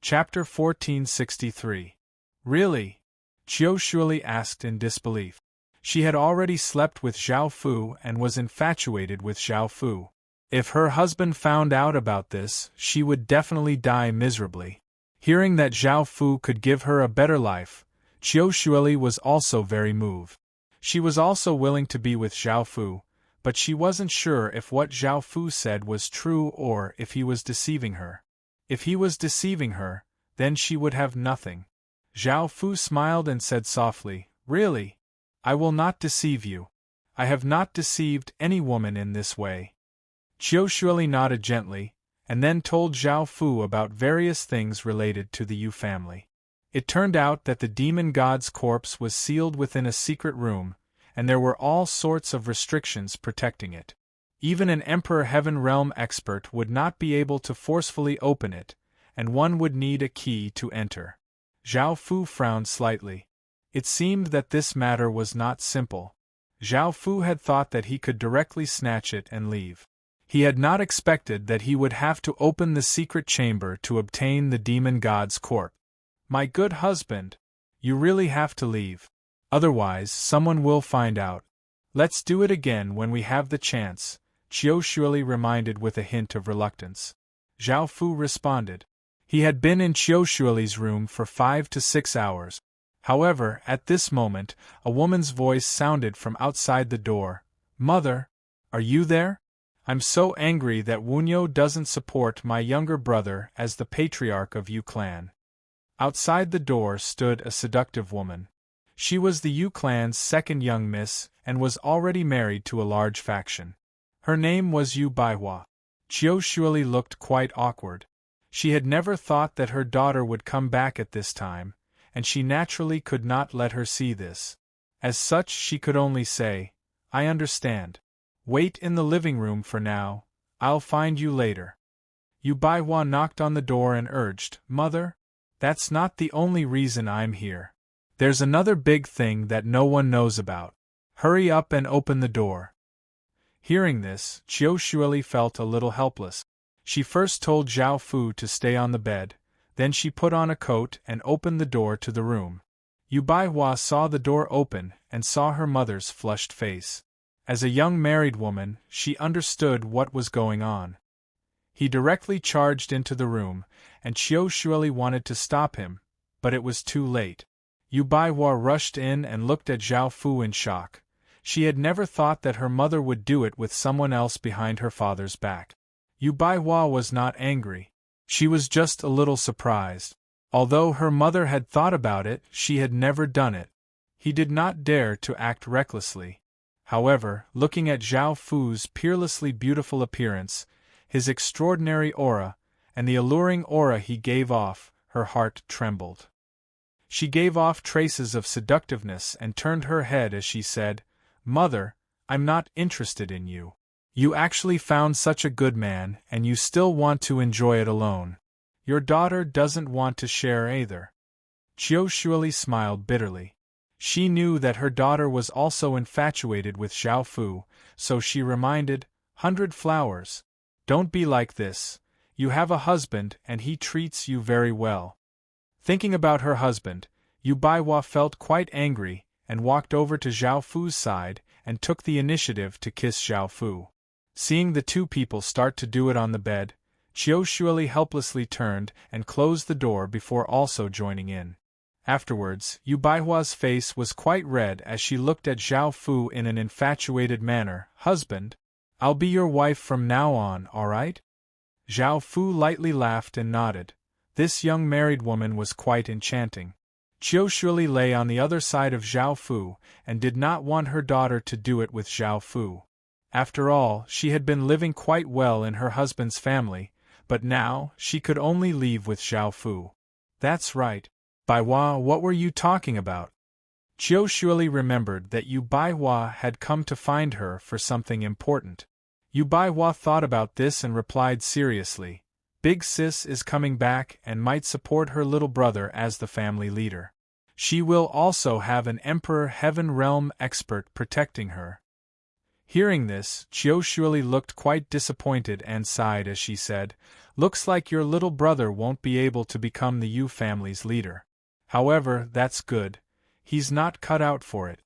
Chapter 1463. Really? Qiu Shuili asked in disbelief. She had already slept with Zhao Fu and was infatuated with Zhao Fu. If her husband found out about this, she would definitely die miserably. Hearing that Zhao Fu could give her a better life, Qiu Shuili was also very moved. She was also willing to be with Zhao Fu, but she wasn't sure if what Zhao Fu said was true or if he was deceiving her. If he was deceiving her, then she would have nothing. Zhao Fu smiled and said softly, "Really? I will not deceive you. I have not deceived any woman in this way." Qiu Shuili nodded gently, and then told Zhao Fu about various things related to the Yu family. It turned out that the demon god's corpse was sealed within a secret room, and there were all sorts of restrictions protecting it. Even an Emperor Heaven Realm expert would not be able to forcefully open it, and one would need a key to enter. Zhao Fu frowned slightly. It seemed that this matter was not simple. Zhao Fu had thought that he could directly snatch it and leave. He had not expected that he would have to open the secret chamber to obtain the demon god's corpse. "My good husband, you really have to leave. Otherwise, someone will find out. Let's do it again when we have the chance," Qiu Shuili reminded with a hint of reluctance. Zhao Fu responded. He had been in Qiu Shuili's room for 5 to 6 hours. However, at this moment, a woman's voice sounded from outside the door. "Mother, are you there? I'm so angry that Wunyo doesn't support my younger brother as the patriarch of Yu clan." Outside the door stood a seductive woman. She was the Yu clan's second young miss and was already married to a large faction. Her name was Yu Baihua. Qiu Shuili looked quite awkward. She had never thought that her daughter would come back at this time, and she naturally could not let her see this. As such, she could only say, "I understand. Wait in the living room for now, I'll find you later." Yu Baihua knocked on the door and urged, "Mother, that's not the only reason I'm here. There's another big thing that no one knows about. Hurry up and open the door." Hearing this, Qiu Shuili felt a little helpless. She first told Zhao Fu to stay on the bed, then she put on a coat and opened the door to the room. Yu Baihua saw the door open and saw her mother's flushed face. As a young married woman, she understood what was going on. He directly charged into the room, and Qiu Shuili wanted to stop him, but it was too late. Yu Baihua rushed in and looked at Zhao Fu in shock. She had never thought that her mother would do it with someone else behind her father's back. Yu Baihua was not angry. She was just a little surprised. Although her mother had thought about it, she had never done it. He did not dare to act recklessly. However, looking at Zhao Fu's peerlessly beautiful appearance, his extraordinary aura, and the alluring aura he gave off, her heart trembled. She gave off traces of seductiveness and turned her head as she said, "Mother, I'm not interested in you. You actually found such a good man and you still want to enjoy it alone. Your daughter doesn't want to share either." Qiu Shuili smiled bitterly. She knew that her daughter was also infatuated with Zhao Fu, so she reminded, "100 flowers. Don't be like this. You have a husband and he treats you very well." Thinking about her husband, Yu Baihua felt quite angry and walked over to Zhao Fu's side and took the initiative to kiss Zhao Fu. Seeing the two people start to do it on the bed, Qiu Shuili helplessly turned and closed the door before also joining in. Afterwards, Yu Baihua's face was quite red as she looked at Zhao Fu in an infatuated manner. "Husband, I'll be your wife from now on, all right?" Zhao Fu lightly laughed and nodded. This young married woman was quite enchanting. Qiu Shuili lay on the other side of Zhao Fu and did not want her daughter to do it with Zhao Fu. After all, she had been living quite well in her husband's family, but now she could only leave with Zhao Fu. "That's right. Baihua, what were you talking about?" Qiu Shuili remembered that Yu Baihua had come to find her for something important. Yu Baihua thought about this and replied seriously, "Big Sis is coming back and might support her little brother as the family leader. She will also have an Emperor Heaven Realm expert protecting her." Hearing this, Chiu Shuili looked quite disappointed and sighed as she said, "Looks like your little brother won't be able to become the Yu family's leader. However, that's good. He's not cut out for it."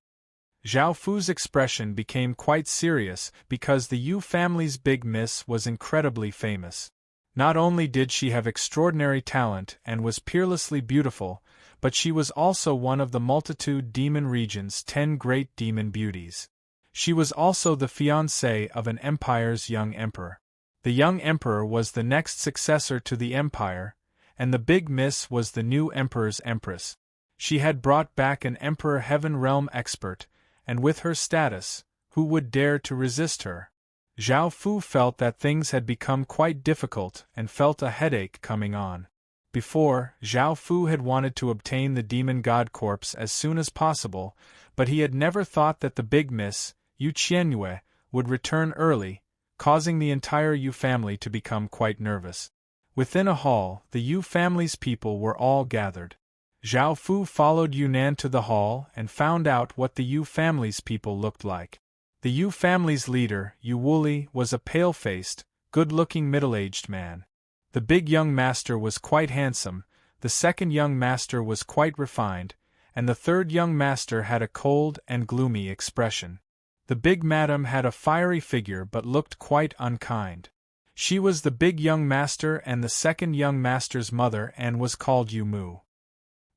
Zhao Fu's expression became quite serious because the Yu family's big miss was incredibly famous. Not only did she have extraordinary talent and was peerlessly beautiful, but she was also one of the multitude demon region's 10 great demon beauties. She was also the fiancée of an empire's young emperor. The young emperor was the next successor to the empire, and the big miss was the new emperor's empress. She had brought back an emperor heaven realm expert, and with her status, who would dare to resist her? Zhao Fu felt that things had become quite difficult and felt a headache coming on. Before, Zhao Fu had wanted to obtain the demon god corpse as soon as possible, but he had never thought that the big miss, Yu Qianyue, would return early, causing the entire Yu family to become quite nervous. Within a hall, the Yu family's people were all gathered. Zhao Fu followed Yunnan to the hall and found out what the Yu family's people looked like. The Yu family's leader, Yu Wuli, was a pale-faced, good-looking middle-aged man. The big young master was quite handsome, the second young master was quite refined, and the third young master had a cold and gloomy expression. The big madam had a fiery figure but looked quite unkind. She was the big young master and the second young master's mother and was called Yu Mu.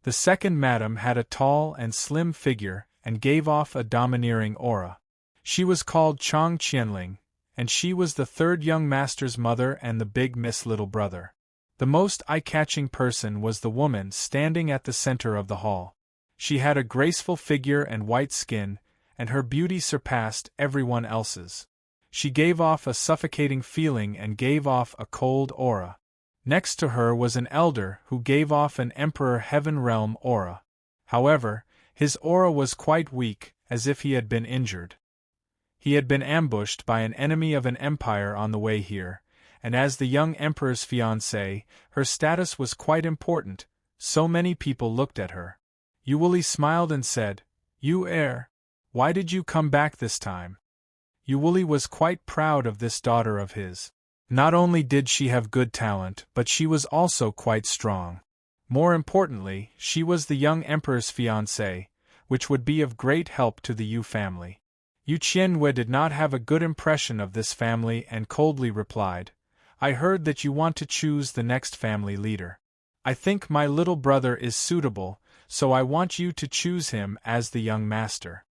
The second madam had a tall and slim figure and gave off a domineering aura. She was called Chang Qianling, and she was the third young master's mother and the big miss little brother. The most eye-catching person was the woman standing at the center of the hall. She had a graceful figure and white skin, and her beauty surpassed everyone else's. She gave off a suffocating feeling and gave off a cold aura. Next to her was an elder who gave off an Emperor Heaven Realm aura. However, his aura was quite weak, as if he had been injured. He had been ambushed by an enemy of an empire on the way here, and as the young emperor's fiancée, her status was quite important, so many people looked at her. Yu Wuli smiled and said, "You heir, why did you come back this time?" Yu Wuli was quite proud of this daughter of his. Not only did she have good talent, but she was also quite strong. More importantly, she was the young emperor's fiancée, which would be of great help to the Yu family. Yu Qianwei did not have a good impression of this family and coldly replied, "I heard that you want to choose the next family leader. I think my little brother is suitable, so I want you to choose him as the young master."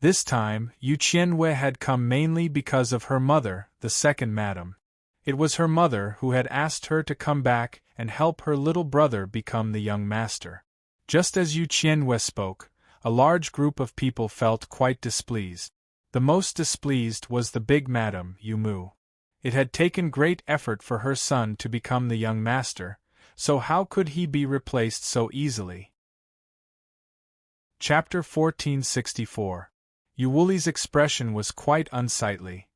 This time, Yu Qianwei had come mainly because of her mother, the second madam. It was her mother who had asked her to come back and help her little brother become the young master. Just as Yu Qianwei spoke, a large group of people felt quite displeased. The most displeased was the big madam, Yu Mu. It had taken great effort for her son to become the young master, so how could he be replaced so easily? Chapter 1464. Yu Wuli's expression was quite unsightly.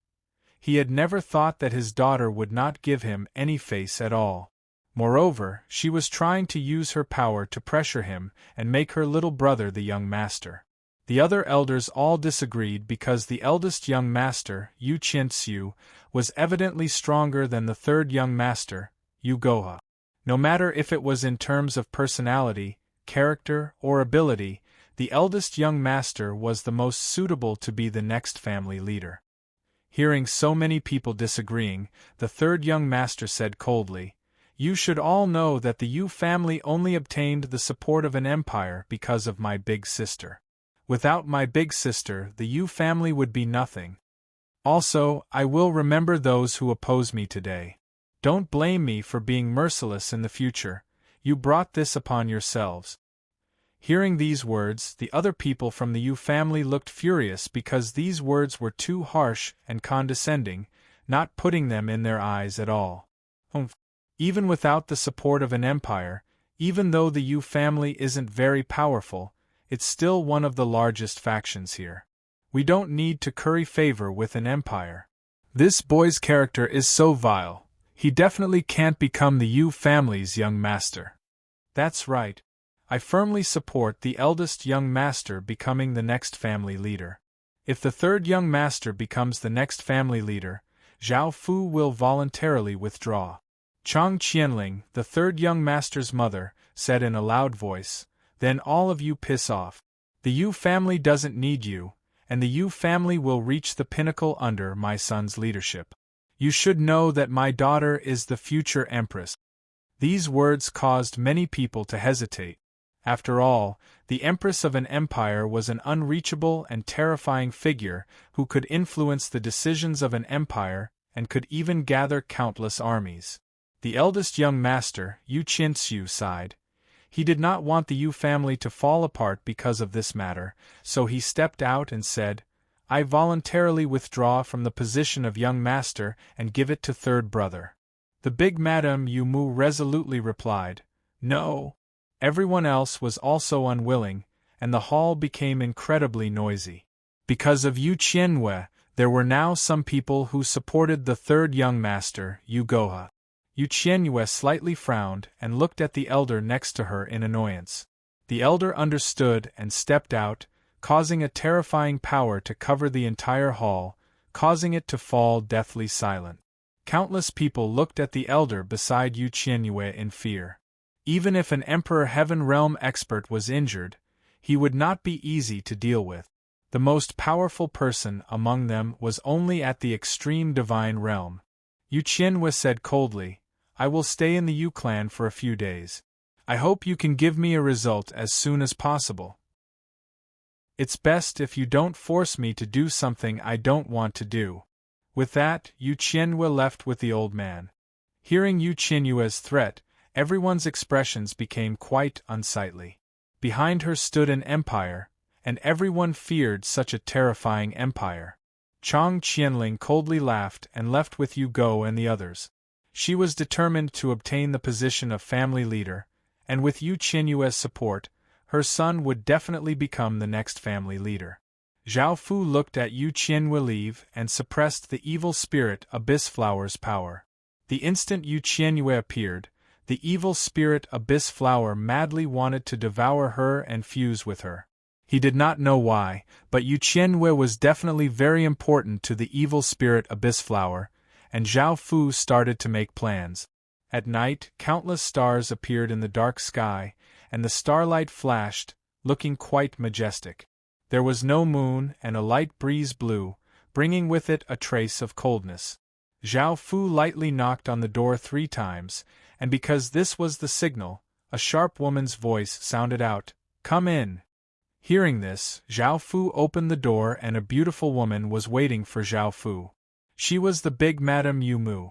He had never thought that his daughter would not give him any face at all. Moreover, she was trying to use her power to pressure him and make her little brother the young master. The other elders all disagreed because the eldest young master, Yu Qianxiu, was evidently stronger than the third young master, Yu Goha. No matter if it was in terms of personality, character, or ability, the eldest young master was the most suitable to be the next family leader. Hearing so many people disagreeing, the third young master said coldly, "You should all know that the Yu family only obtained the support of an empire because of my big sister. Without my big sister, the Yu family would be nothing. Also, I will remember those who oppose me today. Don't blame me for being merciless in the future. You brought this upon yourselves." Hearing these words, the other people from the Yu family looked furious because these words were too harsh and condescending, not putting them in their eyes at all. Even without the support of an empire, even though the Yu family isn't very powerful, it's still one of the largest factions here. We don't need to curry favor with an empire. This boy's character is so vile, he definitely can't become the Yu family's young master. That's right. I firmly support the eldest young master becoming the next family leader. If the third young master becomes the next family leader, Zhao Fu will voluntarily withdraw. Chang Qianling, the third young master's mother, said in a loud voice, "Then all of you piss off. The Yu family doesn't need you, and the Yu family will reach the pinnacle under my son's leadership. You should know that my daughter is the future empress." These words caused many people to hesitate. After all, the empress of an empire was an unreachable and terrifying figure who could influence the decisions of an empire and could even gather countless armies. The eldest young master, Yu Qianxiu, sighed. He did not want the Yu family to fall apart because of this matter, so he stepped out and said, "I voluntarily withdraw from the position of young master and give it to third brother." The big Madame Yu Mu resolutely replied, "No." Everyone else was also unwilling, and the hall became incredibly noisy. Because of Yu Qianwei, there were now some people who supported the third young master, Yu Gohe. Yu Qianwei slightly frowned and looked at the elder next to her in annoyance. The elder understood and stepped out, causing a terrifying power to cover the entire hall, causing it to fall deathly silent. Countless people looked at the elder beside Yu Qianwei in fear. Even if an Emperor Heaven Realm expert was injured, he would not be easy to deal with. The most powerful person among them was only at the extreme divine realm. Yu Qianwei said coldly, "I will stay in the Yu clan for a few days. I hope you can give me a result as soon as possible. It's best if you don't force me to do something I don't want to do." With that, Yu Qianwei left with the old man. Hearing Yu Qianwei's threat, everyone's expressions became quite unsightly. Behind her stood an empire, and everyone feared such a terrifying empire. Chang Qianling coldly laughed and left with Yu Go and the others. She was determined to obtain the position of family leader, and with Yu Qianwei's support, her son would definitely become the next family leader. Zhao Fu looked at Yu Qianwei leave and suppressed the evil spirit Abyss Flower's power. The instant Yu Qianwei appeared, the evil spirit Abyss Flower madly wanted to devour her and fuse with her. He did not know why, but Yu Qianwei was definitely very important to the evil spirit Abyss Flower, and Zhao Fu started to make plans. At night, countless stars appeared in the dark sky, and the starlight flashed, looking quite majestic. There was no moon, and a light breeze blew, bringing with it a trace of coldness. Zhao Fu lightly knocked on the door 3 times, and because this was the signal, a sharp woman's voice sounded out, "Come in." Hearing this, Zhao Fu opened the door and a beautiful woman was waiting for Zhao Fu. She was the big Madame Yu Mu.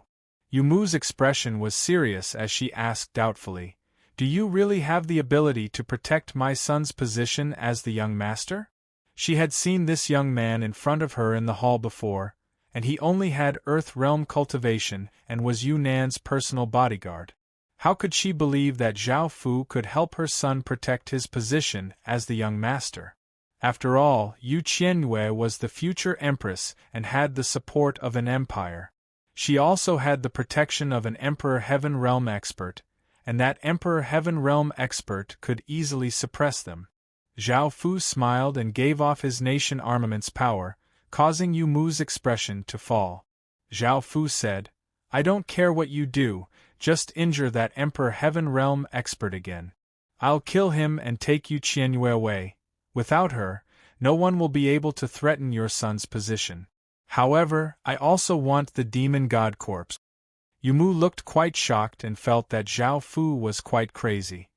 Yu Mu's expression was serious as she asked doubtfully, "Do you really have the ability to protect my son's position as the young master?" She had seen this young man in front of her in the hall before, and he only had Earth Realm cultivation and was Yu Nan's personal bodyguard. How could she believe that Zhao Fu could help her son protect his position as the young master? After all, Yu Qianwei was the future empress and had the support of an empire. She also had the protection of an Emperor Heaven Realm expert, and that Emperor Heaven Realm expert could easily suppress them. Zhao Fu smiled and gave off his nation armament's power, causing Yu Mu's expression to fall. Zhao Fu said, "I don't care what you do, just injure that Emperor Heaven Realm expert again. I'll kill him and take Yu Qianwei away. Without her, no one will be able to threaten your son's position. However, I also want the demon god corpse." Yu Mu looked quite shocked and felt that Zhao Fu was quite crazy.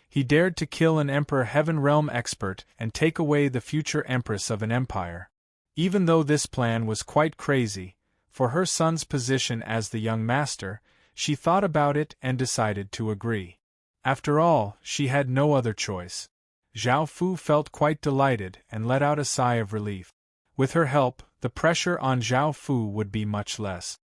He dared to kill an Emperor Heaven Realm expert and take away the future empress of an empire. Even though this plan was quite crazy, for her son's position as the young master, she thought about it and decided to agree. After all, she had no other choice. Zhao Fu felt quite delighted and let out a sigh of relief. With her help, the pressure on Zhao Fu would be much less.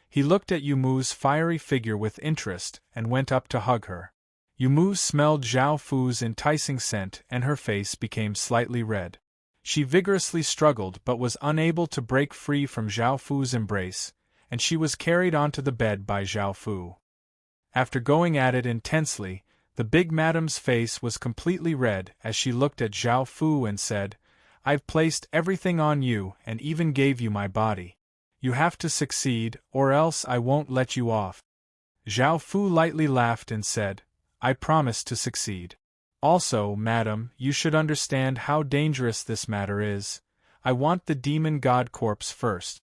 He looked at Yu Mu's fiery figure with interest and went up to hug her. Yu Mu smelled Zhao Fu's enticing scent and her face became slightly red. She vigorously struggled but was unable to break free from Zhao Fu's embrace, and she was carried onto the bed by Zhao Fu. After going at it intensely, the big madame's face was completely red as she looked at Zhao Fu and said, I've placed everything on you and even gave you my body. You have to succeed, or else I won't let you off." Zhao Fu lightly laughed and said, "I promise to succeed. Also, madam, you should understand how dangerous this matter is. I want the demon god corpse first."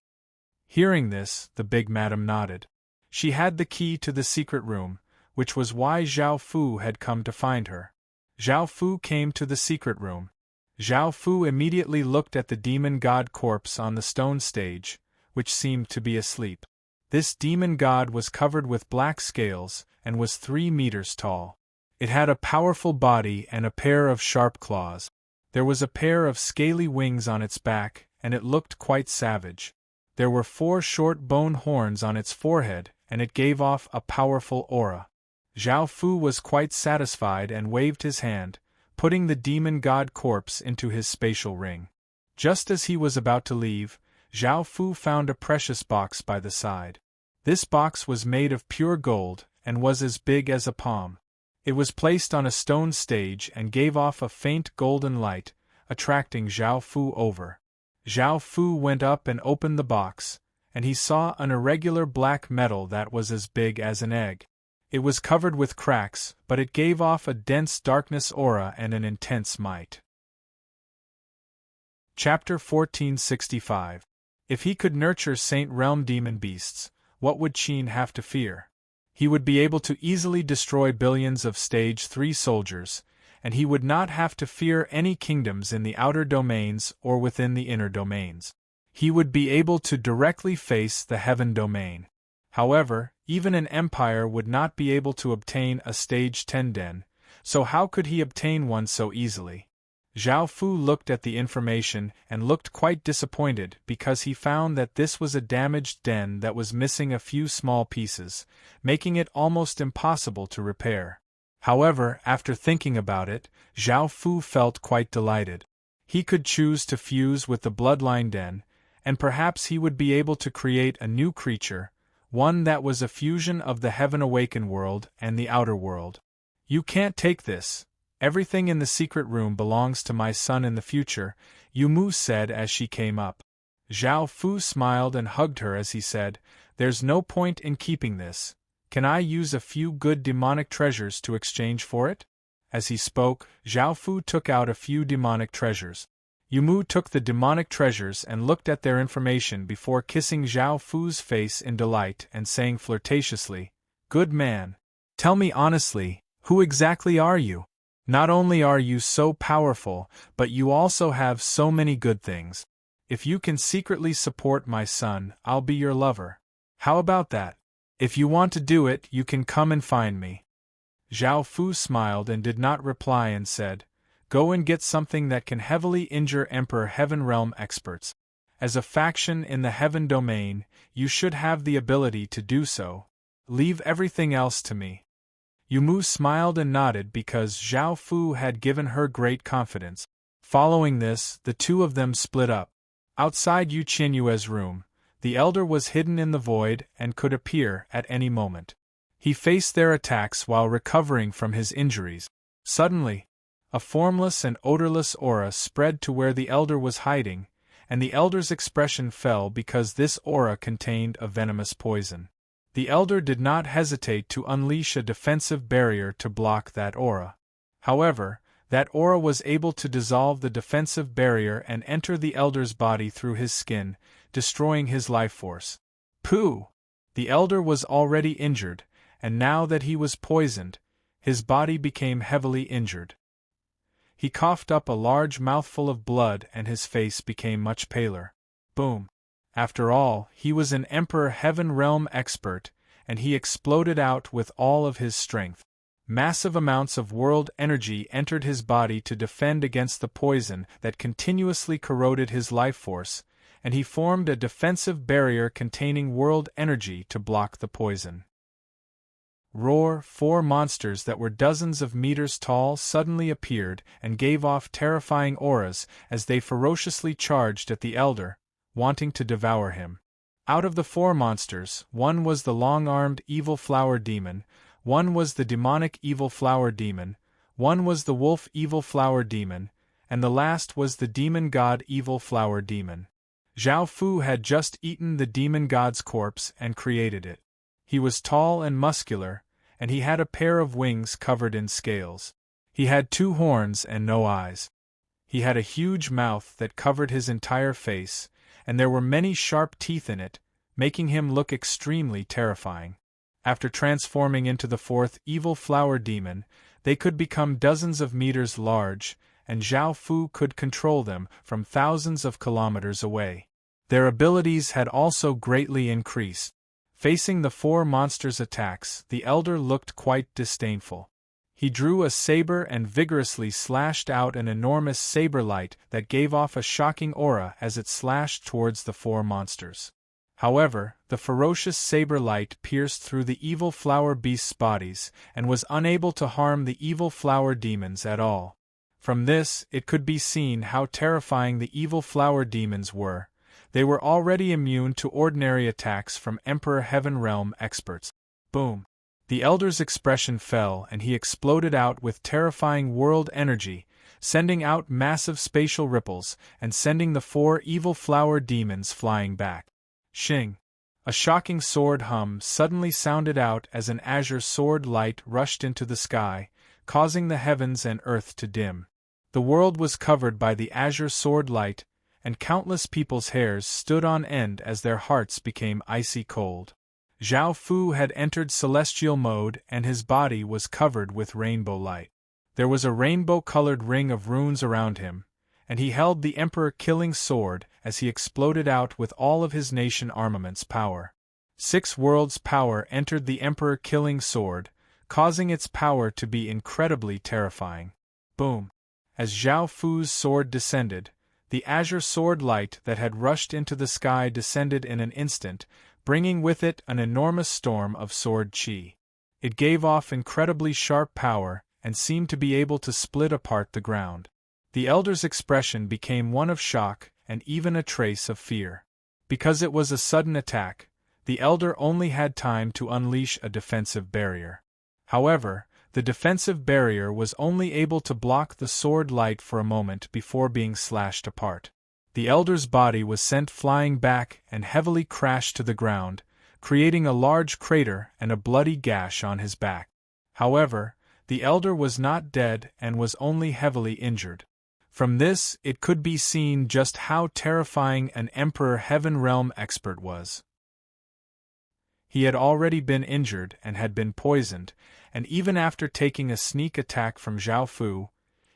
Hearing this, the big madam nodded. She had the key to the secret room, which was why Zhao Fu had come to find her. Zhao Fu came to the secret room. Zhao Fu immediately looked at the demon god corpse on the stone stage, which seemed to be asleep. This demon god was covered with black scales and was 3 meters tall. It had a powerful body and a pair of sharp claws. There was a pair of scaly wings on its back, and it looked quite savage. There were 4 short bone horns on its forehead, and it gave off a powerful aura. Zhao Fu was quite satisfied and waved his hand, putting the demon god corpse into his spatial ring. Just as he was about to leave, Zhao Fu found a precious box by the side. This box was made of pure gold, and was as big as a palm. It was placed on a stone stage and gave off a faint golden light, attracting Zhao Fu over. Zhao Fu went up and opened the box, and he saw an irregular black metal that was as big as an egg. It was covered with cracks, but it gave off a dense darkness aura and an intense might. Chapter 1465. If he could nurture Saint Realm demon beasts, what would Qin have to fear? He would be able to easily destroy billions of Stage 3 soldiers, and he would not have to fear any kingdoms in the outer domains or within the inner domains. He would be able to directly face the heaven domain. However, even an empire would not be able to obtain a Stage 10 den, so how could he obtain one so easily? Zhao Fu looked at the information and looked quite disappointed because he found that this was a damaged den that was missing a few small pieces, making it almost impossible to repair. However, after thinking about it, Zhao Fu felt quite delighted. He could choose to fuse with the bloodline den, and perhaps he would be able to create a new creature, one that was a fusion of the Heaven Awakened world and the outer world. "You can't take this. Everything in the secret room belongs to my son in the future," Yumu said as she came up. Zhao Fu smiled and hugged her as he said, "There's no point in keeping this. Can I use a few good demonic treasures to exchange for it?" As he spoke, Zhao Fu took out a few demonic treasures. Yumu took the demonic treasures and looked at their information before kissing Zhao Fu's face in delight and saying flirtatiously, "Good man. Tell me honestly, who exactly are you? Not only are you so powerful, but you also have so many good things. If you can secretly support my son, I'll be your lover. How about that? If you want to do it, you can come and find me." Zhao Fu smiled and did not reply and said, "Go and get something that can heavily injure Emperor Heaven Realm experts. As a faction in the Heaven Domain, you should have the ability to do so. Leave everything else to me." Yumu smiled and nodded because Zhao Fu had given her great confidence. Following this, the two of them split up. Outside Yu Qinyue's room, the elder was hidden in the void and could appear at any moment. He faced their attacks while recovering from his injuries. Suddenly, a formless and odorless aura spread to where the elder was hiding, and the elder's expression fell because this aura contained a venomous poison. The elder did not hesitate to unleash a defensive barrier to block that aura. However, that aura was able to dissolve the defensive barrier and enter the elder's body through his skin, destroying his life force. Pooh! The elder was already injured, and now that he was poisoned, his body became heavily injured. He coughed up a large mouthful of blood and his face became much paler. Boom! After all, he was an Emperor Heaven Realm expert, and he exploded out with all of his strength. Massive amounts of world energy entered his body to defend against the poison that continuously corroded his life force, and he formed a defensive barrier containing world energy to block the poison. Roar! 4 monsters that were dozens of meters tall suddenly appeared and gave off terrifying auras as they ferociously charged at the elder, wanting to devour him. Out of the 4 monsters, one was the long-armed evil flower demon, one was the demonic evil flower demon, one was the wolf evil flower demon, and the last was the demon god Evil Flower Demon. Zhao Fu had just eaten the demon god's corpse and created it. He was tall and muscular, and he had a pair of wings covered in scales. He had 2 horns and no eyes. He had a huge mouth that covered his entire face, and there were many sharp teeth in it, making him look extremely terrifying. After transforming into the 4th Evil Flower Demon, they could become dozens of meters large, and Zhao Fu could control them from thousands of kilometers away. Their abilities had also greatly increased. Facing the 4 monsters' attacks, the elder looked quite disdainful. He drew a saber and vigorously slashed out an enormous saber light that gave off a shocking aura as it slashed towards the 4 monsters. However, the ferocious saber light pierced through the evil flower beasts' bodies and was unable to harm the evil flower demons at all. From this, it could be seen how terrifying the evil flower demons were. They were already immune to ordinary attacks from Emperor Heaven Realm experts. Boom! The elder's expression fell and he exploded out with terrifying world energy, sending out massive spatial ripples and sending the 4 evil flower demons flying back. Shing! A shocking sword hum suddenly sounded out as an azure sword light rushed into the sky, causing the heavens and earth to dim. The world was covered by the azure sword light, and countless people's hairs stood on end as their hearts became icy cold. Zhao Fu had entered celestial mode and his body was covered with rainbow light. There was a rainbow-colored ring of runes around him, and he held the emperor-killing sword as he exploded out with all of his nation armament's power. 6 worlds' power entered the emperor-killing sword, causing its power to be incredibly terrifying. Boom! As Zhao Fu's sword descended, the azure sword light that had rushed into the sky descended in an instant, bringing with it an enormous storm of sword chi. It gave off incredibly sharp power and seemed to be able to split apart the ground. The elder's expression became one of shock and even a trace of fear. Because it was a sudden attack, the elder only had time to unleash a defensive barrier. However, the defensive barrier was only able to block the sword light for a moment before being slashed apart. The elder's body was sent flying back and heavily crashed to the ground, creating a large crater and a bloody gash on his back. However, the elder was not dead and was only heavily injured. From this, it could be seen just how terrifying an Emperor Heaven Realm expert was. He had already been injured and had been poisoned, and even after taking a sneak attack from Zhao Fu,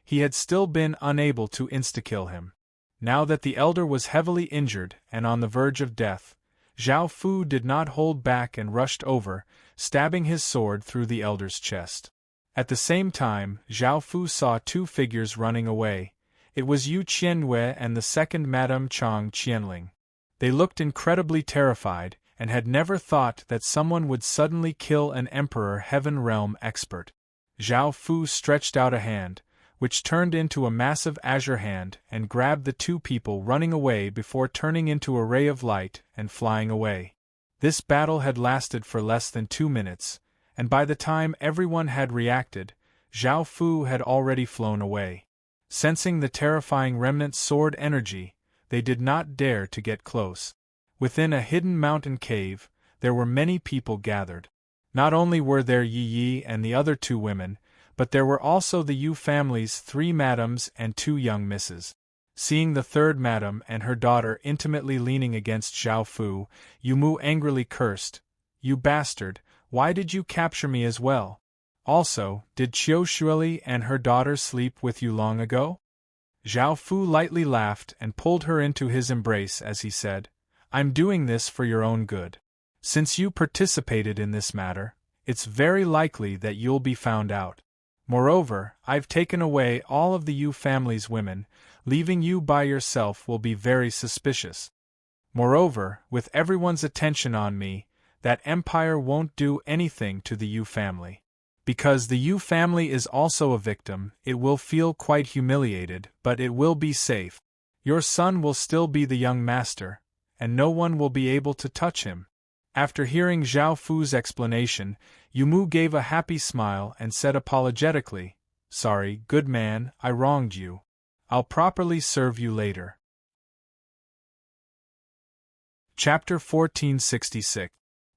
he had still been unable to insta-kill him. Now that the elder was heavily injured and on the verge of death, Zhao Fu did not hold back and rushed over, stabbing his sword through the elder's chest. At the same time, Zhao Fu saw 2 figures running away. It was Yu Qianwei and the second Madame Chang Qianling. They looked incredibly terrified, and had never thought that someone would suddenly kill an Emperor Heaven Realm expert. Zhao Fu stretched out a hand, which turned into a massive azure hand and grabbed the 2 people running away before turning into a ray of light and flying away. This battle had lasted for less than 2 minutes, and by the time everyone had reacted, Zhao Fu had already flown away. Sensing the terrifying remnant sword energy, they did not dare to get close. Within a hidden mountain cave, there were many people gathered. Not only were there Yi Yi and the other 2 women, but there were also the Yu family's 3 madams and 2 young misses. Seeing the 3rd madam and her daughter intimately leaning against Zhao Fu, Yu Mu angrily cursed, "You bastard, why did you capture me as well? Also, did Qiu Shuili and her daughter sleep with you long ago?" Zhao Fu lightly laughed and pulled her into his embrace as he said, "I'm doing this for your own good. Since you participated in this matter, it's very likely that you'll be found out. Moreover, I've taken away all of the Yu family's women, leaving you by yourself will be very suspicious. Moreover, with everyone's attention on me, that empire won't do anything to the Yu family. Because the Yu family is also a victim, it will feel quite humiliated, but it will be safe. Your son will still be the young master, and no one will be able to touch him." After hearing Zhao Fu's explanation, Yu Mu gave a happy smile and said apologetically, "Sorry, good man, I wronged you. I'll properly serve you later. Chapter 1466.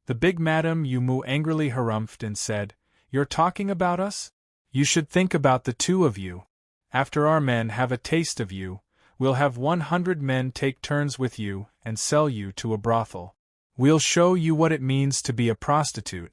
The big Madame Yumu angrily harumphed and said, "You're talking about us? You should think about the two of you. After our men have a taste of you, we'll have 100 men take turns with you and sell you to a brothel. We'll show you what it means to be a prostitute."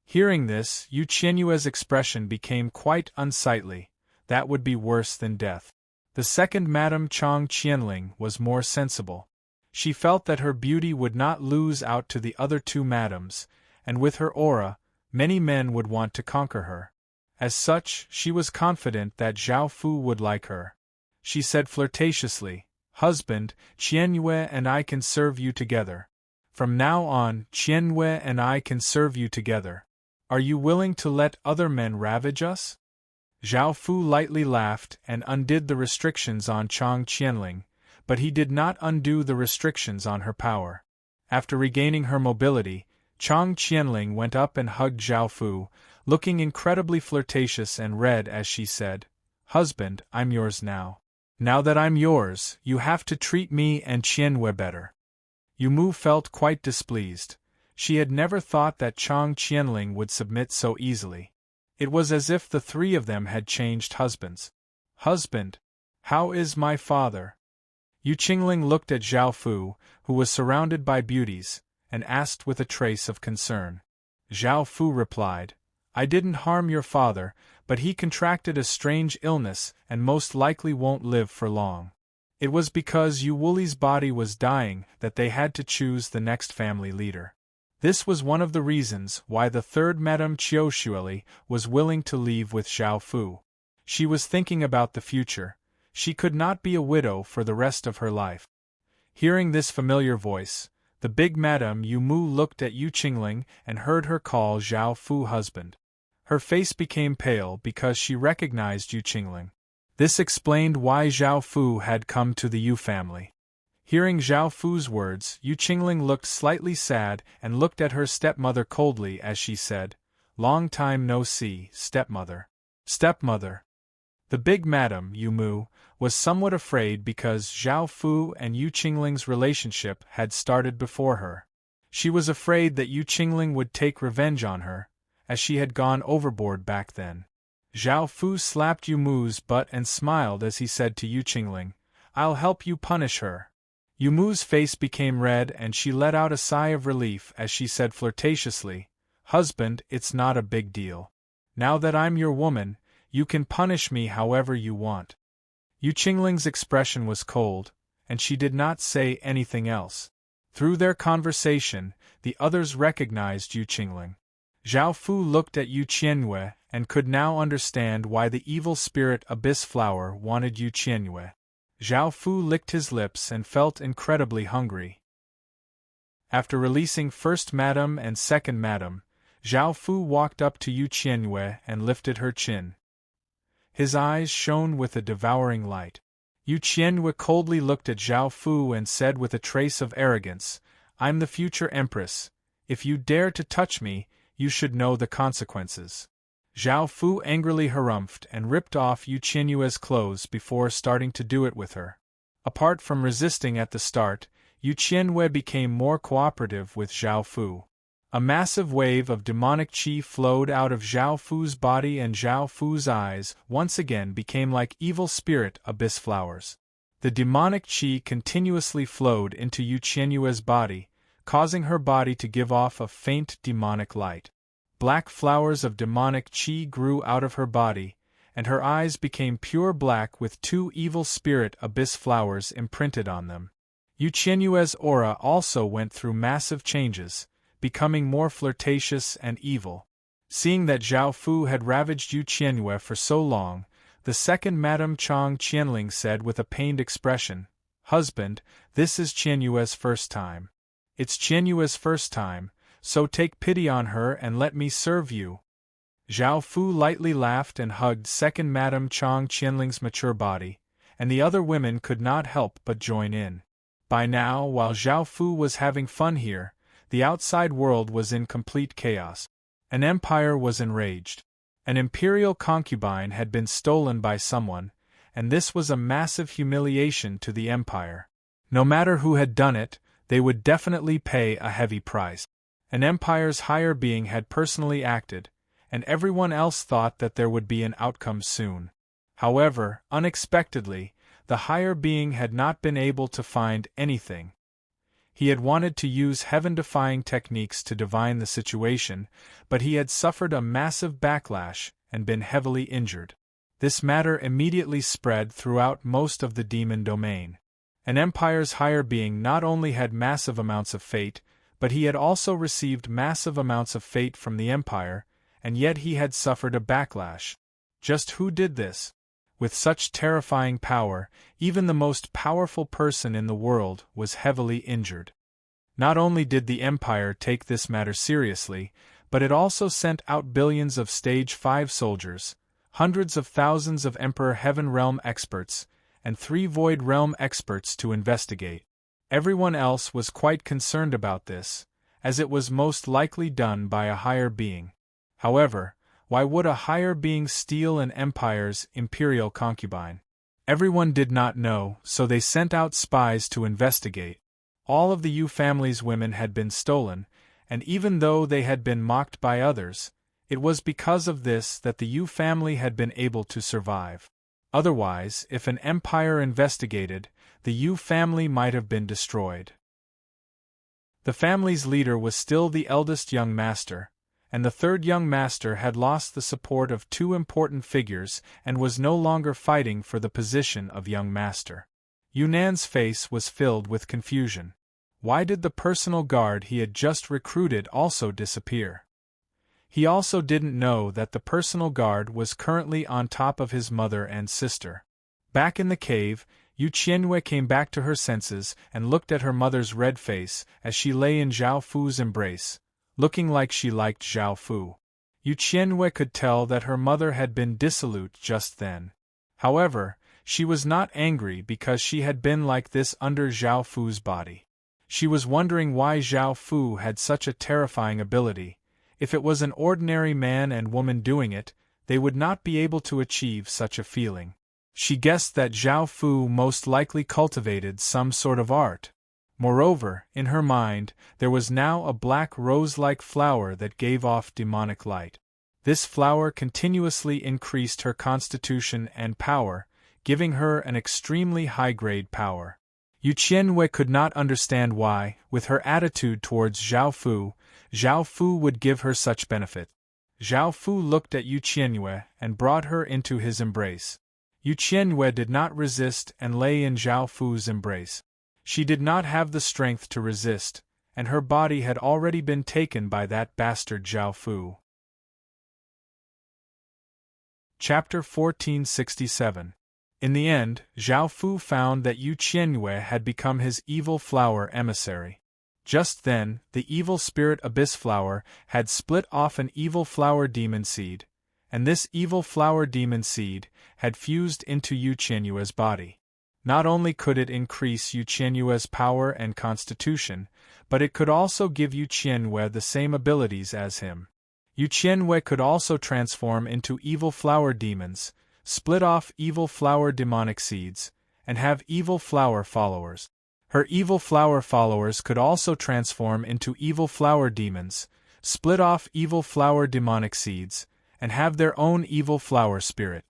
Hearing this, Yu Qianyue's expression became quite unsightly. That would be worse than death. The second Madame Chang Qianling was more sensible. She felt that her beauty would not lose out to the other two madams, and with her aura, many men would want to conquer her. As such, she was confident that Zhao Fu would like her. She said flirtatiously, "Husband, Qianyue and I can serve you together. From now on, Qianyue and I can serve you together. Are you willing to let other men ravage us?" Zhao Fu lightly laughed and undid the restrictions on Chang Qianling, but he did not undo the restrictions on her power. After regaining her mobility, Chang Qianling went up and hugged Zhao Fu, looking incredibly flirtatious and red as she said, "Husband, I'm yours now. Now that I'm yours, you have to treat me and Qianyue better." Yumu felt quite displeased. She had never thought that Chang Qianling would submit so easily. It was as if the three of them had changed husbands. "Husband, how is my father?" Yu Qingling looked at Zhao Fu, who was surrounded by beauties, and asked with a trace of concern. Zhao Fu replied, "I didn't harm your father, but he contracted a strange illness and most likely won't live for long. It was because Yu Wuli's body was dying that they had to choose the next family leader. This was one of the reasons why the third Madame Qiushuili was willing to leave with Zhao Fu. She was thinking about the future. She could not be a widow for the rest of her life." Hearing this familiar voice, the big Madame Yumu looked at Yu Qingling and heard her call Zhao Fu husband. Her face became pale because she recognized Yu Qingling. This explained why Zhao Fu had come to the Yu family. Hearing Zhao Fu's words, Yu Qingling looked slightly sad and looked at her stepmother coldly as she said, "Long time no see, stepmother." "Stepmother." The big Madame Yumu was somewhat afraid because Zhao Fu and Yu Qingling's relationship had started before her. She was afraid that Yu Qingling would take revenge on her, as she had gone overboard back then. Zhao Fu slapped Yumu's butt and smiled as he said to Yu Qingling, "I'll help you punish her." Yumu's face became red and she let out a sigh of relief as she said flirtatiously, "Husband, it's not a big deal. Now that I'm your woman, you can punish me however you want." Yu Qingling's expression was cold, and she did not say anything else. Through their conversation, the others recognized Yu Qingling. Zhao Fu looked at Yu Qianyue and could now understand why the evil spirit Abyss Flower wanted Yu Qianyue. Zhao Fu licked his lips and felt incredibly hungry. After releasing first Madame and second Madame, Zhao Fu walked up to Yu Qianyue and lifted her chin. His eyes shone with a devouring light. Yu Qianyue coldly looked at Zhao Fu and said with a trace of arrogance, "I'm the future empress. If you dare to touch me, you should know the consequences." Zhao Fu angrily harumphed and ripped off Yu Qianyue's clothes before starting to do it with her. Apart from resisting at the start, Yu Qianyue became more cooperative with Zhao Fu. A massive wave of demonic qi flowed out of Zhao Fu's body and Zhao Fu's eyes once again became like evil spirit abyss flowers. The demonic qi continuously flowed into Yu Qianyue's body, causing her body to give off a faint demonic light. Black flowers of demonic qi grew out of her body, and her eyes became pure black with two evil spirit abyss flowers imprinted on them. Yu Qianyue's aura also went through massive changes, becoming more flirtatious and evil. Seeing that Zhao Fu had ravaged Yu Qianyue for so long, the second Madame Chang Qianling said with a pained expression, "Husband, this is Qianyue's first time. It's Qianyue's first time, so take pity on her and let me serve you." Zhao Fu lightly laughed and hugged second Madame Chang Qianling's mature body, and the other women could not help but join in. By now, while Zhao Fu was having fun here, the outside world was in complete chaos. An empire was enraged. An imperial concubine had been stolen by someone, and this was a massive humiliation to the empire. No matter who had done it, they would definitely pay a heavy price. An empire's higher being had personally acted, and everyone else thought that there would be an outcome soon. However, unexpectedly, the higher being had not been able to find anything. He had wanted to use heaven-defying techniques to divine the situation, but he had suffered a massive backlash and been heavily injured. This matter immediately spread throughout most of the demon domain. An empire's higher being not only had massive amounts of fate, but he had also received massive amounts of fate from the empire, and yet he had suffered a backlash. Just who did this? With such terrifying power, even the most powerful person in the world was heavily injured. Not only did the empire take this matter seriously, but it also sent out billions of Stage 5 soldiers, hundreds of thousands of Emperor Heaven Realm experts, and 3 Void Realm experts to investigate. Everyone else was quite concerned about this, as it was most likely done by a higher being. However, why would a higher being steal an empire's imperial concubine? Everyone did not know, so they sent out spies to investigate. All of the Yu family's women had been stolen, and even though they had been mocked by others, it was because of this that the Yu family had been able to survive. Otherwise, if an empire investigated, the Yu family might have been destroyed. The family's leader was still the eldest young master, and the third young master had lost the support of 2 important figures and was no longer fighting for the position of young master. Yunan's face was filled with confusion. Why did the personal guard he had just recruited also disappear? He also didn't know that the personal guard was currently on top of his mother and sister. Back in the cave, Yu Qianwei came back to her senses and looked at her mother's red face as she lay in Zhao Fu's embrace, looking like she liked Zhao Fu. Yu Qianwei could tell that her mother had been dissolute just then. However, she was not angry because she had been like this under Zhao Fu's body. She was wondering why Zhao Fu had such a terrifying ability. If it was an ordinary man and woman doing it, they would not be able to achieve such a feeling. She guessed that Zhao Fu most likely cultivated some sort of art. Moreover, in her mind, there was now a black rose-like flower that gave off demonic light. This flower continuously increased her constitution and power, giving her an extremely high-grade power. Yu Qianwei could not understand why, with her attitude towards Zhao Fu would give her such benefit. Zhao Fu looked at Yu Qianwei and brought her into his embrace. Yu Qianwei did not resist and lay in Zhao Fu's embrace. She did not have the strength to resist, and her body had already been taken by that bastard Zhao Fu. Chapter 1467. In the end, Zhao Fu found that Yu Qianwei had become his evil flower emissary. Just then, the evil spirit Abyss Flower had split off an evil flower demon seed, and this evil flower demon seed had fused into Yu Qianwei's body. Not only could it increase Yu Qianwei's power and constitution, but it could also give Yu Qianwei the same abilities as him. Yu Qianwei could also transform into evil flower demons, split off evil flower demonic seeds, and have evil flower followers. Her evil flower followers could also transform into evil flower demons, split off evil flower demonic seeds, and have their own evil flower spirit.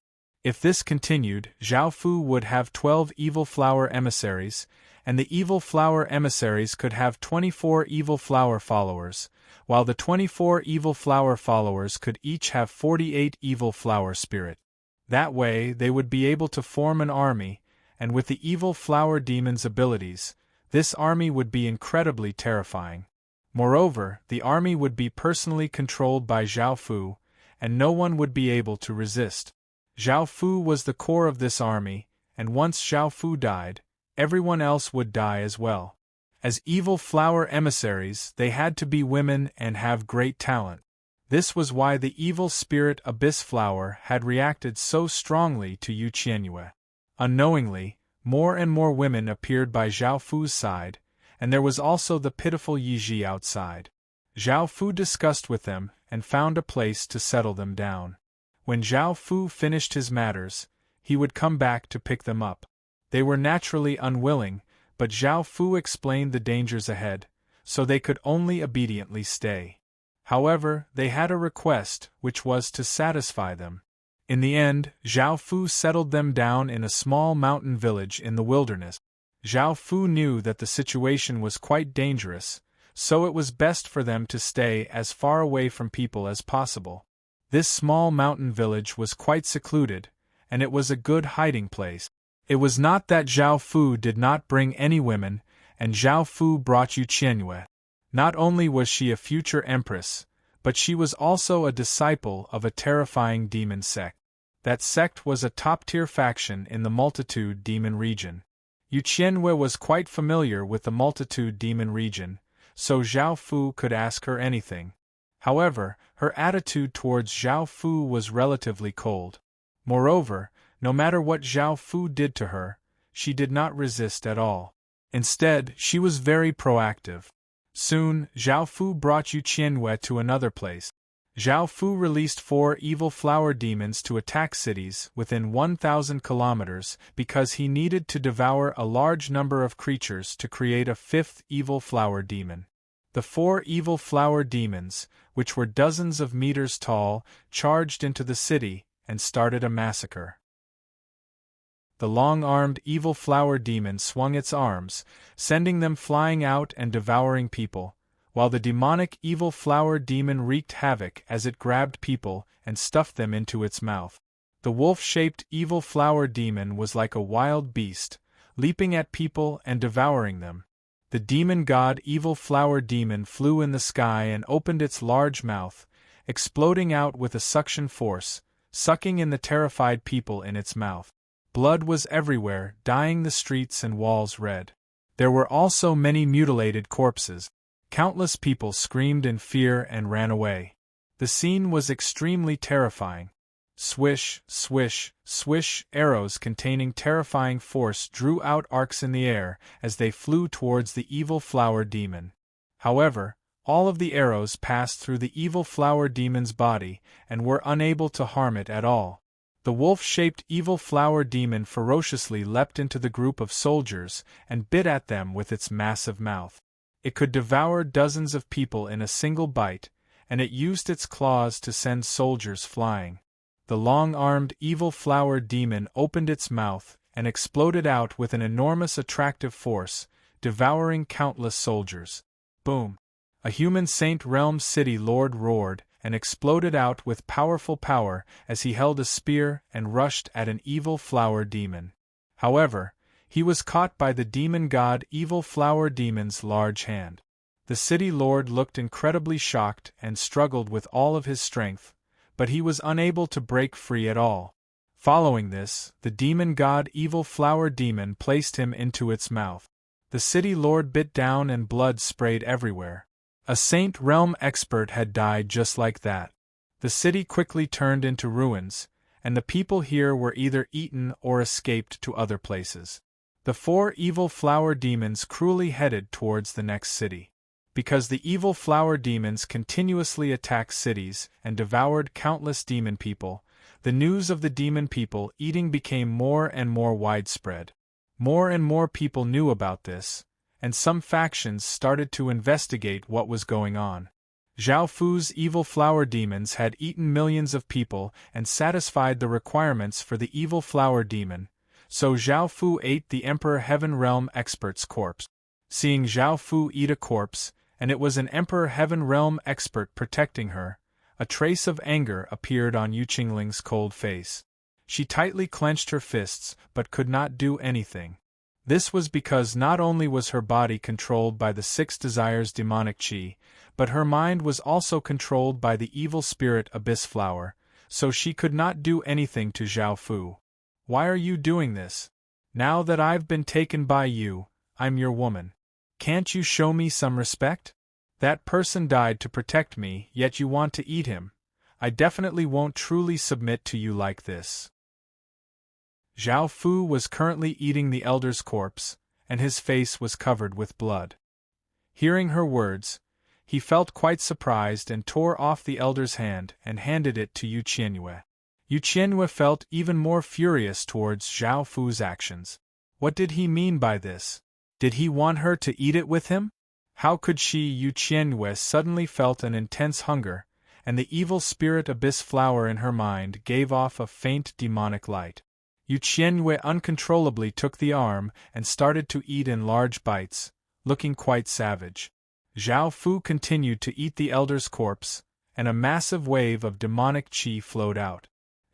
If this continued, Zhao Fu would have 12 evil flower emissaries, and the evil flower emissaries could have 24 evil flower followers, while the 24 evil flower followers could each have 48 evil flower spirit. That way they would be able to form an army, and with the evil flower demon's abilities, this army would be incredibly terrifying. Moreover, the army would be personally controlled by Zhao Fu, and no one would be able to resist. Zhao Fu was the core of this army, and once Zhao Fu died, everyone else would die as well. As evil flower emissaries, they had to be women and have great talent. This was why the evil spirit Abyss Flower had reacted so strongly to Yu Qianwei. Unknowingly, more and more women appeared by Zhao Fu's side, and there was also the pitiful Yi Ji outside. Zhao Fu discussed with them and found a place to settle them down. When Zhao Fu finished his matters, he would come back to pick them up. They were naturally unwilling, but Zhao Fu explained the dangers ahead, so they could only obediently stay. However, they had a request, which was to satisfy them. In the end, Zhao Fu settled them down in a small mountain village in the wilderness. Zhao Fu knew that the situation was quite dangerous, so it was best for them to stay as far away from people as possible. This small mountain village was quite secluded, and it was a good hiding place. It was not that Zhao Fu did not bring any women, and Zhao Fu brought Yu Qianyue. Not only was she a future empress, but she was also a disciple of a terrifying demon sect. That sect was a top-tier faction in the Multitude Demon region. Yu Qianyue was quite familiar with the Multitude Demon region, so Zhao Fu could ask her anything. However, her attitude towards Zhao Fu was relatively cold. Moreover, no matter what Zhao Fu did to her, she did not resist at all. Instead, she was very proactive. Soon, Zhao Fu brought Yu Qianyue to another place. Zhao Fu released 4 evil flower demons to attack cities within 1,000 kilometers because he needed to devour a large number of creatures to create a 5th evil flower demon. The 4 evil flower demons, which were dozens of meters tall, charged into the city and started a massacre. The long-armed evil flower demon swung its arms, sending them flying out and devouring people, while the demonic evil flower demon wreaked havoc as it grabbed people and stuffed them into its mouth. The wolf-shaped evil flower demon was like a wild beast, leaping at people and devouring them. The demon god evil flower demon flew in the sky and opened its large mouth, exploding out with a suction force, sucking in the terrified people in its mouth. Blood was everywhere, dyeing the streets and walls red. There were also many mutilated corpses. Countless people screamed in fear and ran away. The scene was extremely terrifying. Swish, swish, swish, arrows containing terrifying force drew out arcs in the air as they flew towards the evil flower demon. However, all of the arrows passed through the evil flower demon's body and were unable to harm it at all. The wolf-shaped evil flower demon ferociously leapt into the group of soldiers and bit at them with its massive mouth. It could devour dozens of people in a single bite, and it used its claws to send soldiers flying. The long-armed evil flower demon opened its mouth and exploded out with an enormous attractive force, devouring countless soldiers. Boom! A human Saint Realm City Lord roared and exploded out with powerful power as he held a spear and rushed at an evil flower demon. However, he was caught by the demon god evil flower demon's large hand. The city lord looked incredibly shocked and struggled with all of his strength, but he was unable to break free at all. Following this, the demon god evil flower demon placed him into its mouth. The city lord bit down and blood sprayed everywhere. A Saint Realm expert had died just like that. The city quickly turned into ruins, and the people here were either eaten or escaped to other places. The 4 evil flower demons cruelly headed towards the next city. Because the evil flower demons continuously attacked cities and devoured countless demon people, the news of the demon people eating became more and more widespread. More and more people knew about this, and some factions started to investigate what was going on. Zhao Fu's evil flower demons had eaten millions of people and satisfied the requirements for the evil flower demon, so Zhao Fu ate the Emperor Heaven Realm expert's corpse. Seeing Zhao Fu eat a corpse, and it was an Emperor Heaven Realm expert protecting her, a trace of anger appeared on Yu Qingling's cold face. She tightly clenched her fists but could not do anything. This was because not only was her body controlled by the 6 desires demonic chi, but her mind was also controlled by the evil spirit Abyss Flower, so she could not do anything to Zhao Fu. Why are you doing this? Now that I've been taken by you, I'm your woman. Can't you show me some respect? That person died to protect me, yet you want to eat him. I definitely won't truly submit to you like this. Zhao Fu was currently eating the elder's corpse, and his face was covered with blood. Hearing her words, he felt quite surprised and tore off the elder's hand and handed it to Yu Qianyue. Yu Qianhua felt even more furious towards Zhao Fu's actions. What did he mean by this? Did he want her to eat it with him? How could she? Yu Qianhua suddenly felt an intense hunger, and the evil spirit abyss flower in her mind gave off a faint demonic light. Yu Qianhua uncontrollably took the arm and started to eat in large bites, looking quite savage. Zhao Fu continued to eat the elder's corpse, and a massive wave of demonic qi flowed out.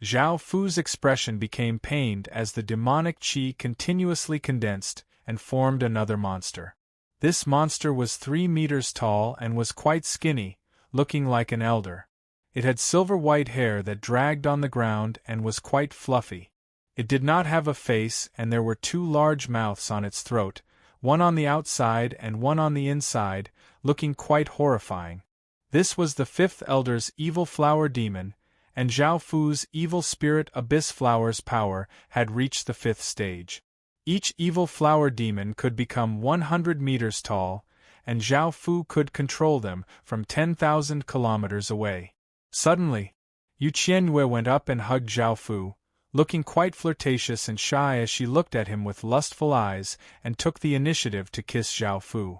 Zhao Fu's expression became pained as the demonic qi continuously condensed and formed another monster. This monster was 3 meters tall and was quite skinny, looking like an elder. It had silver-white hair that dragged on the ground and was quite fluffy. It did not have a face, and there were 2 large mouths on its throat, one on the outside and one on the inside, looking quite horrifying. This was the 5th Elder's evil flower demon, and Zhao Fu's evil spirit abyss flower's power had reached the 5th stage. Each evil flower demon could become 100 meters tall, and Zhao Fu could control them from 10,000 kilometers away. Suddenly, Yu Qianhua went up and hugged Zhao Fu, looking quite flirtatious and shy as she looked at him with lustful eyes and took the initiative to kiss Zhao Fu.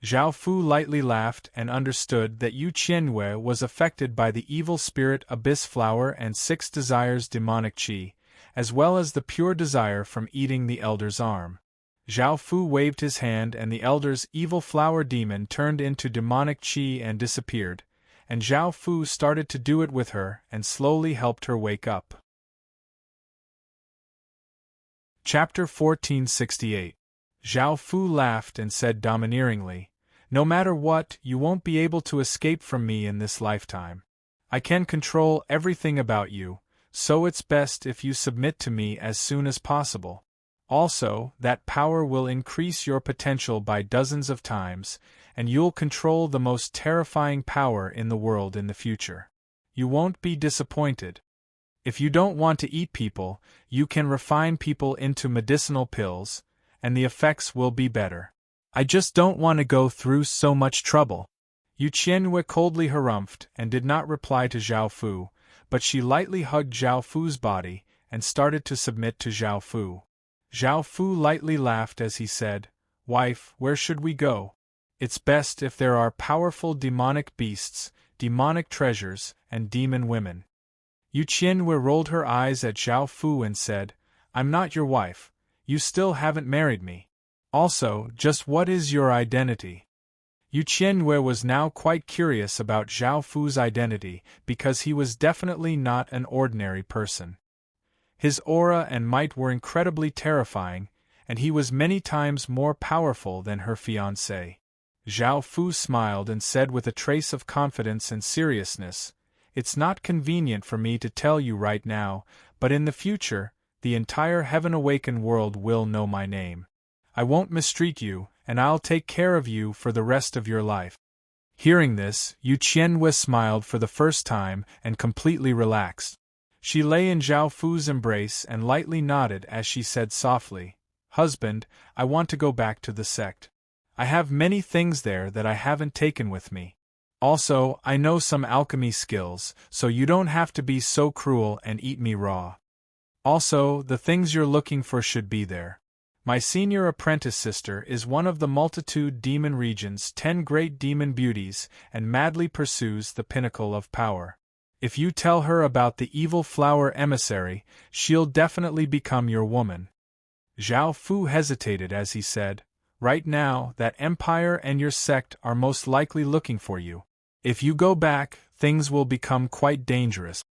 Zhao Fu lightly laughed and understood that Yu Qianhua was affected by the evil spirit abyss flower and 6 desires demonic qi, as well as the pure desire from eating the elder's arm. Zhao Fu waved his hand and the elder's evil flower demon turned into demonic qi and disappeared, and Zhao Fu started to do it with her and slowly helped her wake up. Chapter 1468. Zhao Fu laughed and said domineeringly, "No matter what, you won't be able to escape from me in this lifetime. I can control everything about you, so it's best if you submit to me as soon as possible. Also, that power will increase your potential by dozens of times, and you'll control the most terrifying power in the world in the future. You won't be disappointed. If you don't want to eat people, you can refine people into medicinal pills, and the effects will be better. I just don't want to go through so much trouble." Yu Qianhua coldly harumphed and did not reply to Zhao Fu, but she lightly hugged Zhao Fu's body and started to submit to Zhao Fu. Zhao Fu lightly laughed as he said, "Wife, where should we go? It's best if there are powerful demonic beasts, demonic treasures, and demon women." Yu Qianhua rolled her eyes at Zhao Fu and said, "I'm not your wife. You still haven't married me. Also, just what is your identity?" Yu Qianhua was now quite curious about Zhao Fu's identity because he was definitely not an ordinary person. His aura and might were incredibly terrifying, and he was many times more powerful than her fiancé. Zhao Fu smiled and said with a trace of confidence and seriousness, "It's not convenient for me to tell you right now, but in the future, the entire heaven-awakened world will know my name. I won't mistreat you, and I'll take care of you for the rest of your life." Hearing this, Yu Qianhua smiled for the first time and completely relaxed. She lay in Zhao Fu's embrace and lightly nodded as she said softly, "Husband, I want to go back to the sect. I have many things there that I haven't taken with me. Also, I know some alchemy skills, so you don't have to be so cruel and eat me raw. Also, the things you're looking for should be there. My senior apprentice sister is one of the multitude demon region's 10 great demon beauties and madly pursues the pinnacle of power. If you tell her about the evil flower emissary, she'll definitely become your woman." Zhao Fu hesitated as he said, "Right now, that empire and your sect are most likely looking for you. If you go back, things will become quite dangerous."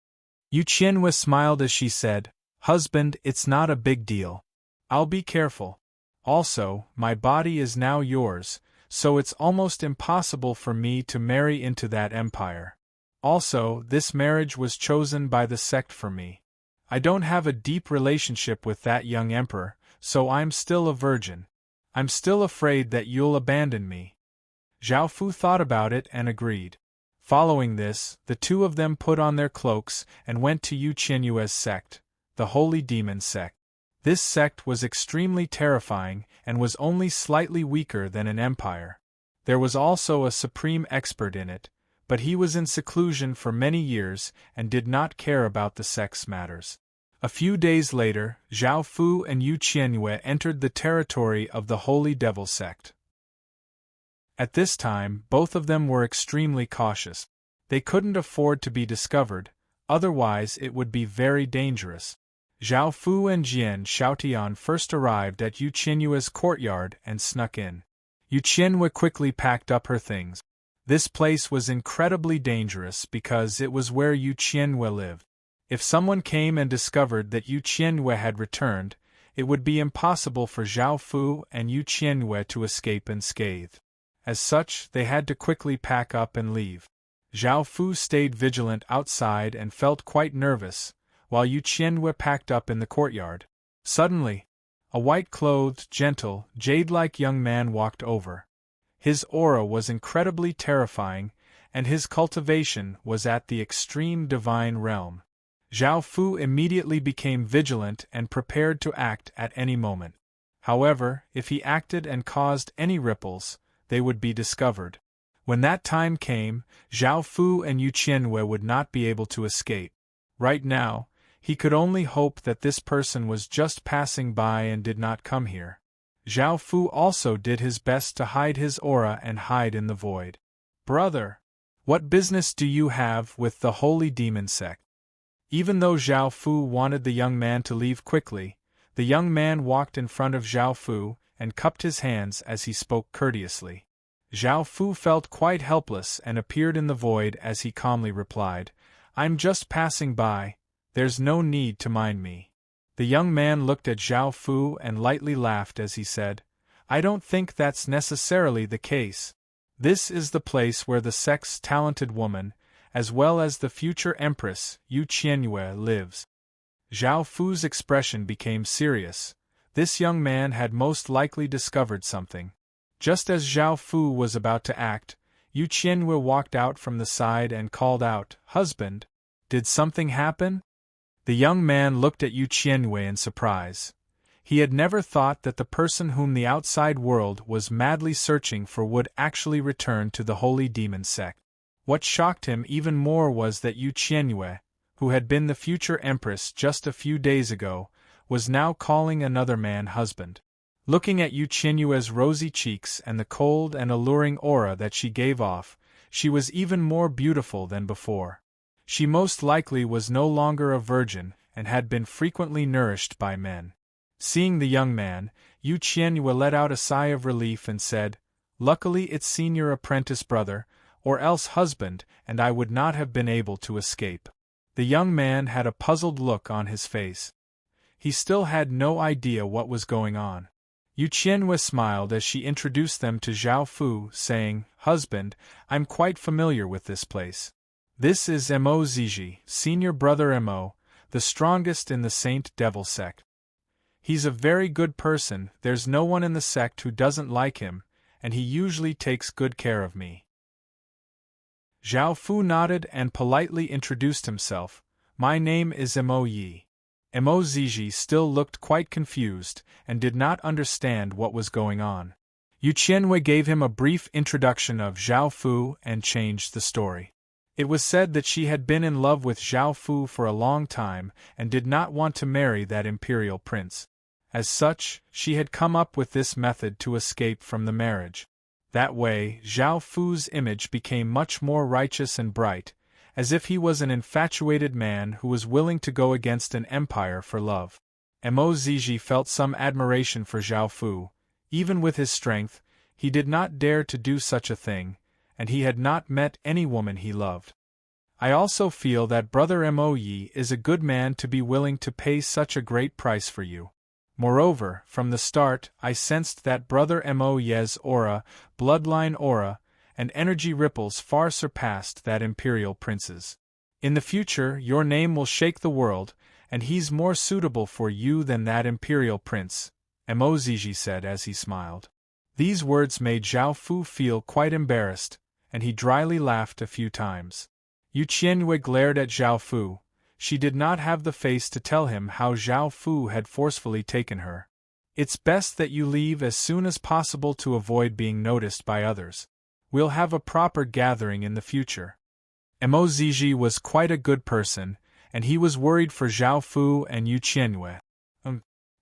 Yu Qianhua smiled as she said, "Husband, it's not a big deal. I'll be careful. Also, my body is now yours, so it's almost impossible for me to marry into that empire. Also, this marriage was chosen by the sect for me. I don't have a deep relationship with that young emperor, so I'm still a virgin. I'm still afraid that you'll abandon me." Zhao Fu thought about it and agreed. Following this, the two of them put on their cloaks and went to Yu Qianhua's sect, the Holy Demon Sect. This sect was extremely terrifying and was only slightly weaker than an empire. There was also a supreme expert in it, but he was in seclusion for many years and did not care about the sex matters. A few days later, Zhao Fu and Yu Qianyue entered the territory of the Holy Devil sect. At this time, both of them were extremely cautious. They couldn't afford to be discovered, otherwise it would be very dangerous. Zhao Fu and Jian Shaotian first arrived at Yu Qianyue's courtyard and snuck in. Yu Qianyue quickly packed up her things. This place was incredibly dangerous because it was where Yu Qianyue lived. If someone came and discovered that Yu Qianyue had returned, it would be impossible for Zhao Fu and Yu Qianyue to escape unscathed. As such, they had to quickly pack up and leave. Zhao Fu stayed vigilant outside and felt quite nervous, while Yu Qianyue packed up in the courtyard. Suddenly, a white-clothed, gentle, jade-like young man walked over. His aura was incredibly terrifying, and his cultivation was at the extreme divine realm. Zhao Fu immediately became vigilant and prepared to act at any moment. However, if he acted and caused any ripples, they would be discovered. When that time came, Zhao Fu and Yu Qianyue would not be able to escape. Right now, he could only hope that this person was just passing by and did not come here. Zhao Fu also did his best to hide his aura and hide in the void. "Brother, what business do you have with the Holy Demon sect?" Even though Zhao Fu wanted the young man to leave quickly, the young man walked in front of Zhao Fu and cupped his hands as he spoke courteously. Zhao Fu felt quite helpless and appeared in the void as he calmly replied, "I'm just passing by, there's no need to mind me." The young man looked at Zhao Fu and lightly laughed as he said, "I don't think that's necessarily the case. This is the place where the sect's talented woman, as well as the future Empress, Yu Qianyue, lives." Zhao Fu's expression became serious. This young man had most likely discovered something. Just as Zhao Fu was about to act, Yu Qianyue walked out from the side and called out, "Husband, did something happen?" The young man looked at Yu Qianyue in surprise. He had never thought that the person whom the outside world was madly searching for would actually return to the Holy Demon sect. What shocked him even more was that Yu Qianyue, who had been the future empress just a few days ago, was now calling another man husband. Looking at Yu Qianyue's rosy cheeks and the cold and alluring aura that she gave off, she was even more beautiful than before. She most likely was no longer a virgin and had been frequently nourished by men. Seeing the young man, Yu Qianyue let out a sigh of relief and said, "Luckily it's senior apprentice brother, or else husband, and I would not have been able to escape." The young man had a puzzled look on his face. He still had no idea what was going on. Yu Qianyue smiled as she introduced them to Zhao Fu, saying, "Husband, I'm quite familiar with this place. This is Mo Ziji, senior brother Mo, the strongest in the Saint Devil sect. He's a very good person, there's no one in the sect who doesn't like him, and he usually takes good care of me." Zhao Fu nodded and politely introduced himself. "My name is Mo Yi." Mo Ziji still looked quite confused and did not understand what was going on. Yu Qianyue gave him a brief introduction of Zhao Fu and changed the story. It was said that she had been in love with Zhao Fu for a long time and did not want to marry that imperial prince. As such, she had come up with this method to escape from the marriage. That way, Zhao Fu's image became much more righteous and bright, as if he was an infatuated man who was willing to go against an empire for love. Mo Ziji felt some admiration for Zhao Fu. Even with his strength, he did not dare to do such a thing, and he had not met any woman he loved. "I also feel that Brother Mo Yi is a good man to be willing to pay such a great price for you. Moreover, from the start I sensed that Brother Mo Ye's aura, bloodline aura, and energy ripples far surpassed that imperial prince's. In the future your name will shake the world, and he's more suitable for you than that imperial prince," Mo Ziji said as he smiled. These words made Zhao Fu feel quite embarrassed, and he dryly laughed a few times. Yu Qianyue glared at Zhao Fu. She did not have the face to tell him how Zhao Fu had forcefully taken her. "It's best that you leave as soon as possible to avoid being noticed by others. We'll have a proper gathering in the future. Mo Ziji was quite a good person, and he was worried for Zhao Fu and Yu Qianyue.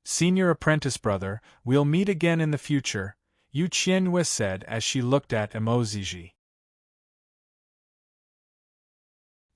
Senior apprentice brother, we'll meet again in the future, Yu Qianyue said as she looked at Mo Ziji.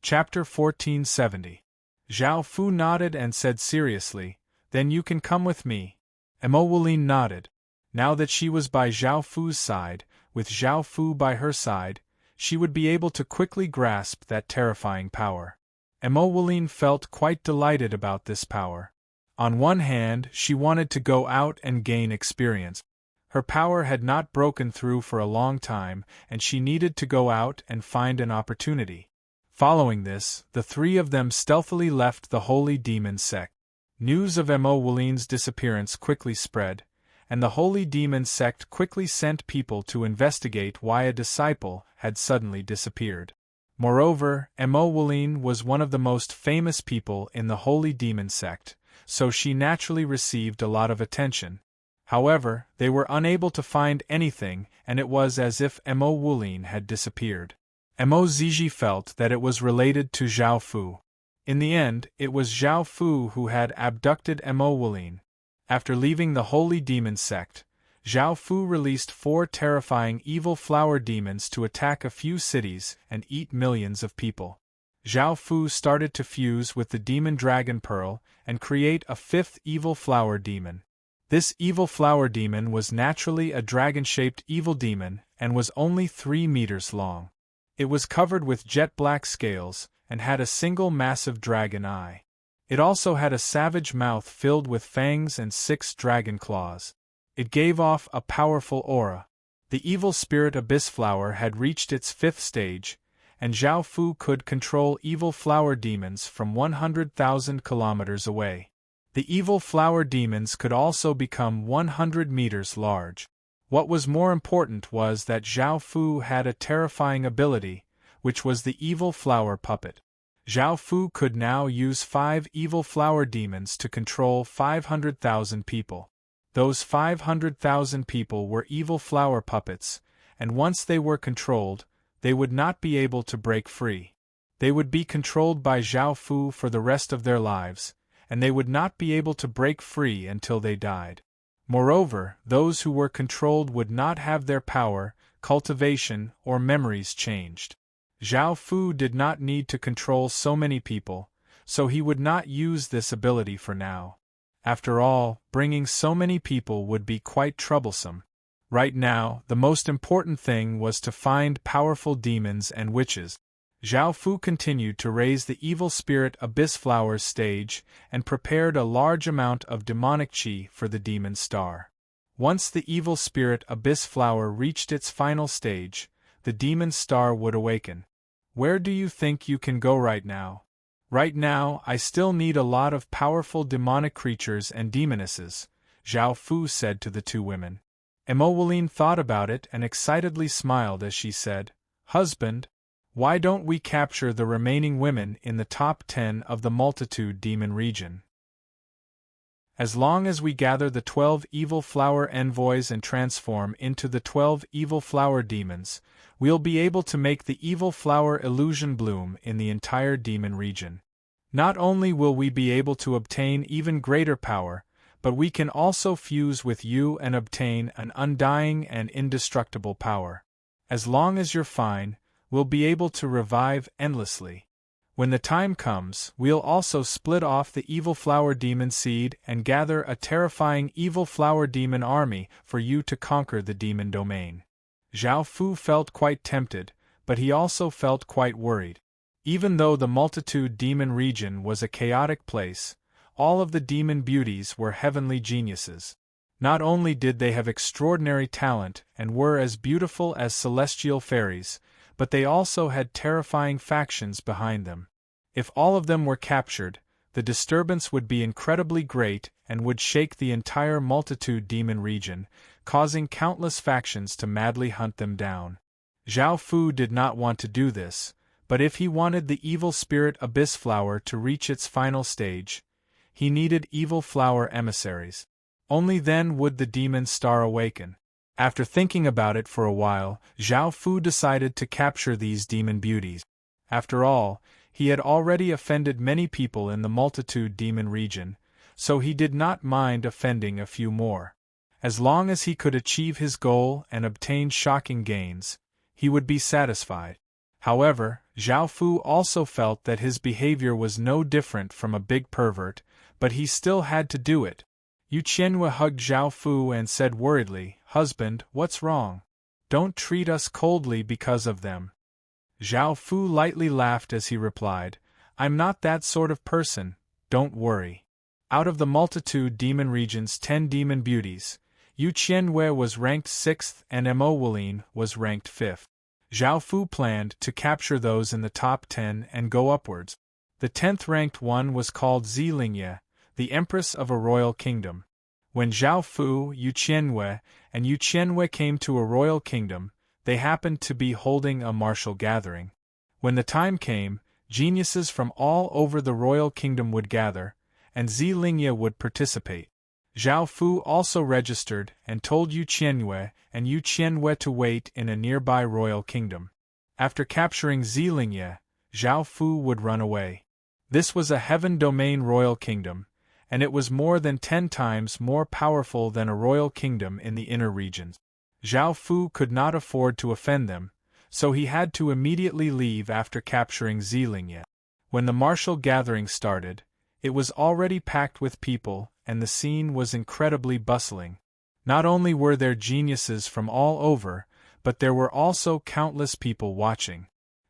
Chapter 1470. Zhao Fu nodded and said seriously, then you can come with me. Mo Wulin nodded. Now that she was by Zhao Fu's side, with Zhao Fu by her side, she would be able to quickly grasp that terrifying power. Mo Wulin felt quite delighted about this power. On one hand, she wanted to go out and gain experience. Her power had not broken through for a long time, and she needed to go out and find an opportunity. Following this, the three of them stealthily left the Holy Demon sect. News of Mo Wulin's disappearance quickly spread, and the Holy Demon sect quickly sent people to investigate why a disciple had suddenly disappeared. Moreover, Mo Wulin was one of the most famous people in the Holy Demon sect, so she naturally received a lot of attention. However, they were unable to find anything, and it was as if Mo Wulin had disappeared. Mo Ziji felt that it was related to Zhao Fu. In the end, it was Zhao Fu who had abducted Mo Wulin. After leaving the Holy Demon sect, Zhao Fu released 4 terrifying evil flower demons to attack a few cities and eat millions of people. Zhao Fu started to fuse with the demon dragon pearl and create a 5th evil flower demon. This evil flower demon was naturally a dragon-shaped evil demon and was only 3 meters long. It was covered with jet-black scales and had a single massive dragon eye. It also had a savage mouth filled with fangs and 6 dragon claws. It gave off a powerful aura. The evil spirit abyss flower had reached its 5th stage, and Zhao Fu could control evil flower demons from 100,000 kilometers away. The evil flower demons could also become 100 meters large. What was more important was that Zhao Fu had a terrifying ability, which was the evil flower puppet. Zhao Fu could now use 5 evil flower demons to control 500,000 people. Those 500,000 people were evil flower puppets, and once they were controlled, they would not be able to break free. They would be controlled by Zhao Fu for the rest of their lives, and they would not be able to break free until they died. Moreover, those who were controlled would not have their power, cultivation, or memories changed. Zhao Fu did not need to control so many people, so he would not use this ability for now. After all, bringing so many people would be quite troublesome. Right now, the most important thing was to find powerful demons and witches. Zhao Fu continued to raise the evil spirit abyss flowers stage and prepared a large amount of demonic qi for the demon star. Once the evil spirit abyss flower reached its final stage, the demon star would awaken. Where do you think you can go right now? Right now, I still need a lot of powerful demonic creatures and demonesses, Zhao Fu said to the 2 women. Mo Wulin thought about it and excitedly smiled as she said, "Husband, why don't we capture the remaining women in the top 10 of the multitude demon region? As long as we gather the 12 evil flower envoys and transform into the 12 evil flower demons, we'll be able to make the evil flower illusion bloom in the entire demon region. Not only will we be able to obtain even greater power, but we can also fuse with you and obtain an undying and indestructible power. As long as you're fine, we'll be able to revive endlessly. When the time comes, we'll also split off the evil flower demon seed and gather a terrifying evil flower demon army for you to conquer the demon domain." Zhao Fu felt quite tempted, but he also felt quite worried. Even though the multitude demon region was a chaotic place, all of the demon beauties were heavenly geniuses. Not only did they have extraordinary talent and were as beautiful as celestial fairies, but they also had terrifying factions behind them. If all of them were captured, the disturbance would be incredibly great and would shake the entire multitude demon region, causing countless factions to madly hunt them down. Zhao Fu did not want to do this, but if he wanted the evil spirit abyss flower to reach its final stage, he needed evil flower emissaries. Only then would the demon star awaken. After thinking about it for a while, Zhao Fu decided to capture these demon beauties. After all, he had already offended many people in the multitude demon region, so he did not mind offending a few more. As long as he could achieve his goal and obtain shocking gains, he would be satisfied. However, Zhao Fu also felt that his behavior was no different from a big pervert, but he still had to do it. Yu Qianhua hugged Zhao Fu and said worriedly, "Husband, what's wrong? Don't treat us coldly because of them." Zhao Fu lightly laughed as he replied, "I'm not that sort of person, don't worry." Out of the multitude demon region's 10 demon beauties, Yu Qianhua was ranked 6th and Mo Wuling was ranked 5th. Zhao Fu planned to capture those in the top 10 and go upwards. The 10th ranked one was called Zilingye, the Empress of a royal kingdom. When Zhao Fu, Yu Qianhua, and Yu Qianhua came to a royal kingdom, they happened to be holding a martial gathering. When the time came, geniuses from all over the royal kingdom would gather, and Zilingye would participate. Zhao Fu also registered and told Yu Qianhua and Yu Qianhua to wait in a nearby royal kingdom. After capturing Zilingye, Zhao Fu would run away. This was a heaven domain royal kingdom, and it was more than 10 times more powerful than a royal kingdom in the inner regions. Zhao Fu could not afford to offend them, so he had to immediately leave after capturing Zilingye. When the martial gathering started, it was already packed with people, and the scene was incredibly bustling. Not only were there geniuses from all over, but there were also countless people watching.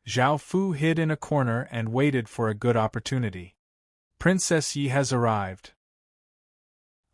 Zhao Fu hid in a corner and waited for a good opportunity. "Princess Yi has arrived."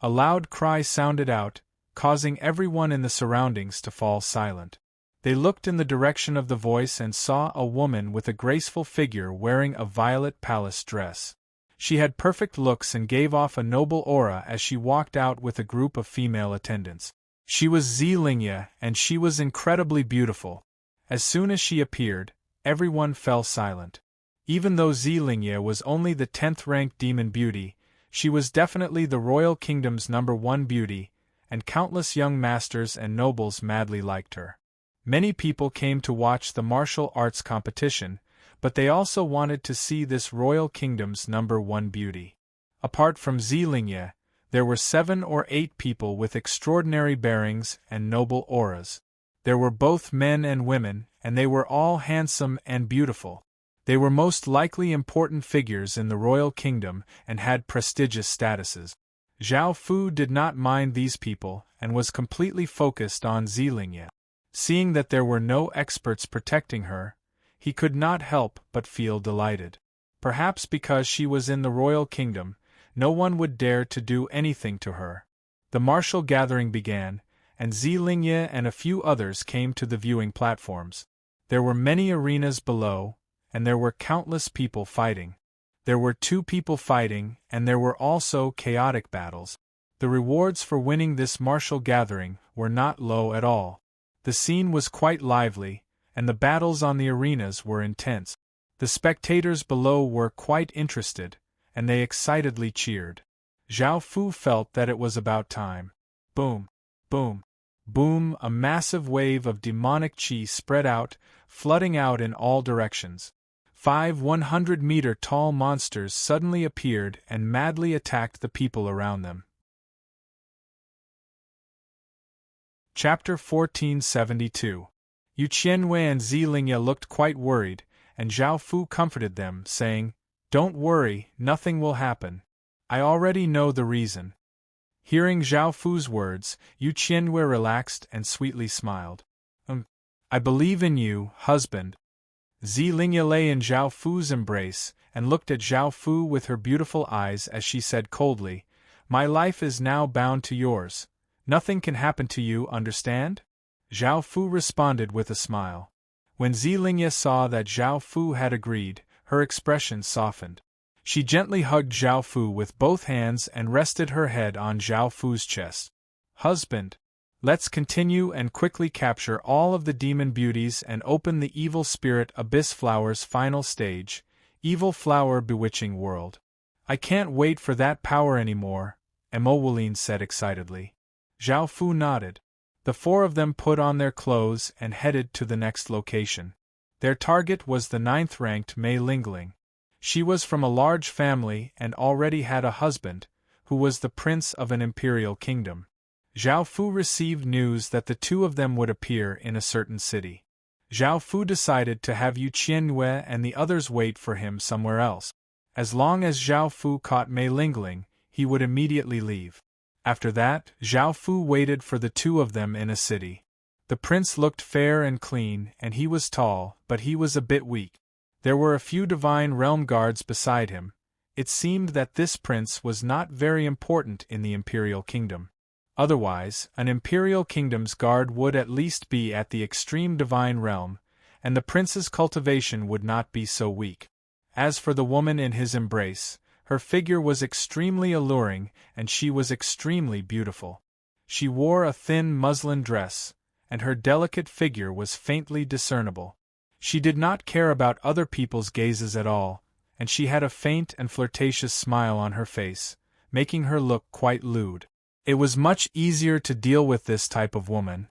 A loud cry sounded out, causing everyone in the surroundings to fall silent. They looked in the direction of the voice and saw a woman with a graceful figure wearing a violet palace dress. She had perfect looks and gave off a noble aura as she walked out with a group of female attendants. She was Zilingye, and she was incredibly beautiful. As soon as she appeared, everyone fell silent. Even though Zilingye was only the 10th ranked demon beauty, she was definitely the royal kingdom's #1 beauty, and countless young masters and nobles madly liked her. Many people came to watch the martial arts competition, but they also wanted to see this royal kingdom's #1 beauty. Apart from Zilingye, there were 7 or 8 people with extraordinary bearings and noble auras. There were both men and women, and they were all handsome and beautiful. They were most likely important figures in the royal kingdom and had prestigious statuses. Zhao Fu did not mind these people and was completely focused on Zilingye. Seeing that there were no experts protecting her, he could not help but feel delighted. Perhaps because she was in the royal kingdom, no one would dare to do anything to her. The martial gathering began, and Zilingye and a few others came to the viewing platforms. There were many arenas below, and there were countless people fighting. There were 2 people fighting, and there were also chaotic battles. The rewards for winning this martial gathering were not low at all. The scene was quite lively, and the battles on the arenas were intense. The spectators below were quite interested, and they excitedly cheered. Zhao Fu felt that it was about time. Boom, boom, boom, a massive wave of demonic qi spread out, flooding out in all directions. 5 100-meter-tall monsters suddenly appeared and madly attacked the people around them. Chapter 1472. Yu Qianhua and Zilingye looked quite worried, and Zhao Fu comforted them, saying, "Don't worry, nothing will happen. I already know the reason." Hearing Zhao Fu's words, Yu Qianhua relaxed and sweetly smiled. I believe in you, husband." Zilingye lay in Zhao Fu's embrace and looked at Zhao Fu with her beautiful eyes as she said coldly, "My life is now bound to yours. Nothing can happen to you, understand?" Zhao Fu responded with a smile. When Zilingye saw that Zhao Fu had agreed, her expression softened. She gently hugged Zhao Fu with both hands and rested her head on Zhao Fu's chest. "Husband, let's continue and quickly capture all of the demon beauties and open the Evil Spirit Abyss Flower's final stage, Evil Flower Bewitching World. I can't wait for that power anymore," Mo Wuling said excitedly. Zhao Fu nodded. The four of them put on their clothes and headed to the next location. Their target was the 9th-ranked Mei Lingling. She was from a large family and already had a husband, who was the prince of an imperial kingdom. Zhao Fu received news that the two of them would appear in a certain city. Zhao Fu decided to have Yu Qianyue and the others wait for him somewhere else. As long as Zhao Fu caught Mei Lingling, he would immediately leave. After that, Zhao Fu waited for the two of them in a city. The prince looked fair and clean, and he was tall, but he was a bit weak. There were a few divine realm guards beside him. It seemed that this prince was not very important in the imperial kingdom. Otherwise, an imperial kingdom's guard would at least be at the extreme divine realm, and the prince's cultivation would not be so weak. As for the woman in his embrace, her figure was extremely alluring, and she was extremely beautiful. She wore a thin muslin dress, and her delicate figure was faintly discernible. She did not care about other people's gazes at all, and she had a faint and flirtatious smile on her face, making her look quite lewd. It was much easier to deal with this type of woman.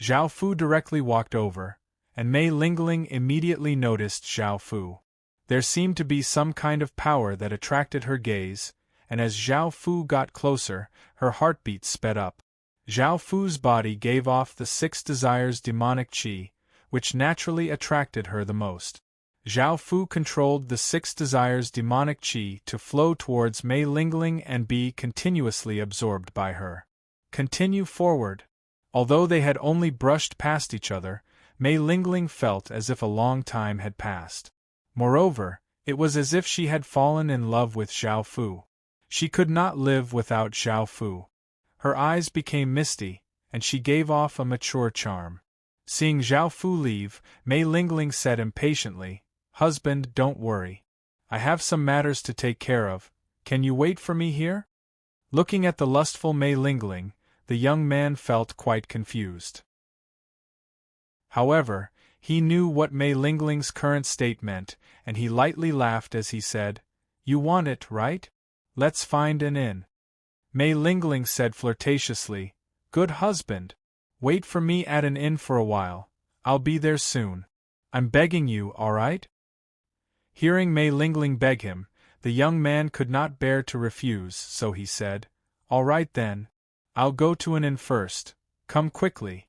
Zhao Fu directly walked over, and Mei Lingling immediately noticed Zhao Fu. There seemed to be some kind of power that attracted her gaze, and as Zhao Fu got closer, her heartbeat sped up. Zhao Fu's body gave off the 6 desires demonic qi, which naturally attracted her the most. Zhao Fu controlled the 6 desires demonic qi to flow towards Mei Lingling and be continuously absorbed by her. Continue forward. Although they had only brushed past each other, Mei Lingling felt as if a long time had passed. Moreover, it was as if she had fallen in love with Zhao Fu. She could not live without Zhao Fu. Her eyes became misty, and she gave off a mature charm. Seeing Zhao Fu leave, Mei Lingling said impatiently, "Husband, don't worry. I have some matters to take care of. Can you wait for me here?" Looking at the lustful Mei Lingling, the young man felt quite confused. However, he knew what Mei Lingling's current state meant, and he lightly laughed as he said, "You want it, right? Let's find an inn." Mei Lingling said flirtatiously, "Good husband. Wait for me at an inn for a while. I'll be there soon. I'm begging you, all right?" Hearing Mei Lingling beg him, the young man could not bear to refuse, so he said, "All right then. I'll go to an inn first. Come quickly."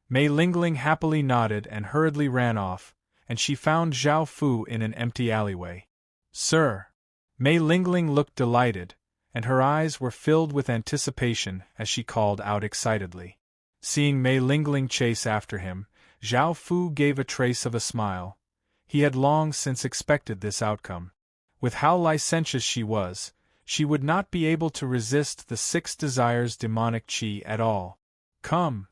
Mei Lingling happily nodded and hurriedly ran off, and she found Zhao Fu in an empty alleyway. "Sir!" Mei Lingling looked delighted, and her eyes were filled with anticipation as she called out excitedly. Seeing Mei Lingling chase after him, Zhao Fu gave a trace of a smile. He had long since expected this outcome. With how licentious she was, she would not be able to resist the 6 desires demonic qi at all. "Come!"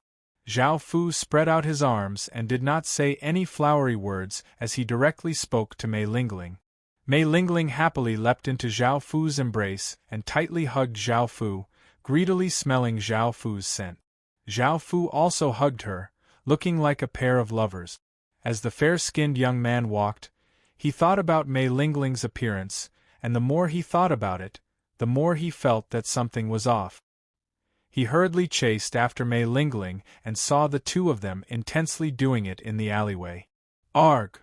Zhao Fu spread out his arms and did not say any flowery words as he directly spoke to Mei Lingling. Mei Lingling happily leapt into Zhao Fu's embrace and tightly hugged Zhao Fu, greedily smelling Zhao Fu's scent. Zhao Fu also hugged her, looking like a pair of lovers. As the fair-skinned young man walked, he thought about Mei Lingling's appearance, and the more he thought about it, the more he felt that something was off. He hurriedly chased after Mei Lingling and saw the two of them intensely doing it in the alleyway. Arg!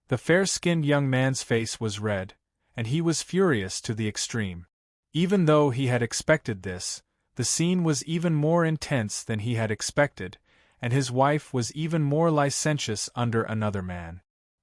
The fair-skinned young man's face was red, and he was furious to the extreme. Even though he had expected this, the scene was even more intense than he had expected, and his wife was even more licentious under another man.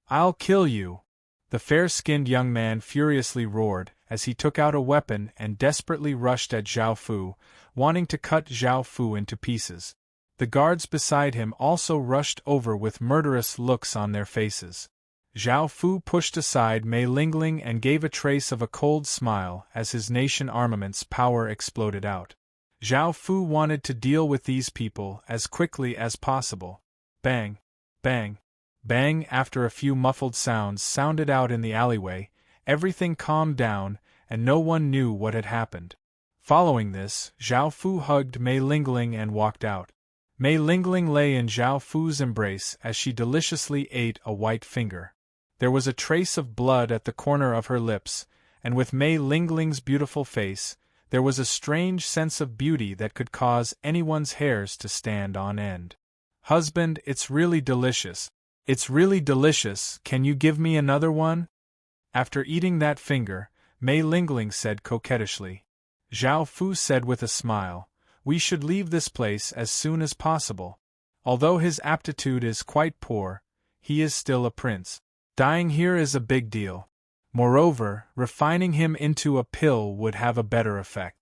"I'll kill you!" The fair-skinned young man furiously roared as he took out a weapon and desperately rushed at Zhao Fu, wanting to cut Zhao Fu into pieces. The guards beside him also rushed over with murderous looks on their faces. Zhao Fu pushed aside Mei Lingling and gave a trace of a cold smile as his nation armament's power exploded out. Zhao Fu wanted to deal with these people as quickly as possible. Bang! Bang! Bang! After a few muffled sounds sounded out in the alleyway, everything calmed down, and no one knew what had happened. Following this, Zhao Fu hugged Mei Lingling and walked out. Mei Lingling lay in Zhao Fu's embrace as she deliciously ate a white finger. There was a trace of blood at the corner of her lips, and with Mei Lingling's beautiful face, There was a strange sense of beauty that could cause anyone's hairs to stand on end. "Husband, it's really delicious. It's really delicious, can you give me another one?" After eating that finger, Mei Lingling said coquettishly. Zhao Fu said with a smile, "We should leave this place as soon as possible. Although his aptitude is quite poor, he is still a prince. Dying here is a big deal. Moreover, refining him into a pill would have a better effect."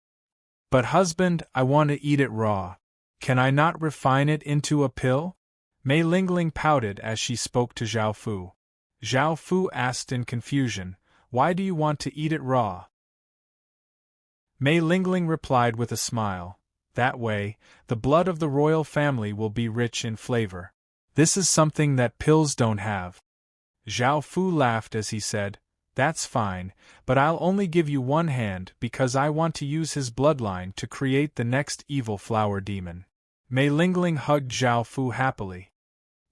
"But husband, I want to eat it raw. Can I not refine it into a pill?" Mei Lingling pouted as she spoke to Zhao Fu. Zhao Fu asked in confusion, "Why do you want to eat it raw?" Mei Lingling replied with a smile, "That way, the blood of the royal family will be rich in flavor. This is something that pills don't have." Zhao Fu laughed as he said, "That's fine, but I'll only give you one hand because I want to use his bloodline to create the next evil flower demon." Mei Lingling hugged Zhao Fu happily.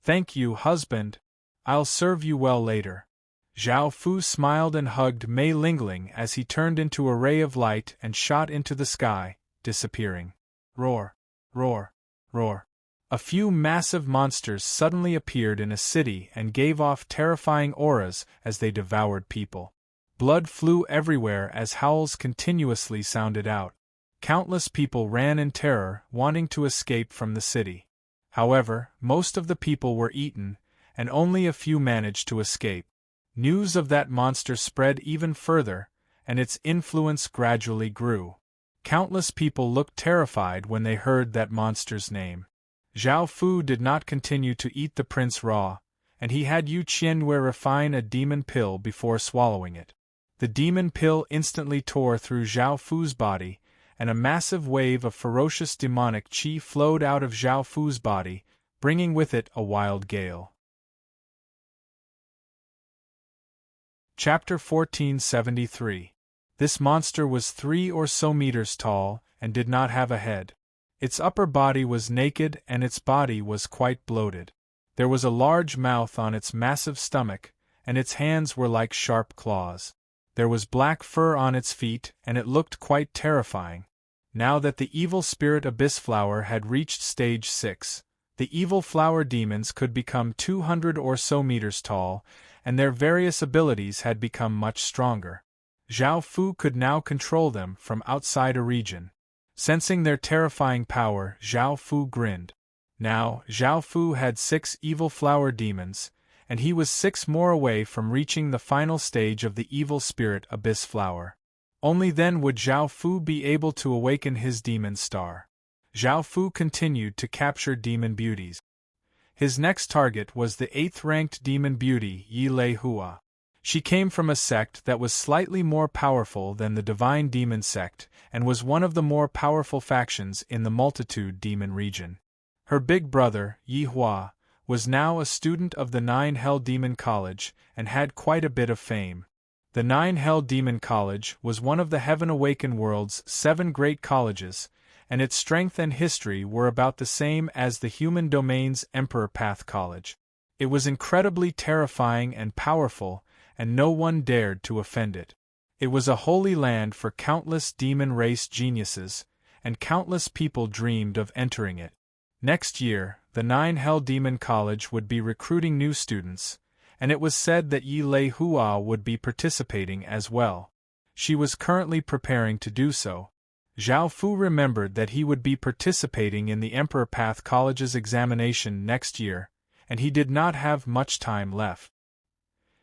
"Thank you, husband. I'll serve you well later." Zhao Fu smiled and hugged Mei Lingling as he turned into a ray of light and shot into the sky, disappearing. Roar! Roar! Roar! A few massive monsters suddenly appeared in a city and gave off terrifying auras as they devoured people. Blood flew everywhere as howls continuously sounded out. Countless people ran in terror, wanting to escape from the city. However, most of the people were eaten, and only a few managed to escape. News of that monster spread even further, and its influence gradually grew. Countless people looked terrified when they heard that monster's name. Zhao Fu did not continue to eat the prince raw, and he had Yu Qianwei refine a demon pill before swallowing it. The demon pill instantly tore through Zhao Fu's body, and a massive wave of ferocious demonic qi flowed out of Zhao Fu's body, bringing with it a wild gale. Chapter 1473. This monster was 3 or so meters tall, and did not have a head. Its upper body was naked and its body was quite bloated. There was a large mouth on its massive stomach, and its hands were like sharp claws. There was black fur on its feet, and it looked quite terrifying. Now that the evil spirit Abyss Flower had reached stage 6, the evil flower demons could become 200 or so meters tall, and their various abilities had become much stronger. Zhao Fu could now control them from outside a region. Sensing their terrifying power, Zhao Fu grinned. Now, Zhao Fu had 6 evil flower demons, and he was 6 more away from reaching the final stage of the evil spirit Abyss Flower. Only then would Zhao Fu be able to awaken his demon star. Zhao Fu continued to capture demon beauties. His next target was the 8th-ranked demon beauty Yi Lei Hua. She came from a sect that was slightly more powerful than the Divine Demon sect, and was one of the more powerful factions in the Multitude Demon region. Her big brother, Yi Hua, was now a student of the 9 Hell Demon College, and had quite a bit of fame. The 9 Hell Demon College was one of the Heaven Awakened world's 7 great colleges, and its strength and history were about the same as the Human Domain's Emperor Path College. It was incredibly terrifying and powerful, and no one dared to offend it. It was a holy land for countless demon race geniuses, and countless people dreamed of entering it. Next year, the 9 Hell Demon College would be recruiting new students, and it was said that Yi Lei Hua would be participating as well. She was currently preparing to do so. Zhao Fu remembered that he would be participating in the Emperor Path College's examination next year, and he did not have much time left.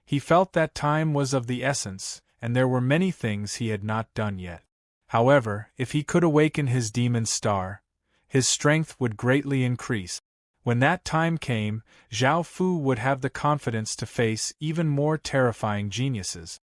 He felt that time was of the essence, and there were many things he had not done yet. However, if he could awaken his demon star, his strength would greatly increase. When that time came, Zhao Fu would have the confidence to face even more terrifying geniuses.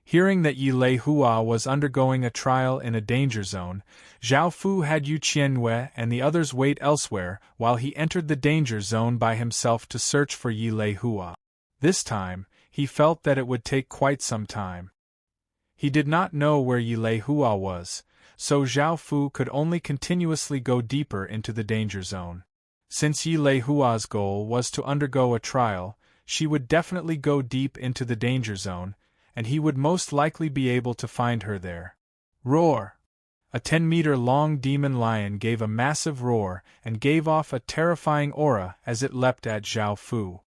Hearing that Yi Lei Hua was undergoing a trial in a danger zone, Zhao Fu had Yu Qianwei and the others wait elsewhere while he entered the danger zone by himself to search for Yi Lei Hua. This time, he felt that it would take quite some time. He did not know where Yi Lei Hua was, so Zhao Fu could only continuously go deeper into the danger zone. Since Yi Lei Hua's goal was to undergo a trial, she would definitely go deep into the danger zone, and he would most likely be able to find her there. Roar! A 10-meter-long demon lion gave a massive roar and gave off a terrifying aura as it leapt at Zhao Fu.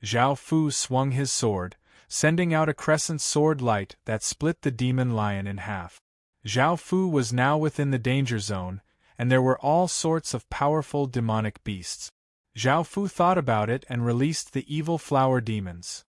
Zhao Fu swung his sword, sending out a crescent sword light that split the demon lion in half. Zhao Fu was now within the danger zone, and there were all sorts of powerful demonic beasts. Zhao Fu thought about it and released the evil flower demons.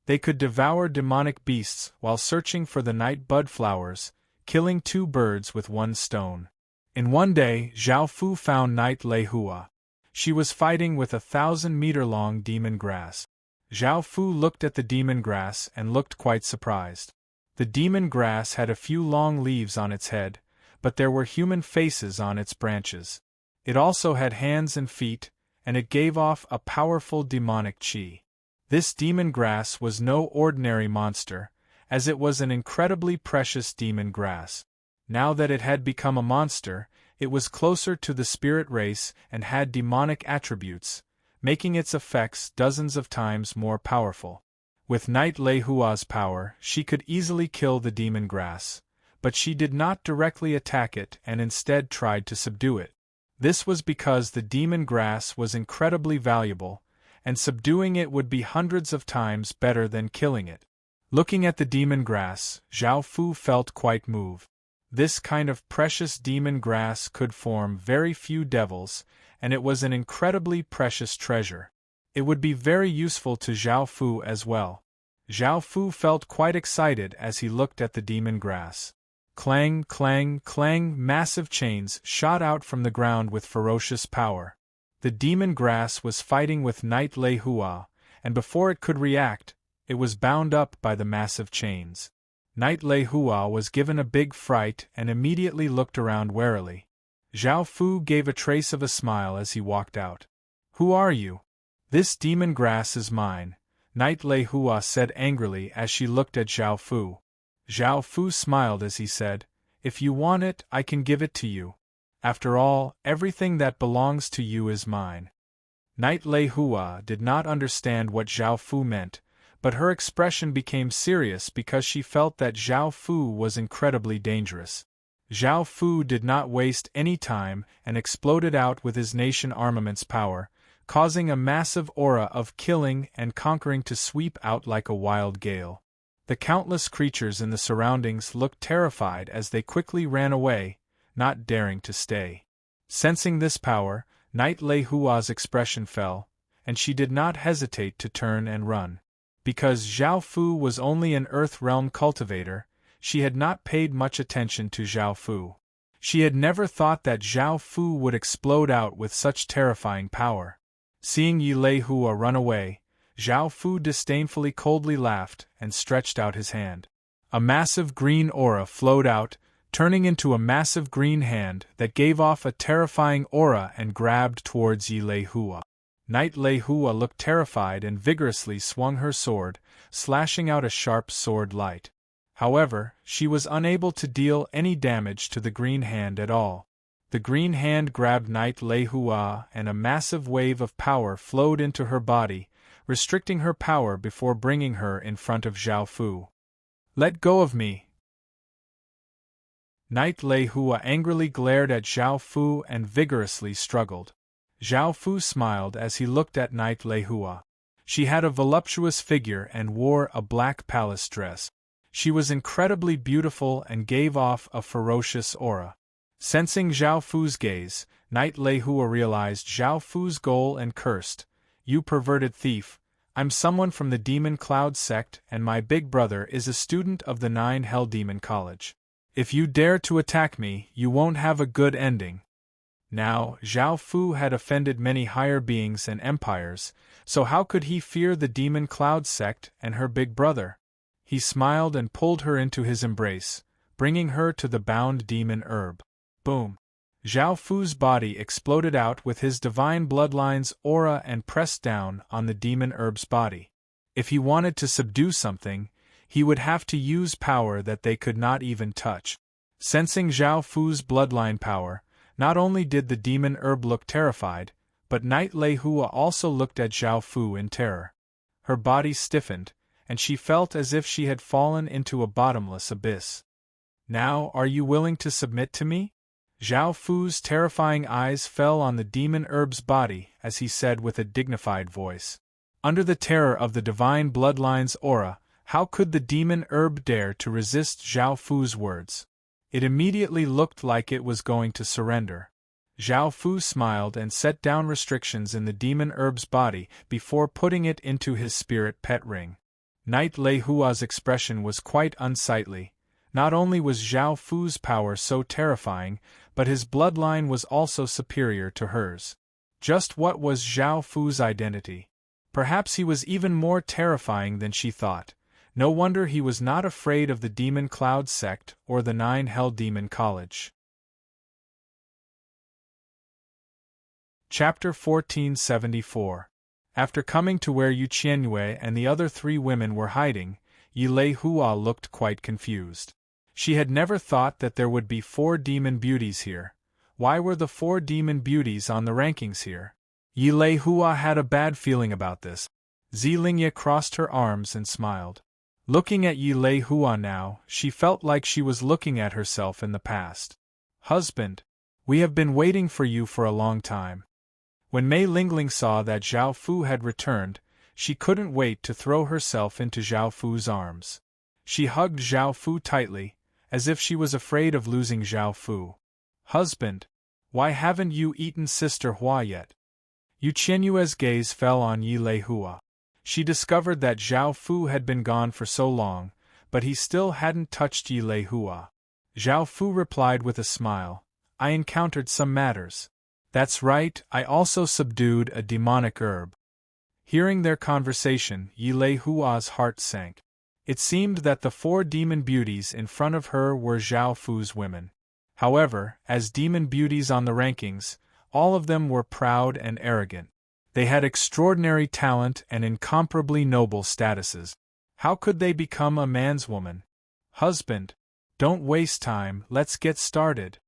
They could devour demonic beasts while searching for the night bud flowers, killing 2 birds with 1 stone. In one day, Zhao Fu found Night Leihua. She was fighting with a 1,000-meter-long demon grass. Zhao Fu looked at the demon grass and looked quite surprised. The demon grass had a few long leaves on its head, but there were human faces on its branches. It also had hands and feet, and it gave off a powerful demonic qi. This demon grass was no ordinary monster, as it was an incredibly precious demon grass. Now that it had become a monster, it was closer to the spirit race and had demonic attributes, making its effects dozens of times more powerful. With Night Leihua's power, she could easily kill the demon grass, but she did not directly attack it and instead tried to subdue it. This was because the demon grass was incredibly valuable, and subduing it would be hundreds of times better than killing it. Looking at the demon grass, Zhao Fu felt quite moved. This kind of precious demon grass could form very few devils, and it was an incredibly precious treasure. It would be very useful to Zhao Fu as well. Zhao Fu felt quite excited as he looked at the demon grass. Clang, clang, clang, massive chains shot out from the ground with ferocious power. The demon grass was fighting with Night Leihua, and before it could react, it was bound up by the massive chains. Night Leihua was given a big fright and immediately looked around warily. Zhao Fu gave a trace of a smile as he walked out. "Who are you?" "This demon grass is mine," Night Leihua said angrily as she looked at Zhao Fu. Zhao Fu smiled as he said, "If you want it, I can give it to you. After all, everything that belongs to you is mine." Night Leihua did not understand what Zhao Fu meant, but her expression became serious because she felt that Zhao Fu was incredibly dangerous. Zhao Fu did not waste any time and exploded out with his nation armament's power, causing a massive aura of killing and conquering to sweep out like a wild gale. The countless creatures in the surroundings looked terrified as they quickly ran away, not daring to stay. Sensing this power, Night Leihua's expression fell, and she did not hesitate to turn and run. Because Zhao Fu was only an Earth Realm cultivator, she had not paid much attention to Zhao Fu. She had never thought that Zhao Fu would explode out with such terrifying power. Seeing Yi Leihua run away, Zhao Fu disdainfully coldly laughed and stretched out his hand. A massive green aura flowed out, turning into a massive green hand that gave off a terrifying aura and grabbed towards Yi Leihua. Night Leihua looked terrified and vigorously swung her sword, slashing out a sharp sword light. However, she was unable to deal any damage to the green hand at all. The green hand grabbed Night Leihua and a massive wave of power flowed into her body, restricting her power before bringing her in front of Zhao Fu. "Let go of me!" Night Leihua angrily glared at Zhao Fu and vigorously struggled. Zhao Fu smiled as he looked at Night Leihua. She had a voluptuous figure and wore a black palace dress. She was incredibly beautiful and gave off a ferocious aura. Sensing Zhao Fu's gaze, Night Leihua realized Zhao Fu's goal and cursed, "You perverted thief, I'm someone from the Demon Cloud sect and my big brother is a student of the 9 Hell Demon College. If you dare to attack me, you won't have a good ending." Now, Zhao Fu had offended many higher beings and empires, so how could he fear the Demon Cloud sect and her big brother? He smiled and pulled her into his embrace, bringing her to the bound demon herb. Boom! Zhao Fu's body exploded out with his divine bloodline's aura and pressed down on the demon herb's body. If he wanted to subdue something, he would have to use power that they could not even touch. Sensing Zhao Fu's bloodline power, not only did the demon herb look terrified, but Night Leihua also looked at Zhao Fu in terror. Her body stiffened, and she felt as if she had fallen into a bottomless abyss. Now, are you willing to submit to me? Zhao Fu's terrifying eyes fell on the demon herb's body as he said with a dignified voice. Under the terror of the divine bloodline's aura, how could the demon herb dare to resist Zhao Fu's words? It immediately looked like it was going to surrender. Zhao Fu smiled and set down restrictions in the demon herb's body before putting it into his spirit pet ring. Knight Lei Hua's expression was quite unsightly. Not only was Zhao Fu's power so terrifying, but his bloodline was also superior to hers. Just what was Zhao Fu's identity? Perhaps he was even more terrifying than she thought. No wonder he was not afraid of the Demon Cloud sect or the 9 Hell Demon College. Chapter 1474. After coming to where Yu Qianyue and the other 3 women were hiding, Yi Lei Hua looked quite confused. She had never thought that there would be 4 demon beauties here. Why were the 4 demon beauties on the rankings here? Yi Lei Hua had a bad feeling about this. Zilingye crossed her arms and smiled. Looking at Yi Lei Hua now, she felt like she was looking at herself in the past. Husband, we have been waiting for you for a long time. When Mei Lingling saw that Zhao Fu had returned, she couldn't wait to throw herself into Zhao Fu's arms. She hugged Zhao Fu tightly, as if she was afraid of losing Zhao Fu. Husband, why haven't you eaten Sister Hua yet? Yu Qianyue's gaze fell on Yi Lei Hua. She discovered that Zhao Fu had been gone for so long, but he still hadn't touched Yi Lei Hua. Zhao Fu replied with a smile, I encountered some matters. That's right, I also subdued a demonic herb. Hearing their conversation, Yi Lei Hua's heart sank. It seemed that the 4 demon beauties in front of her were Zhao Fu's women. However, as demon beauties on the rankings, all of them were proud and arrogant. They had extraordinary talent and incomparably noble statuses. How could they become a man's woman? Husband, don't waste time, let's get started.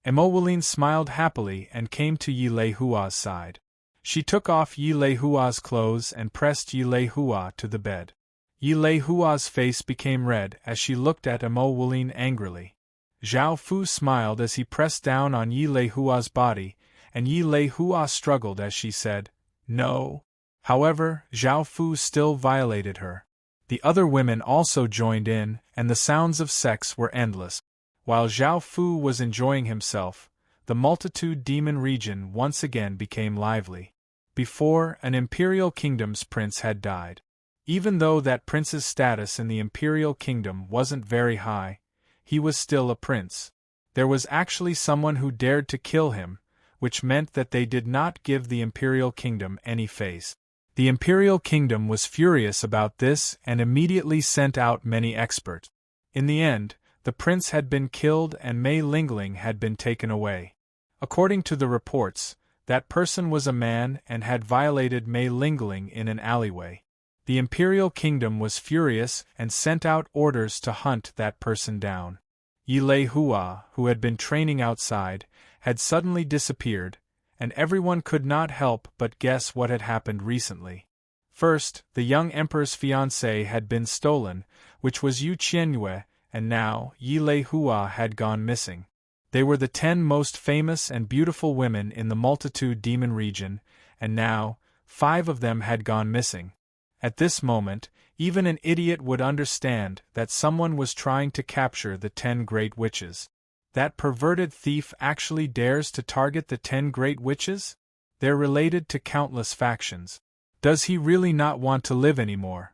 Emowulin smiled happily and came to Yi Lei Hua's side. She took off Yi Lei Hua's clothes and pressed Yi Lei Hua to the bed. Yi Lei Hua's face became red as she looked at Emowulin angrily. Zhao Fu smiled as he pressed down on Yi Lei Hua's body, and Yi Lei Hua struggled as she said, No. However, Zhao Fu still violated her. The other women also joined in, and the sounds of sex were endless. While Zhao Fu was enjoying himself, the multitude demon region once again became lively. Before, an imperial kingdom's prince had died. Even though that prince's status in the imperial kingdom wasn't very high, he was still a prince. There was actually someone who dared to kill him, which meant that they did not give the imperial kingdom any face. The imperial kingdom was furious about this and immediately sent out many experts. In the end, the prince had been killed and Mei Lingling had been taken away. According to the reports, that person was a man and had violated Mei Lingling in an alleyway. The imperial kingdom was furious and sent out orders to hunt that person down. Yi Lei Hua, who had been training outside, had suddenly disappeared, and everyone could not help but guess what had happened recently. First, the young emperor's fiancée had been stolen, which was Yu Qianyue, and now Yi Lei Hua had gone missing. They were the 10 most famous and beautiful women in the multitude demon region, and now 5 of them had gone missing. At this moment, even an idiot would understand that someone was trying to capture the 10 great witches. That perverted thief actually dares to target the 10 great witches? They're related to countless factions. Does he really not want to live anymore?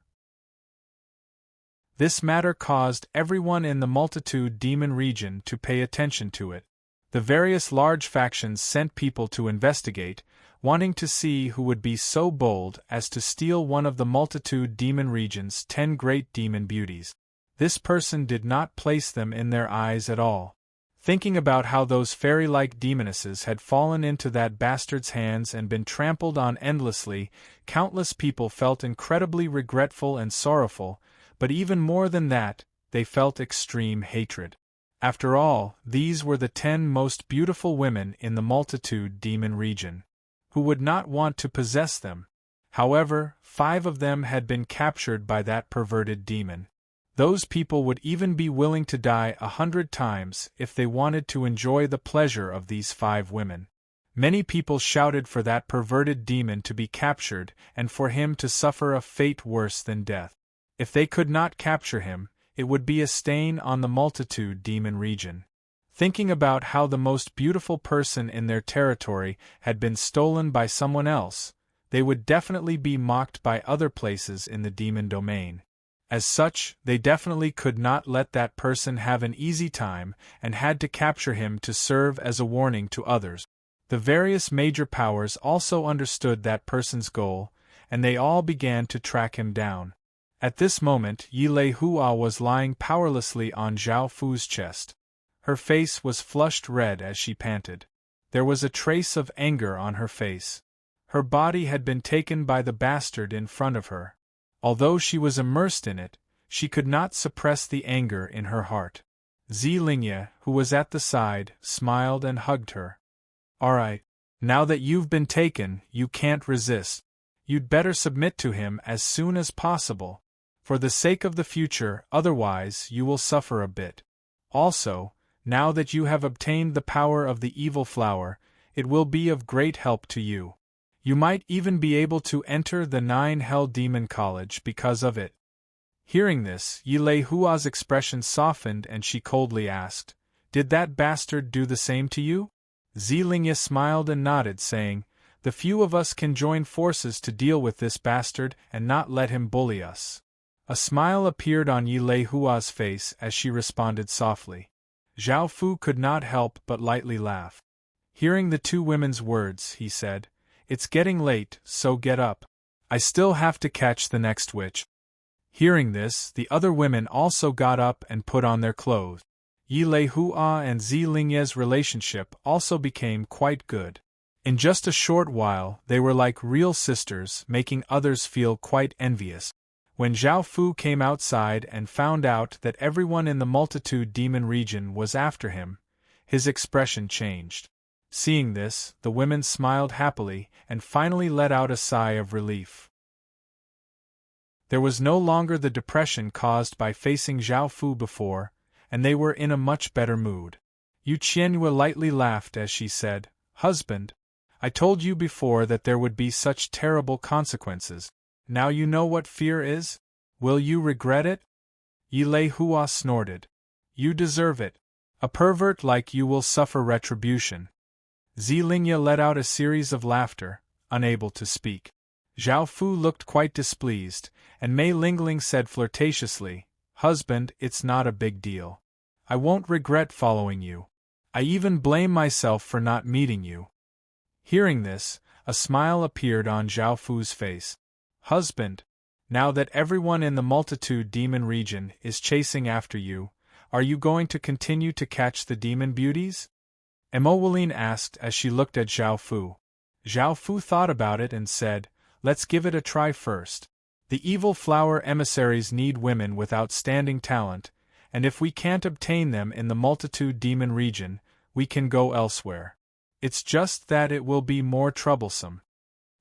This matter caused everyone in the multitude demon region to pay attention to it. The various large factions sent people to investigate, wanting to see who would be so bold as to steal one of the multitude demon region's 10 great demon beauties. This person did not place them in their eyes at all. Thinking about how those fairy-like demonesses had fallen into that bastard's hands and been trampled on endlessly, countless people felt incredibly regretful and sorrowful, but even more than that, they felt extreme hatred. After all, these were the 10 most beautiful women in the multitude demon region. Who would not want to possess them? However, 5 of them had been captured by that perverted demon. Those people would even be willing to die 100 times if they wanted to enjoy the pleasure of these 5 women. Many people shouted for that perverted demon to be captured and for him to suffer a fate worse than death. If they could not capture him, it would be a stain on the multitude demon region. Thinking about how the most beautiful person in their territory had been stolen by someone else, they would definitely be mocked by other places in the demon domain. As such, they definitely could not let that person have an easy time and had to capture him to serve as a warning to others. The various major powers also understood that person's goal, and they all began to track him down. At this moment, Yilei Hua was lying powerlessly on Zhao Fu's chest. Her face was flushed red as she panted. There was a trace of anger on her face. Her body had been taken by the bastard in front of her. Although she was immersed in it, she could not suppress the anger in her heart. Zilingye, who was at the side, smiled and hugged her. "Alright, now that you've been taken, you can't resist. You'd better submit to him as soon as possible. For the sake of the future, otherwise you will suffer a bit. Also, now that you have obtained the power of the evil flower, it will be of great help to you. You might even be able to enter the 9 Hell Demon College because of it." Hearing this, Yilei Hua's expression softened and she coldly asked, "Did that bastard do the same to you?" Zilingye smiled and nodded, saying, "The few of us can join forces to deal with this bastard and not let him bully us." A smile appeared on Yilei Hua's face as she responded softly. Zhao Fu could not help but lightly laugh. Hearing the 2 women's words, he said, "It's getting late, so get up. I still have to catch the next witch." Hearing this, the other women also got up and put on their clothes. Yilei Hua and Zilingye's relationship also became quite good. In just a short while, they were like real sisters, making others feel quite envious. When Zhao Fu came outside and found out that everyone in the multitude demon region was after him, his expression changed. Seeing this, the women smiled happily and finally let out a sigh of relief. There was no longer the depression caused by facing Zhao Fu before, and they were in a much better mood. Yu Qianhua lightly laughed as she said, "Husband, I told you before that there would be such terrible consequences. Now you know what fear is? Will you regret it?" Yilei Hua snorted. "You deserve it. A pervert like you will suffer retribution." Zilingye let out a series of laughter, unable to speak. Zhao Fu looked quite displeased, and Mei Lingling said flirtatiously, "Husband, it's not a big deal. I won't regret following you. I even blame myself for not meeting you." Hearing this, a smile appeared on Zhao Fu's face. "Husband, now that everyone in the multitude demon region is chasing after you, are you going to continue to catch the demon beauties?" Emoweline asked as she looked at Zhao Fu. Zhao Fu thought about it and said, "Let's give it a try first. The evil flower emissaries need women with outstanding talent, and if we can't obtain them in the multitude demon region, we can go elsewhere. It's just that it will be more troublesome."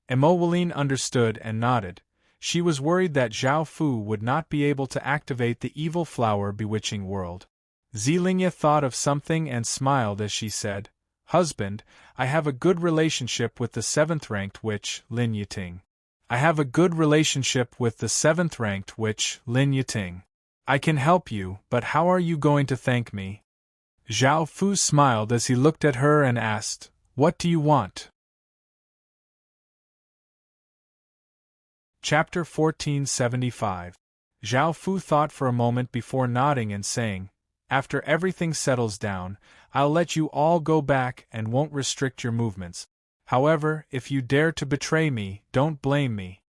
Emoweline understood and nodded. She was worried that Zhao Fu would not be able to activate the evil flower bewitching world. Zilingye thought of something and smiled as she said, "Husband, I have a good relationship with the 7th-ranked witch, Lin Yiting. I have a good relationship with the 7th-ranked witch, Lin Yiting. I can help you, but how are you going to thank me?" Zhao Fu smiled as he looked at her and asked, "What do you want?" Chapter 1475. Zhao Fu thought for a moment before nodding and saying, "After everything settles down, I'll let you all go back and won't restrict your movements. However, if you dare to betray me, don't blame me."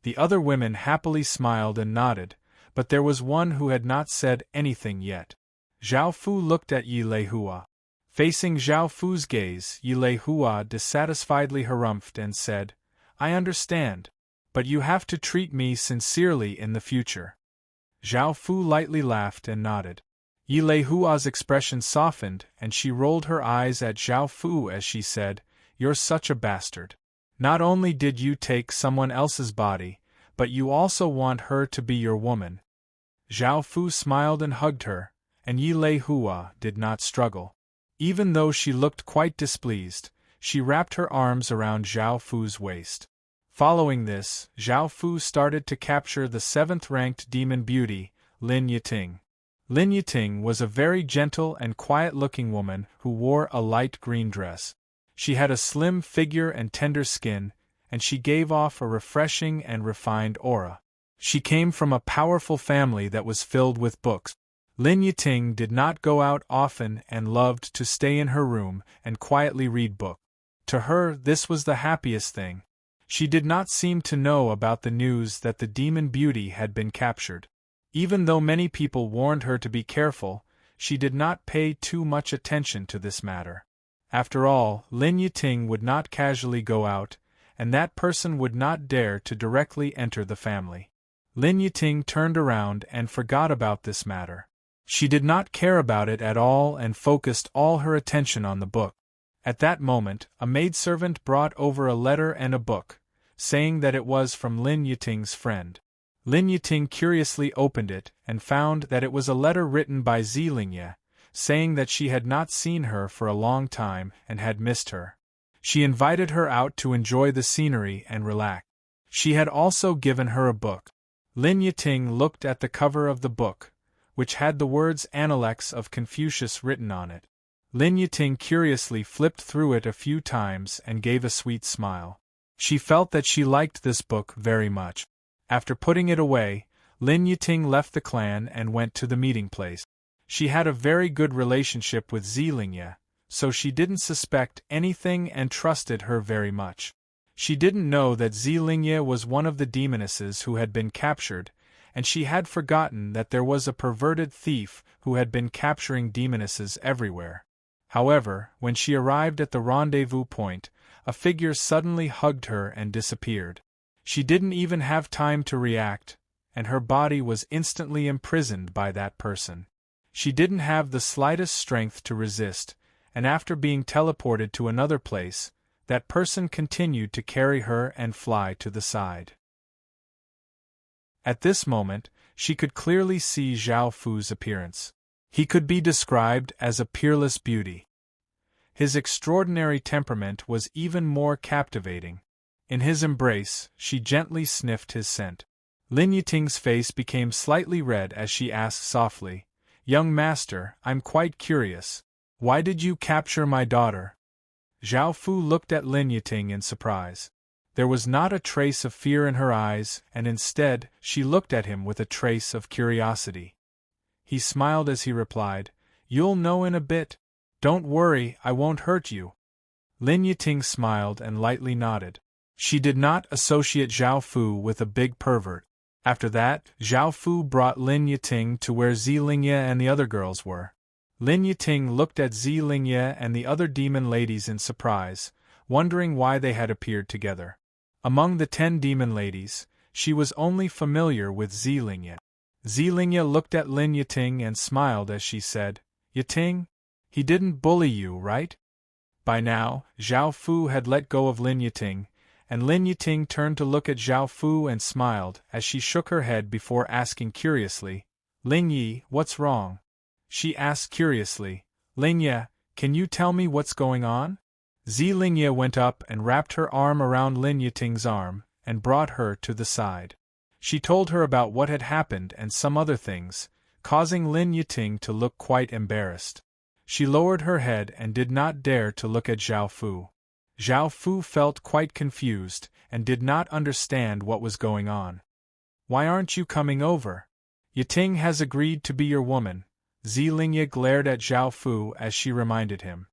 The other women happily smiled and nodded, but there was one who had not said anything yet. Zhao Fu looked at Yilei Hua. Facing Zhao Fu's gaze, Yilei Hua dissatisfiedly harumphed and said, "I understand, but you have to treat me sincerely in the future." Zhao Fu lightly laughed and nodded. Yilei Hua's expression softened and she rolled her eyes at Zhao Fu as she said, "You're such a bastard. Not only did you take someone else's body, but you also want her to be your woman." Zhao Fu smiled and hugged her, and Yi Lei Hua did not struggle. Even though she looked quite displeased, she wrapped her arms around Zhao Fu's waist. Following this, Zhao Fu started to capture the 7th-ranked demon beauty, Lin Yiting. Lin Yiting was a very gentle and quiet-looking woman who wore a light green dress. She had a slim figure and tender skin, and she gave off a refreshing and refined aura. She came from a powerful family that was filled with books. Lin Yiting did not go out often and loved to stay in her room and quietly read books. To her, this was the happiest thing. She did not seem to know about the news that the demon beauty had been captured. Even though many people warned her to be careful, she did not pay too much attention to this matter. After all, Lin Yiting would not casually go out, and that person would not dare to directly enter the family. Lin Yiting turned around and forgot about this matter. She did not care about it at all and focused all her attention on the book. At that moment, a maidservant brought over a letter and a book, saying that it was from Lin Yiting's friend. Lin Yiting curiously opened it and found that it was a letter written by Zilingye, saying that she had not seen her for a long time and had missed her. She invited her out to enjoy the scenery and relax. She had also given her a book. Lin Yiting looked at the cover of the book, which had the words Analects of Confucius written on it. Lin Yiting curiously flipped through it a few times and gave a sweet smile. She felt that she liked this book very much. After putting it away, Lin Yiting left the clan and went to the meeting place. She had a very good relationship with Zilingye, so she didn't suspect anything and trusted her very much. She didn't know that Zilingye was one of the demonesses who had been captured, and she had forgotten that there was a perverted thief who had been capturing demonesses everywhere. However, when she arrived at the rendezvous point, a figure suddenly hugged her and disappeared. She didn't even have time to react, and her body was instantly imprisoned by that person. She didn't have the slightest strength to resist, and after being teleported to another place, that person continued to carry her and fly to the side. At this moment, she could clearly see Zhao Fu's appearance. He could be described as a peerless beauty. His extraordinary temperament was even more captivating. In his embrace, she gently sniffed his scent. Lin Yiting's face became slightly red as she asked softly, "Young master, I'm quite curious. Why did you capture my daughter?" Zhao Fu looked at Lin Yiting in surprise. There was not a trace of fear in her eyes, and instead, she looked at him with a trace of curiosity. He smiled as he replied, "You'll know in a bit. Don't worry, I won't hurt you." Lin Yiting smiled and lightly nodded. She did not associate Zhao Fu with a big pervert. After that, Zhao Fu brought Lin Yiting to where Zilingye and the other girls were. Lin Yiting looked at Zilingye and the other demon ladies in surprise, wondering why they had appeared together. Among the 10 demon ladies, she was only familiar with Zilingye. Zilingye looked at Lin Yiting and smiled as she said, "Yiting? He didn't bully you, right?" By now, Zhao Fu had let go of Lin Yiting, and Lin Yiting turned to look at Zhao Fu and smiled as she shook her head before asking curiously, "Ling Yi, what's wrong?" She asked curiously, "Lingye, can you tell me what's going on?" Zilingye went up and wrapped her arm around Lin Yiting's arm, and brought her to the side. She told her about what had happened and some other things, causing Lin Yiting to look quite embarrassed. She lowered her head and did not dare to look at Zhao Fu. Zhao Fu felt quite confused and did not understand what was going on. "Why aren't you coming over? Yiting has agreed to be your woman." Zilingye glared at Zhao Fu as she reminded him.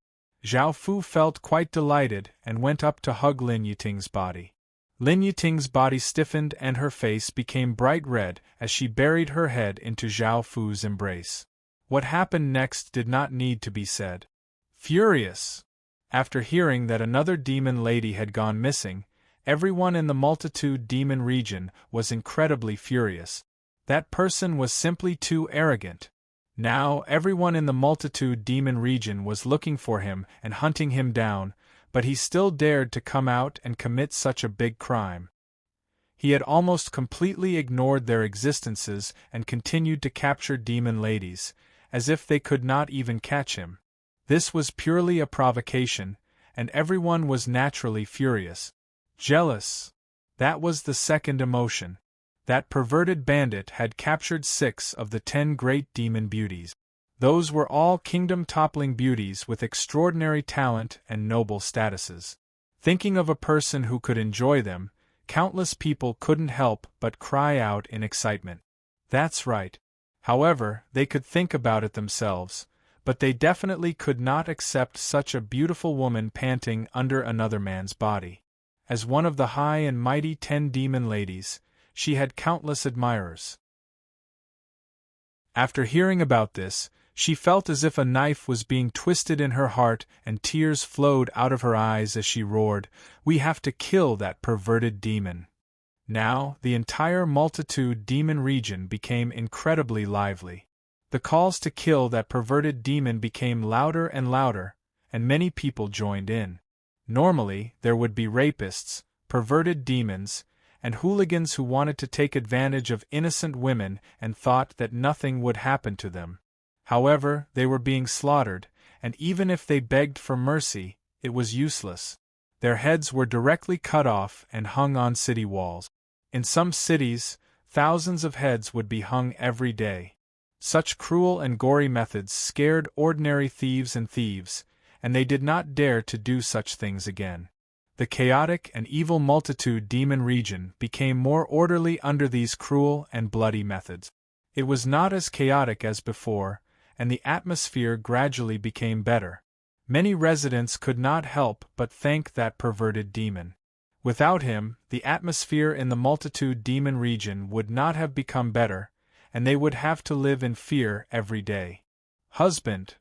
Zhao Fu felt quite delighted and went up to hug Lin Yiting's body. Lin Yiting's body stiffened and her face became bright red as she buried her head into Zhao Fu's embrace. What happened next did not need to be said. Furious! After hearing that another demon lady had gone missing, everyone in the multitude demon region was incredibly furious. That person was simply too arrogant. Now everyone in the multitude demon region was looking for him and hunting him down, but he still dared to come out and commit such a big crime. He had almost completely ignored their existences and continued to capture demon ladies, as if they could not even catch him. This was purely a provocation, and everyone was naturally furious. Jealous. That was the second emotion. That perverted bandit had captured 6 of the 10 great demon beauties. Those were all kingdom-toppling beauties with extraordinary talent and noble statuses. Thinking of a person who could enjoy them, countless people couldn't help but cry out in excitement. That's right. However, they could think about it themselves, but they definitely could not accept such a beautiful woman panting under another man's body. As one of the high and mighty 10 demon ladies, she had countless admirers. After hearing about this, she felt as if a knife was being twisted in her heart and tears flowed out of her eyes as she roared, "We have to kill that perverted demon." Now, the entire multitude demon region became incredibly lively. The calls to kill that perverted demon became louder and louder, and many people joined in. Normally, there would be rapists, perverted demons, and hooligans who wanted to take advantage of innocent women and thought that nothing would happen to them. However, they were being slaughtered, and even if they begged for mercy, it was useless. Their heads were directly cut off and hung on city walls. In some cities, thousands of heads would be hung every day. Such cruel and gory methods scared ordinary thieves, and they did not dare to do such things again. The chaotic and evil multitude demon region became more orderly under these cruel and bloody methods. It was not as chaotic as before, and the atmosphere gradually became better. Many residents could not help but thank that perverted demon. Without him, the atmosphere in the multitude demon region would not have become better, and they would have to live in fear every day. "Husband!"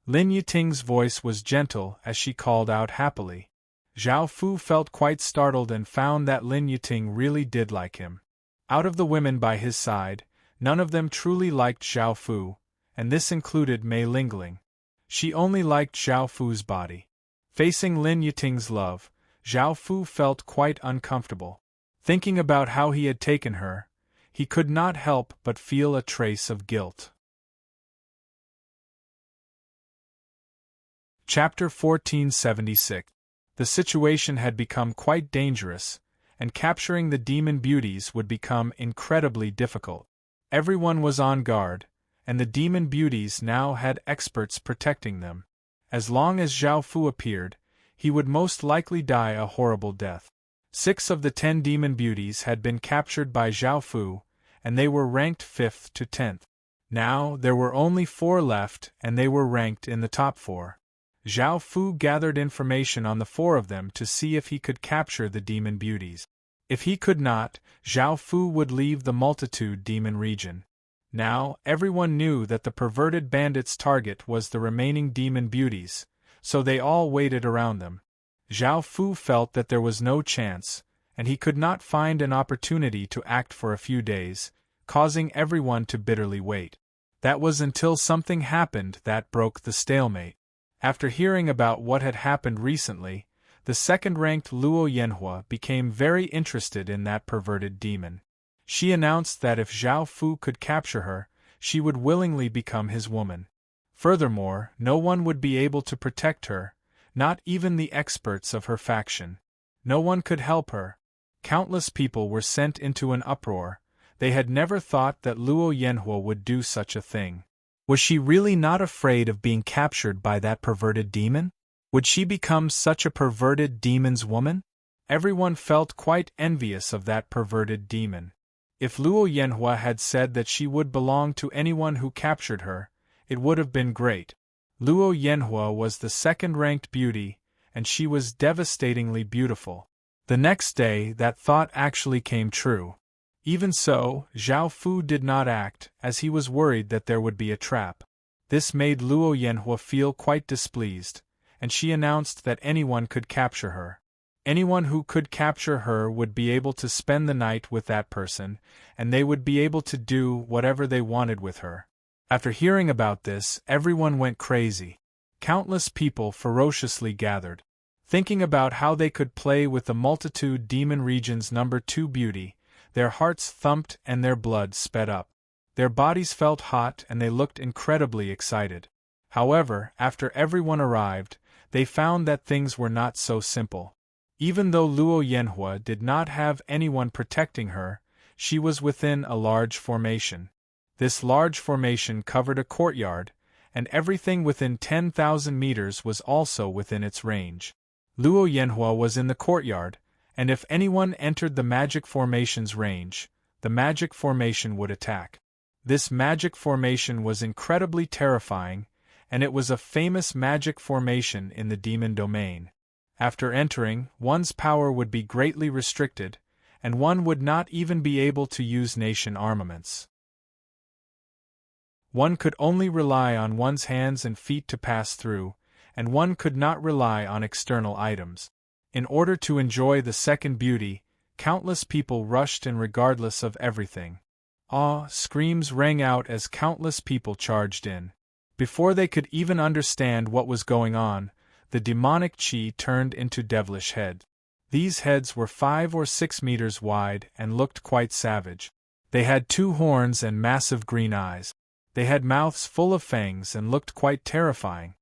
Lin Yiting's voice was gentle as she called out happily. Zhao Fu felt quite startled and found that Lin Yiting really did like him. Out of the women by his side, none of them truly liked Zhao Fu, and this included Mei Lingling. She only liked Zhao Fu's body. Facing Lin Yiting's love, Zhao Fu felt quite uncomfortable. Thinking about how he had taken her, he could not help but feel a trace of guilt. Chapter 1476. The situation had become quite dangerous, and capturing the demon beauties would become incredibly difficult. Everyone was on guard, and the demon beauties now had experts protecting them. As long as Zhao Fu appeared, he would most likely die a horrible death. 6 of the 10 demon beauties had been captured by Zhao Fu, and they were ranked 5th to 10th. Now there were only 4 left, and they were ranked in the top 4. Zhao Fu gathered information on the 4 of them to see if he could capture the demon beauties. If he could not, Zhao Fu would leave the multitude demon region. Now, everyone knew that the perverted bandit's target was the remaining demon beauties, so they all waited around them. Zhao Fu felt that there was no chance, and he could not find an opportunity to act for a few days, causing everyone to bitterly wait. That was until something happened that broke the stalemate. After hearing about what had happened recently, the second-ranked Luo Yanhua became very interested in that perverted demon. She announced that if Zhao Fu could capture her, she would willingly become his woman. Furthermore, no one would be able to protect her, not even the experts of her faction. No one could help her. Countless people were sent into an uproar. They had never thought that Luo Yanhua would do such a thing. Was she really not afraid of being captured by that perverted demon? Would she become such a perverted demon's woman? Everyone felt quite envious of that perverted demon. If Luo Yanhua had said that she would belong to anyone who captured her, it would have been great. Luo Yanhua was the second-ranked beauty, and she was devastatingly beautiful. The next day, that thought actually came true. Even so, Zhao Fu did not act, as he was worried that there would be a trap. This made Luo Yanhua feel quite displeased, and she announced that anyone could capture her. Anyone who could capture her would be able to spend the night with that person, and they would be able to do whatever they wanted with her. After hearing about this, everyone went crazy. Countless people ferociously gathered. Thinking about how they could play with the multitude demon region's number 2 beauty, Their hearts thumped and their blood sped up. Their bodies felt hot and they looked incredibly excited. However, after everyone arrived, they found that things were not so simple. Even though Luo Yanhua did not have anyone protecting her, she was within a large formation. This large formation covered a courtyard, and everything within 10,000 meters was also within its range. Luo Yanhua was in the courtyard, and if anyone entered the magic formation's range, the magic formation would attack. This magic formation was incredibly terrifying, and it was a famous magic formation in the demon domain. After entering, one's power would be greatly restricted, and one would not even be able to use nation armaments. One could only rely on one's hands and feet to pass through, and one could not rely on external items. In order to enjoy the second beauty, countless people rushed in regardless of everything. Screams rang out as countless people charged in. Before they could even understand what was going on, the demonic chi turned into devilish heads. These heads were 5 or 6 meters wide and looked quite savage. They had 2 horns and massive green eyes. They had mouths full of fangs and looked quite terrifying.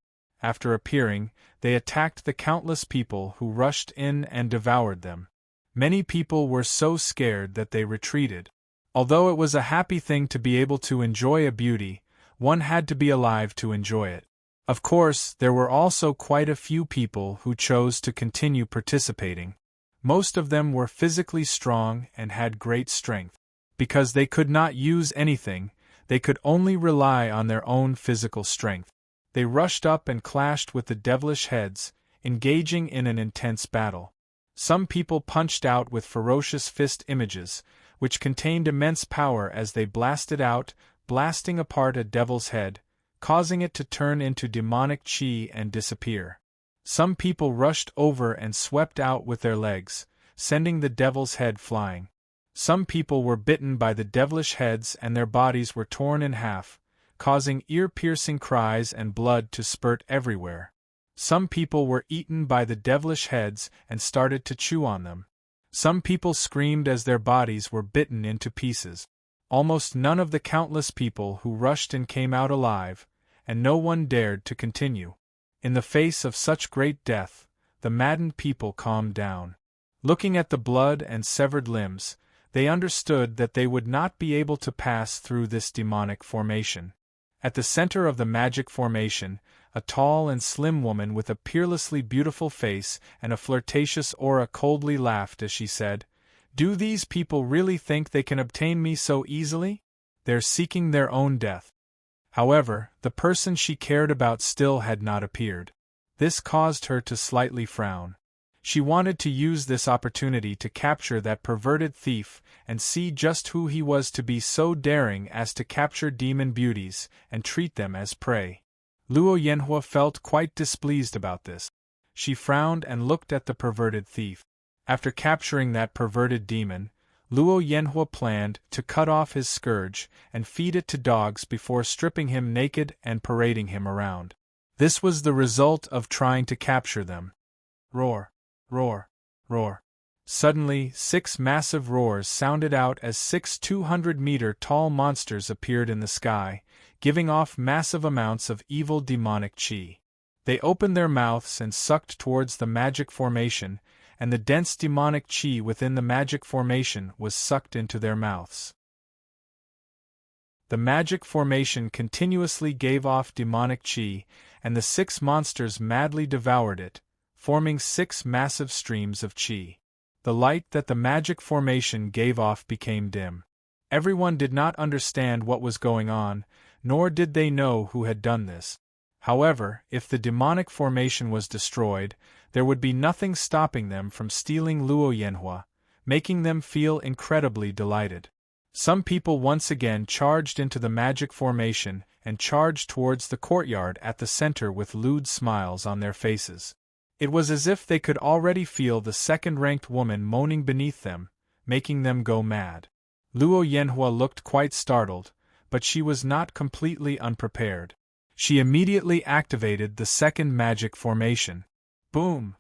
After appearing, they attacked the countless people who rushed in and devoured them. Many people were so scared that they retreated. Although it was a happy thing to be able to enjoy a beauty, one had to be alive to enjoy it. Of course, there were also quite a few people who chose to continue participating. Most of them were physically strong and had great strength. Because they could not use anything, they could only rely on their own physical strength. They rushed up and clashed with the devilish heads, engaging in an intense battle. Some people punched out with ferocious fist images, which contained immense power as they blasted out, blasting apart a devil's head, causing it to turn into demonic chi and disappear. Some people rushed over and swept out with their legs, sending the devil's head flying. Some people were bitten by the devilish heads and their bodies were torn in half, causing ear-piercing cries and blood to spurt everywhere. Some people were eaten by the devilish heads and started to chew on them. Some people screamed as their bodies were bitten into pieces. Almost none of the countless people who rushed in came out alive, and no one dared to continue. In the face of such great death, the maddened people calmed down. Looking at the blood and severed limbs, they understood that they would not be able to pass through this demonic formation. At the center of the magic formation, a tall and slim woman with a peerlessly beautiful face and a flirtatious aura coldly laughed as she said, "Do these people really think they can obtain me so easily? They're seeking their own death." However, the person she cared about still had not appeared. This caused her to slightly frown. She wanted to use this opportunity to capture that perverted thief and see just who he was to be so daring as to capture demon beauties and treat them as prey. Luo Yanhua felt quite displeased about this. She frowned and looked at the perverted thief. After capturing that perverted demon, Luo Yanhua planned to cut off his scourge and feed it to dogs before stripping him naked and parading him around. This was the result of trying to capture them. Roar, roar, roar. Suddenly, 6 massive roars sounded out as 6 200-meter-tall monsters appeared in the sky, giving off massive amounts of evil demonic chi. They opened their mouths and sucked towards the magic formation, and the dense demonic chi within the magic formation was sucked into their mouths. The magic formation continuously gave off demonic chi, and the 6 monsters madly devoured it, forming 6 massive streams of chi. The light that the magic formation gave off became dim. Everyone did not understand what was going on, nor did they know who had done this. However, if the demonic formation was destroyed, there would be nothing stopping them from stealing Luo Yanhua, making them feel incredibly delighted. Some people once again charged into the magic formation and charged towards the courtyard at the center with lewd smiles on their faces. It was as if they could already feel the second-ranked woman moaning beneath them, making them go mad. Luo Yanhua looked quite startled, but she was not completely unprepared. She immediately activated the second magic formation. Boom!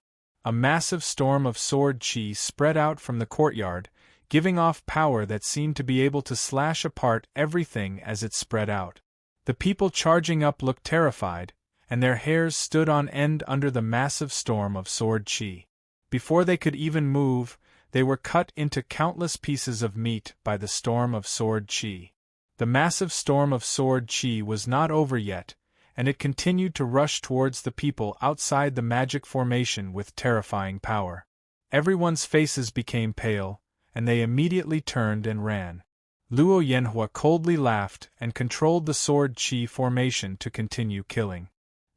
A massive storm of sword chi spread out from the courtyard, giving off power that seemed to be able to slash apart everything as it spread out. The people charging up looked terrified, and their hairs stood on end under the massive storm of sword chi. Before they could even move, they were cut into countless pieces of meat by the storm of sword chi. The massive storm of sword chi was not over yet, and it continued to rush towards the people outside the magic formation with terrifying power. Everyone's faces became pale, and they immediately turned and ran. Luo Yanhua coldly laughed and controlled the sword chi formation to continue killing.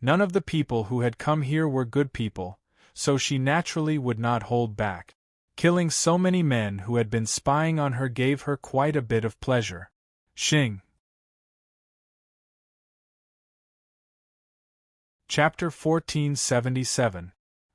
None of the people who had come here were good people, so she naturally would not hold back. Killing so many men who had been spying on her gave her quite a bit of pleasure. Xing. Chapter 1477.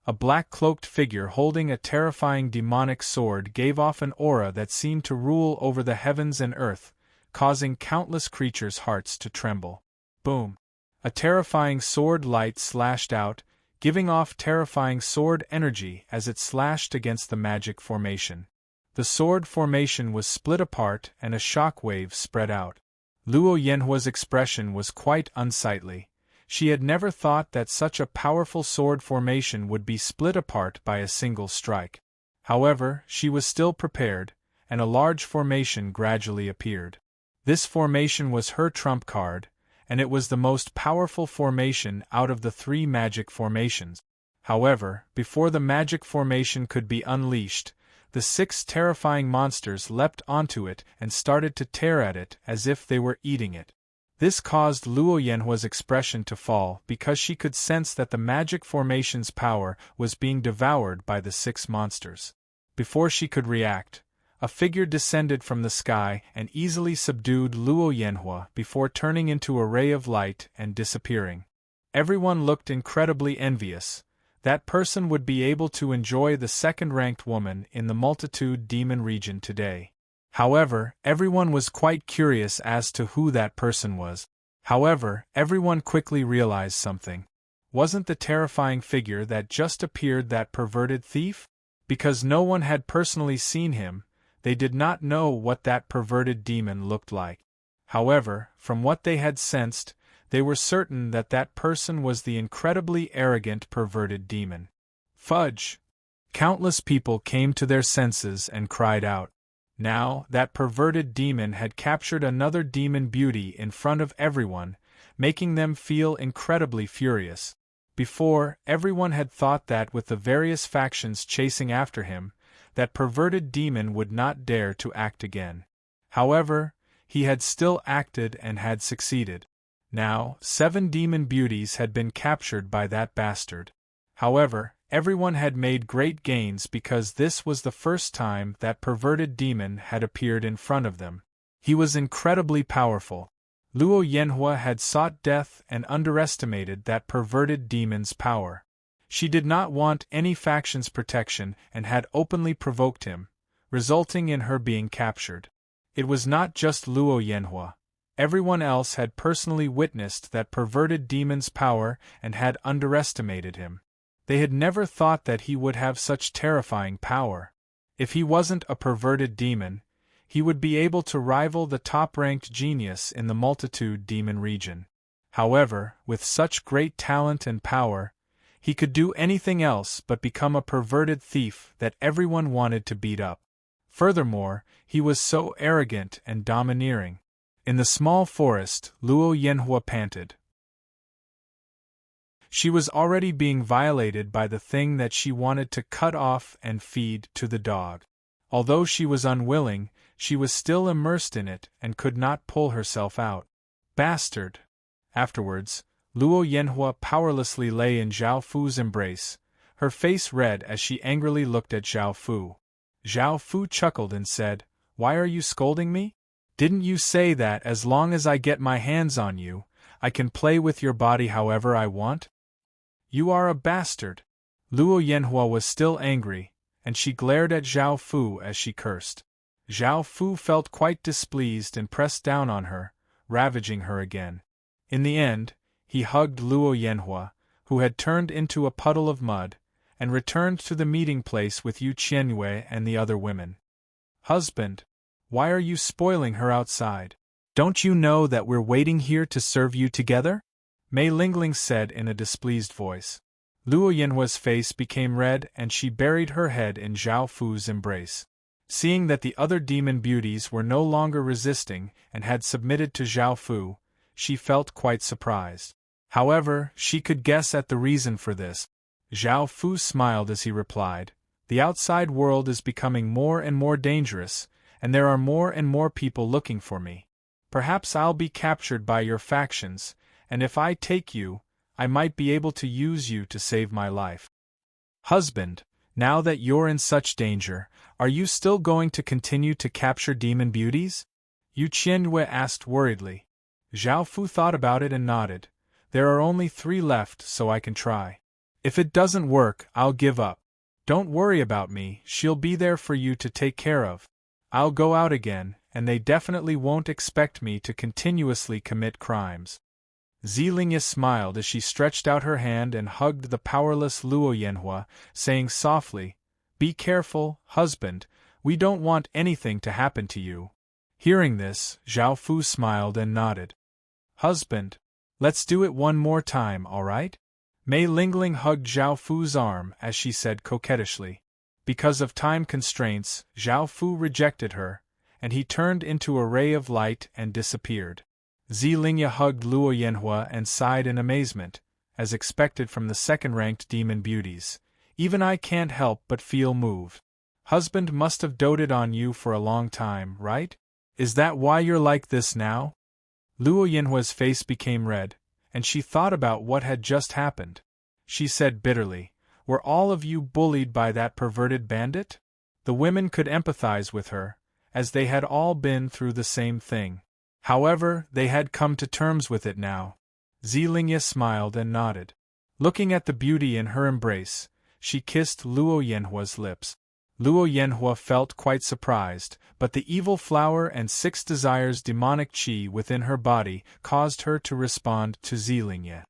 A black-cloaked figure holding a terrifying demonic sword gave off an aura that seemed to rule over the heavens and earth, causing countless creatures' hearts to tremble. Boom! A terrifying sword light slashed out, giving off terrifying sword energy as it slashed against the magic formation. The sword formation was split apart and a shock wave spread out. Luo Yanhua's expression was quite unsightly. She had never thought that such a powerful sword formation would be split apart by a single strike. However, she was still prepared, and a large formation gradually appeared. This formation was her trump card, and it was the most powerful formation out of the 3 magic formations. However, before the magic formation could be unleashed, the 6 terrifying monsters leapt onto it and started to tear at it as if they were eating it. This caused Luo Yanhua's expression to fall because she could sense that the magic formation's power was being devoured by the 6 monsters. Before she could react, a figure descended from the sky and easily subdued Luo Yanhua before turning into a ray of light and disappearing. Everyone looked incredibly envious. That person would be able to enjoy the second-ranked woman in the multitude demon region today. However, everyone was quite curious as to who that person was. However, everyone quickly realized something. Wasn't the terrifying figure that just appeared that perverted thief? Because no one had personally seen him, they did not know what that perverted demon looked like. However, from what they had sensed, they were certain that that person was the incredibly arrogant perverted demon. Fudge! Countless people came to their senses and cried out. Now, that perverted demon had captured another demon beauty in front of everyone, making them feel incredibly furious. Before, everyone had thought that with the various factions chasing after him, that perverted demon would not dare to act again. However, he had still acted and had succeeded. Now, 7 demon beauties had been captured by that bastard. However, everyone had made great gains because this was the first time that perverted demon had appeared in front of them. He was incredibly powerful. Luo Yanhua had sought death and underestimated that perverted demon's power. She did not want any faction's protection and had openly provoked him, resulting in her being captured. It was not just Luo Yanhua. Everyone else had personally witnessed that perverted demon's power and had underestimated him. They had never thought that he would have such terrifying power. If he wasn't a perverted demon, he would be able to rival the top-ranked genius in the multitude demon region. However, with such great talent and power, he could do anything else but become a perverted thief that everyone wanted to beat up. Furthermore, he was so arrogant and domineering. In the small forest, Luo Yanhua panted. She was already being violated by the thing that she wanted to cut off and feed to the dog. Although she was unwilling, she was still immersed in it and could not pull herself out. Bastard! Afterwards, Luo Yanhua powerlessly lay in Zhao Fu's embrace, her face red as she angrily looked at Zhao Fu. Zhao Fu chuckled and said, "Why are you scolding me? Didn't you say that as long as I get my hands on you, I can play with your body however I want? You are a bastard!" Luo Yanhua was still angry, and she glared at Zhao Fu as she cursed. Zhao Fu felt quite displeased and pressed down on her, ravaging her again. In the end, he hugged Luo Yanhua, who had turned into a puddle of mud, and returned to the meeting place with Yu Qianyue and the other women. Husband, why are you spoiling her outside? Don't you know that we're waiting here to serve you together? Mei Lingling said in a displeased voice. Luo Yinhua's face became red and she buried her head in Zhao Fu's embrace. Seeing that the other demon beauties were no longer resisting and had submitted to Zhao Fu, she felt quite surprised. However, she could guess at the reason for this. Zhao Fu smiled as he replied, "The outside world is becoming more and more dangerous, and there are more and more people looking for me. Perhaps I'll be captured by your factions, and if I take you, I might be able to use you to save my life." Husband, now that you're in such danger, are you still going to continue to capture demon beauties? Yu Qianyue asked worriedly. Zhao Fu thought about it and nodded. There are only 3 left, so I can try. If it doesn't work, I'll give up. Don't worry about me, she'll be there for you to take care of. I'll go out again, and they definitely won't expect me to continuously commit crimes. Zilingya smiled as she stretched out her hand and hugged the powerless Luo Yanhua, saying softly, "Be careful, husband, we don't want anything to happen to you." Hearing this, Zhao Fu smiled and nodded. "Husband, let's do it one more time, all right?" Mei Lingling hugged Zhao Fu's arm as she said coquettishly. Because of time constraints, Zhao Fu rejected her, and he turned into a ray of light and disappeared. Zilingya hugged Luo Yanhua and sighed in amazement, as expected from the second-ranked demon beauties. "Even I can't help but feel moved. Husband must have doted on you for a long time, right? Is that why you're like this now?" Luo Yanhua's face became red, and she thought about what had just happened. She said bitterly, "Were all of you bullied by that perverted bandit?" The women could empathize with her, as they had all been through the same thing. However, they had come to terms with it now. Zilingya smiled and nodded. Looking at the beauty in her embrace, she kissed Luo Yanhua's lips. Luo Yanhua felt quite surprised, but the evil flower and 6 desires demonic qi within her body caused her to respond to Zilingya.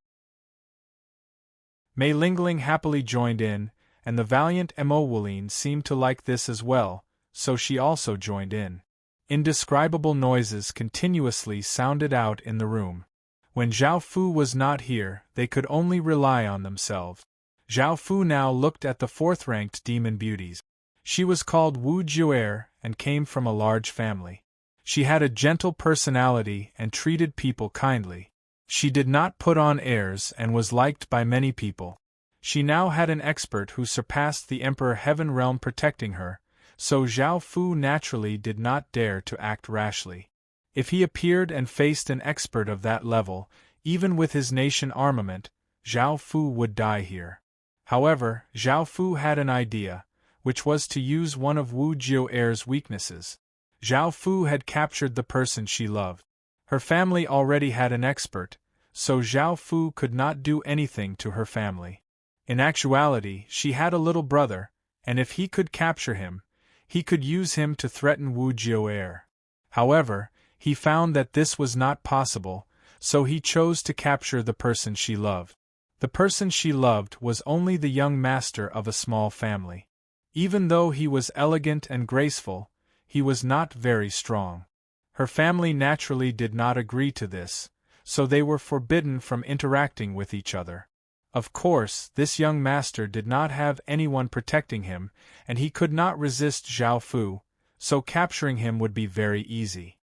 Mei Lingling happily joined in, and the valiant Mo Wulin seemed to like this as well, so she also joined in. Indescribable noises continuously sounded out in the room. When Zhao Fu was not here, they could only rely on themselves. Zhao Fu now looked at the 4th-ranked demon beauties. She was called Wu Jiu'er and came from a large family. She had a gentle personality and treated people kindly. She did not put on airs and was liked by many people. She now had an expert who surpassed the Emperor Heaven Realm protecting her, so Zhao Fu naturally did not dare to act rashly. If he appeared and faced an expert of that level, even with his nation armament, Zhao Fu would die here. However, Zhao Fu had an idea, which was to use one of Wu Jiu'er's weaknesses. Zhao Fu had captured the person she loved. Her family already had an expert, so Zhao Fu could not do anything to her family. In actuality, she had a little brother, and if he could capture him, he could use him to threaten Wu Jiu'er. However, he found that this was not possible, so he chose to capture the person she loved. The person she loved was only the young master of a small family. Even though he was elegant and graceful, he was not very strong. Her family naturally did not agree to this, so they were forbidden from interacting with each other. Of course, this young master did not have anyone protecting him, and he could not resist Zhao Fu, so capturing him would be very easy.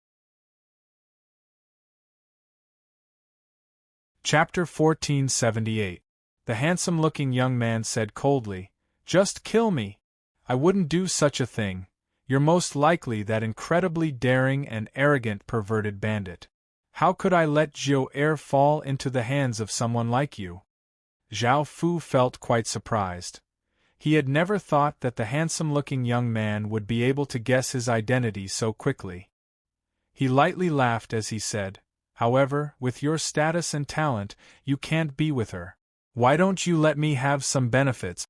Chapter 1478. The handsome-looking young man said coldly, "Just kill me. I wouldn't do such a thing. You're most likely that incredibly daring and arrogant perverted bandit. How could I let Jiu'er fall into the hands of someone like you?" Zhao Fu felt quite surprised. He had never thought that the handsome-looking young man would be able to guess his identity so quickly. He lightly laughed as he said, "However, with your status and talent, you can't be with her. Why don't you let me have some benefits?"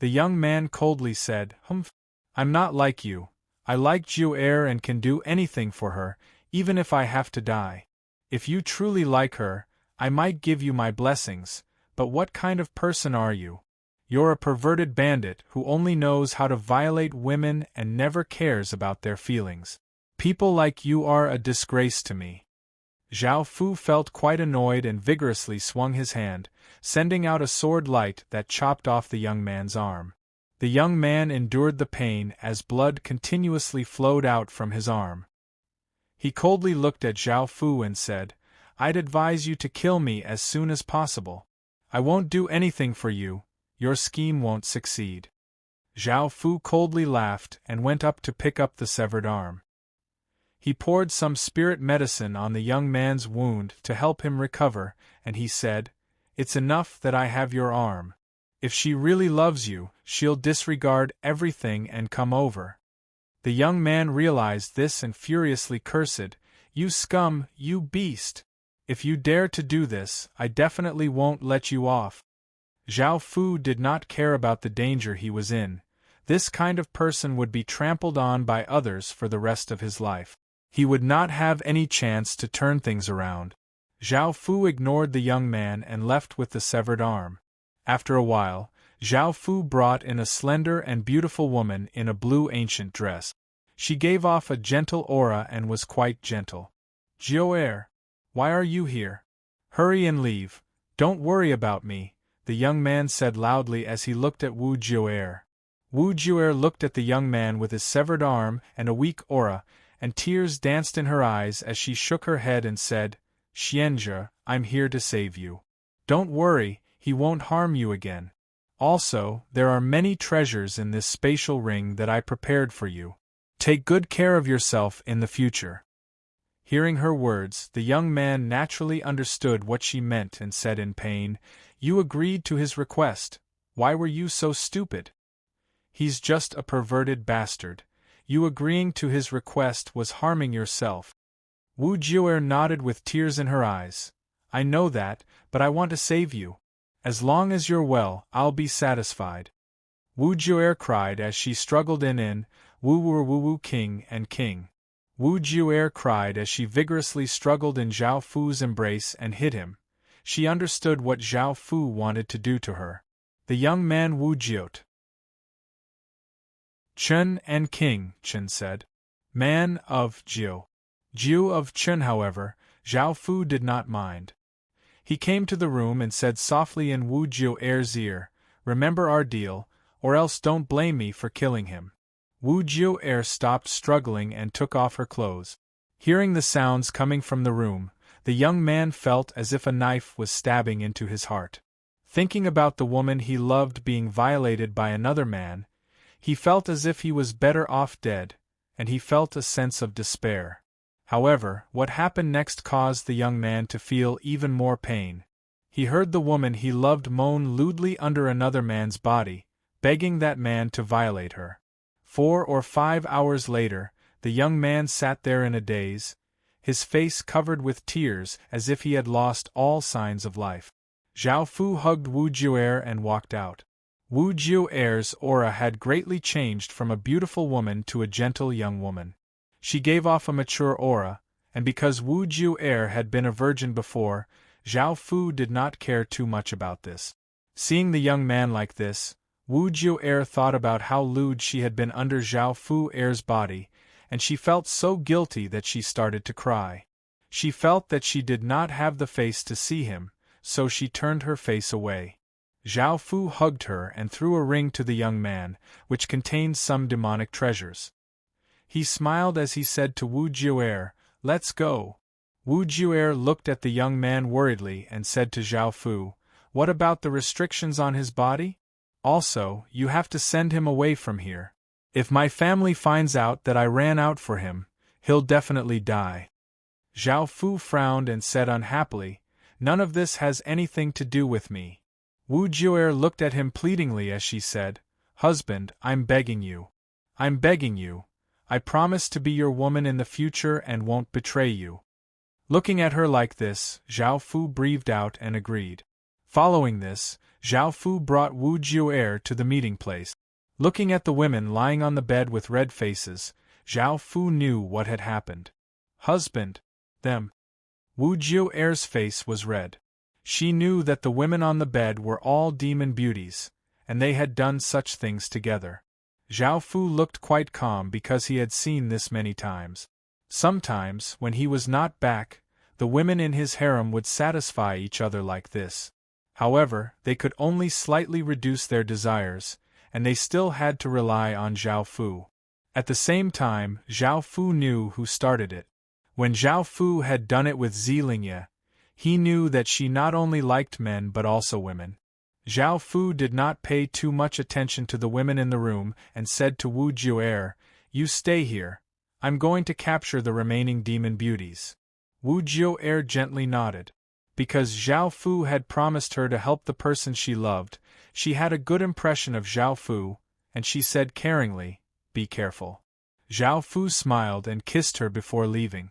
The young man coldly said, "Humph. I'm not like you. I like Jiu'er and can do anything for her, even if I have to die. If you truly like her, I might give you my blessings, but what kind of person are you? You're a perverted bandit who only knows how to violate women and never cares about their feelings. People like you are a disgrace to me." Zhao Fu felt quite annoyed and vigorously swung his hand, sending out a sword light that chopped off the young man's arm. The young man endured the pain as blood continuously flowed out from his arm. He coldly looked at Zhao Fu and said, "I'd advise you to kill me as soon as possible. I won't do anything for you, your scheme won't succeed." Zhao Fu coldly laughed and went up to pick up the severed arm. He poured some spirit medicine on the young man's wound to help him recover, and he said, "It's enough that I have your arm. If she really loves you, she'll disregard everything and come over." The young man realized this and furiously cursed, "You scum, you beast! If you dare to do this, I definitely won't let you off." Zhao Fu did not care about the danger he was in. This kind of person would be trampled on by others for the rest of his life. He would not have any chance to turn things around. Zhao Fu ignored the young man and left with the severed arm. After a while, Zhao Fu brought in a slender and beautiful woman in a blue ancient dress. She gave off a gentle aura and was quite gentle. "Jiao, why are you here? Hurry and leave, don't worry about me," the young man said loudly as he looked at Wu Jiao. Wu Jiao looked at the young man with his severed arm and a weak aura, and tears danced in her eyes as she shook her head and said, "Xianjia, I'm here to save you. Don't worry, he won't harm you again. Also, there are many treasures in this spatial ring that I prepared for you. Take good care of yourself in the future." Hearing her words, the young man naturally understood what she meant and said in pain, "You agreed to his request. Why were you so stupid? He's just a perverted bastard. You agreeing to his request was harming yourself." Wu Jiao nodded with tears in her eyes. "I know that, but I want to save you. As long as you're well, I'll be satisfied." Wu Jiao cried as she struggled in Wu Wu Wu Wu King and King. Wu Jiao cried as she vigorously struggled in Zhao Fu's embrace and hit him. She understood what Zhao Fu wanted to do to her. The young man Wu Jiao. "Chen and King," Chen said. "Man of Jiao." Jiao of Chen, however, Zhao Fu did not mind. He came to the room and said softly in Wu Jiao's ear, "Remember our deal, or else don't blame me for killing him." Wu Jiao stopped struggling and took off her clothes. Hearing the sounds coming from the room, the young man felt as if a knife was stabbing into his heart. Thinking about the woman he loved being violated by another man, he felt as if he was better off dead, and he felt a sense of despair. However, what happened next caused the young man to feel even more pain. He heard the woman he loved moan lewdly under another man's body, begging that man to violate her. 4 or 5 hours later, the young man sat there in a daze, his face covered with tears as if he had lost all signs of life. Zhao Fu hugged Wu Jiao and walked out. Wu Jiao's aura had greatly changed from a beautiful woman to a gentle young woman. She gave off a mature aura, and because Wu Jiao had been a virgin before, Zhao Fu did not care too much about this. Seeing the young man like this, Wu Jiao thought about how lewd she had been under Zhao Fu's body, and she felt so guilty that she started to cry. She felt that she did not have the face to see him, so she turned her face away. Zhao Fu hugged her and threw a ring to the young man, which contained some demonic treasures. He smiled as he said to Wu Jiao, "Let's go." Wu Jiao looked at the young man worriedly and said to Zhao Fu, "What about the restrictions on his body? Also, you have to send him away from here. If my family finds out that I ran out for him, he'll definitely die." Zhao Fu frowned and said unhappily, "None of this has anything to do with me." Wu Jiao looked at him pleadingly as she said, "Husband, I'm begging you. I'm begging you. I promise to be your woman in the future and won't betray you." Looking at her like this, Zhao Fu breathed out and agreed. Following this, Zhao Fu brought Wu Jiao to the meeting place. Looking at the women lying on the bed with red faces, Zhao Fu knew what had happened. "Husband, them." Wu Jiao's face was red. She knew that the women on the bed were all demon beauties, and they had done such things together. Zhao Fu looked quite calm because he had seen this many times. Sometimes, when he was not back, the women in his harem would satisfy each other like this. However, they could only slightly reduce their desires, and they still had to rely on Zhao Fu. At the same time, Zhao Fu knew who started it. When Zhao Fu had done it with Zilingye, he knew that she not only liked men but also women. Zhao Fu did not pay too much attention to the women in the room and said to Wu Jiu'er, "You stay here. I'm going to capture the remaining demon beauties." Wu Jiu'er gently nodded. Because Zhao Fu had promised her to help the person she loved, she had a good impression of Zhao Fu, and she said caringly, "Be careful." Zhao Fu smiled and kissed her before leaving.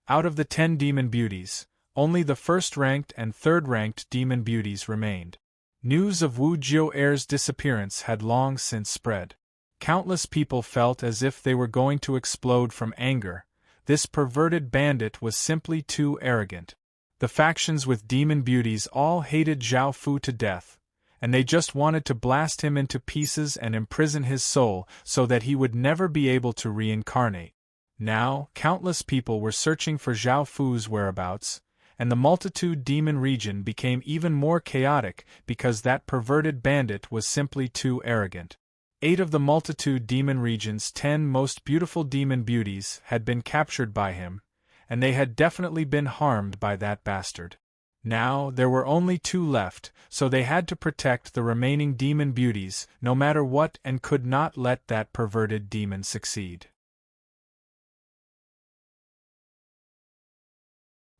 Out of the 10 demon beauties, only the first-ranked and third-ranked demon beauties remained. News of Wu Jiu'er's disappearance had long since spread. Countless people felt as if they were going to explode from anger. This perverted bandit was simply too arrogant. The factions with demon beauties all hated Zhao Fu to death, and they just wanted to blast him into pieces and imprison his soul so that he would never be able to reincarnate. Now, countless people were searching for Zhao Fu's whereabouts, and the multitude demon region became even more chaotic because that perverted bandit was simply too arrogant. 8 of the multitude demon region's 10 most beautiful demon beauties had been captured by him, and they had definitely been harmed by that bastard. Now, there were only 2 left, so they had to protect the remaining demon beauties no matter what and could not let that perverted demon succeed.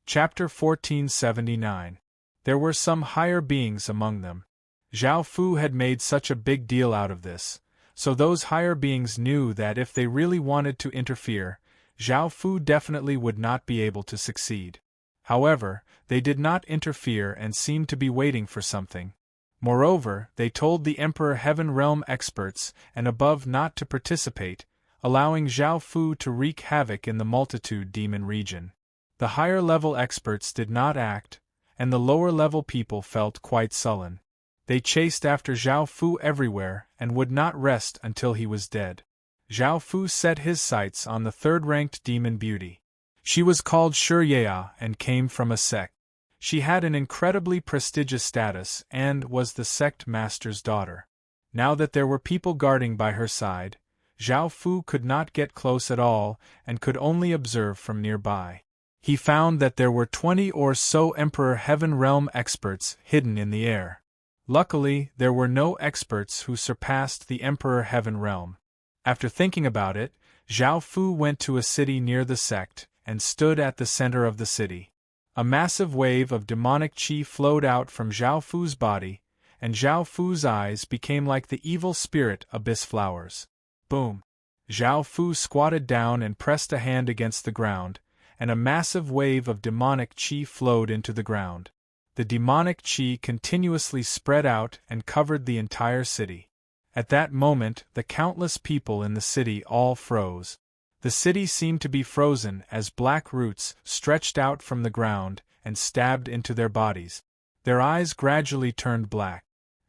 Chapter 1479. There were some higher beings among them. Zhao Fu had made such a big deal out of this, so those higher beings knew that if they really wanted to interfere, Zhao Fu definitely would not be able to succeed. However, they did not interfere and seemed to be waiting for something. Moreover, they told the Emperor Heaven Realm experts and above not to participate, allowing Zhao Fu to wreak havoc in the multitude demon region. The higher-level experts did not act, and the lower-level people felt quite sullen. They chased after Zhao Fu everywhere and would not rest until he was dead. Zhao Fu set his sights on the third-ranked demon beauty. She was called Shuryeya and came from a sect. She had an incredibly prestigious status and was the sect master's daughter. Now that there were people guarding by her side, Zhao Fu could not get close at all and could only observe from nearby. He found that there were 20 or so Emperor Heaven Realm experts hidden in the air. Luckily, there were no experts who surpassed the Emperor Heaven Realm. After thinking about it, Zhao Fu went to a city near the sect and stood at the center of the city. A massive wave of demonic chi flowed out from Zhao Fu's body, and Zhao Fu's eyes became like the evil spirit abyss flowers. Boom! Zhao Fu squatted down and pressed a hand against the ground, and a massive wave of demonic chi flowed into the ground. The demonic chi continuously spread out and covered the entire city. At that moment, the countless people in the city all froze. The city seemed to be frozen as black roots stretched out from the ground and stabbed into their bodies. Their eyes gradually turned black.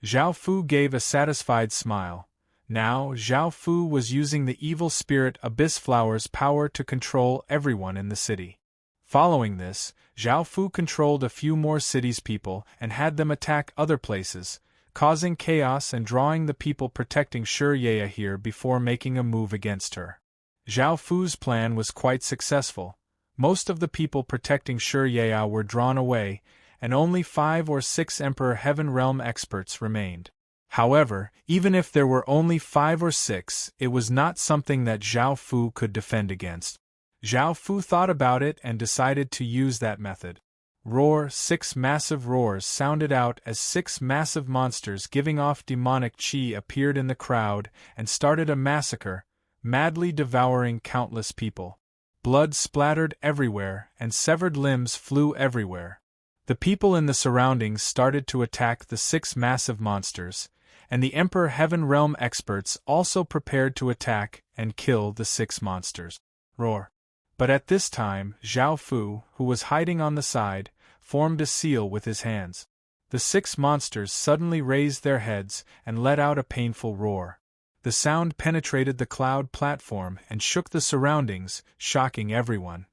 Zhao Fu gave a satisfied smile. Now, Zhao Fu was using the evil spirit Abyss Flower's power to control everyone in the city. Following this, Zhao Fu controlled a few more cities' people and had them attack other places, causing chaos and drawing the people protecting Shuryeya here before making a move against her. Zhao Fu's plan was quite successful. Most of the people protecting Shuryeya were drawn away, and only 5 or 6 Emperor Heaven Realm experts remained. However, even if there were only 5 or 6, it was not something that Zhao Fu could defend against. Zhao Fu thought about it and decided to use that method. Roar! 6 massive roars sounded out as 6 massive monsters giving off demonic chi appeared in the crowd and started a massacre, madly devouring countless people. Blood splattered everywhere and severed limbs flew everywhere. The people in the surroundings started to attack the 6 massive monsters, and the Emperor Heaven Realm experts also prepared to attack and kill the 6 monsters. Roar! But at this time, Zhao Fu, who was hiding on the side, formed a seal with his hands. The 6 monsters suddenly raised their heads and let out a painful roar. The sound penetrated the cloud platform and shook the surroundings, shocking everyone.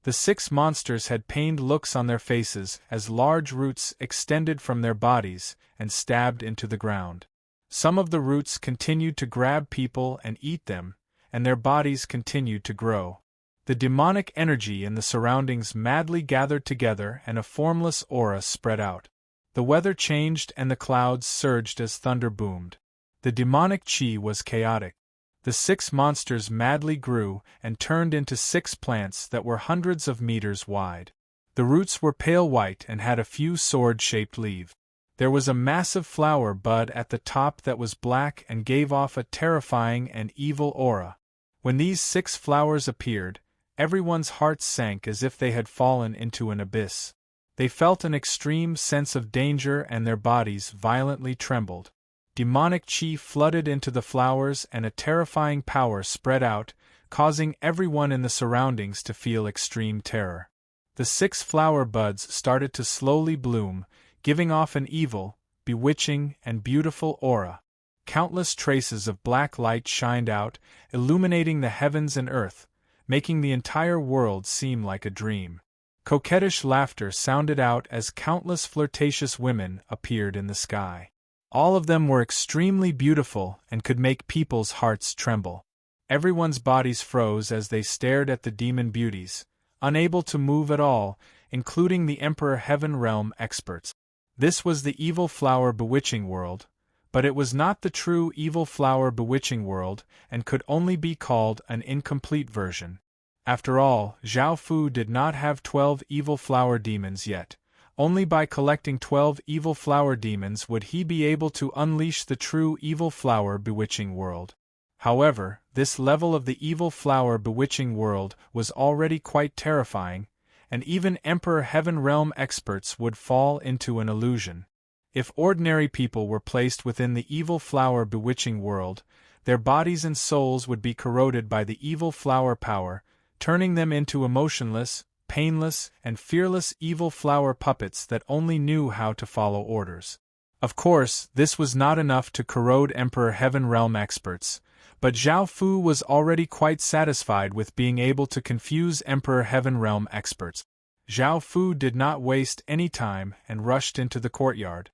The 6 monsters had pained looks on their faces as large roots extended from their bodies and stabbed into the ground. Some of the roots continued to grab people and eat them, and their bodies continued to grow. The demonic energy in the surroundings madly gathered together and a formless aura spread out. The weather changed and the clouds surged as thunder boomed. The demonic chi was chaotic. The 6 monsters madly grew and turned into 6 plants that were hundreds of meters wide. The roots were pale white and had a few sword-shaped leaves. There was a massive flower bud at the top that was black and gave off a terrifying and evil aura. When these 6 flowers appeared, everyone's hearts sank as if they had fallen into an abyss. They felt an extreme sense of danger and their bodies violently trembled. Demonic chi flooded into the flowers and a terrifying power spread out, causing everyone in the surroundings to feel extreme terror. The 6 flower buds started to slowly bloom, giving off an evil, bewitching, and beautiful aura. Countless traces of black light shined out, illuminating the heavens and earth, making the entire world seem like a dream. Coquettish laughter sounded out as countless flirtatious women appeared in the sky. All of them were extremely beautiful and could make people's hearts tremble. Everyone's bodies froze as they stared at the demon beauties, unable to move at all, including the Emperor Heaven Realm experts. This was the evil flower bewitching world, but it was not the true evil flower bewitching world and could only be called an incomplete version. After all, Zhao Fu did not have 12 evil flower demons yet. Only by collecting 12 evil flower demons would he be able to unleash the true evil flower bewitching world. However, this level of the evil flower bewitching world was already quite terrifying, and even Emperor Heaven Realm experts would fall into an illusion. If ordinary people were placed within the evil flower bewitching world, their bodies and souls would be corroded by the evil flower power, turning them into emotionless, painless, and fearless evil flower puppets that only knew how to follow orders. Of course, this was not enough to corrode Emperor Heaven Realm experts, but Zhao Fu was already quite satisfied with being able to confuse Emperor Heaven Realm experts. Zhao Fu did not waste any time and rushed into the courtyard.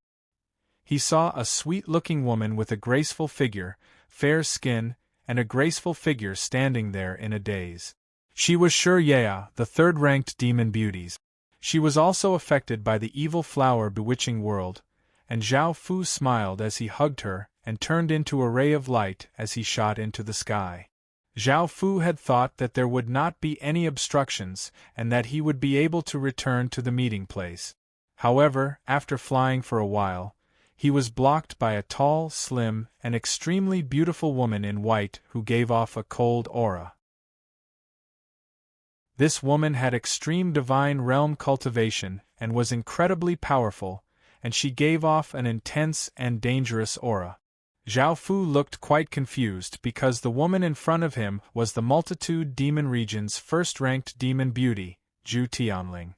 He saw a sweet-looking woman with a graceful figure, fair skin, and a graceful figure standing there in a daze. She was Sure Yea, the 3rd-ranked demon beauties. She was also affected by the evil flower bewitching world, and Zhao Fu smiled as he hugged her and turned into a ray of light as he shot into the sky. Zhao Fu had thought that there would not be any obstructions and that he would be able to return to the meeting place. However, after flying for a while, he was blocked by a tall, slim, and extremely beautiful woman in white who gave off a cold aura. This woman had extreme divine realm cultivation and was incredibly powerful, and she gave off an intense and dangerous aura. Zhao Fu looked quite confused because the woman in front of him was the Multitude Demon Region's 1st-ranked demon beauty, Zhu Tianling.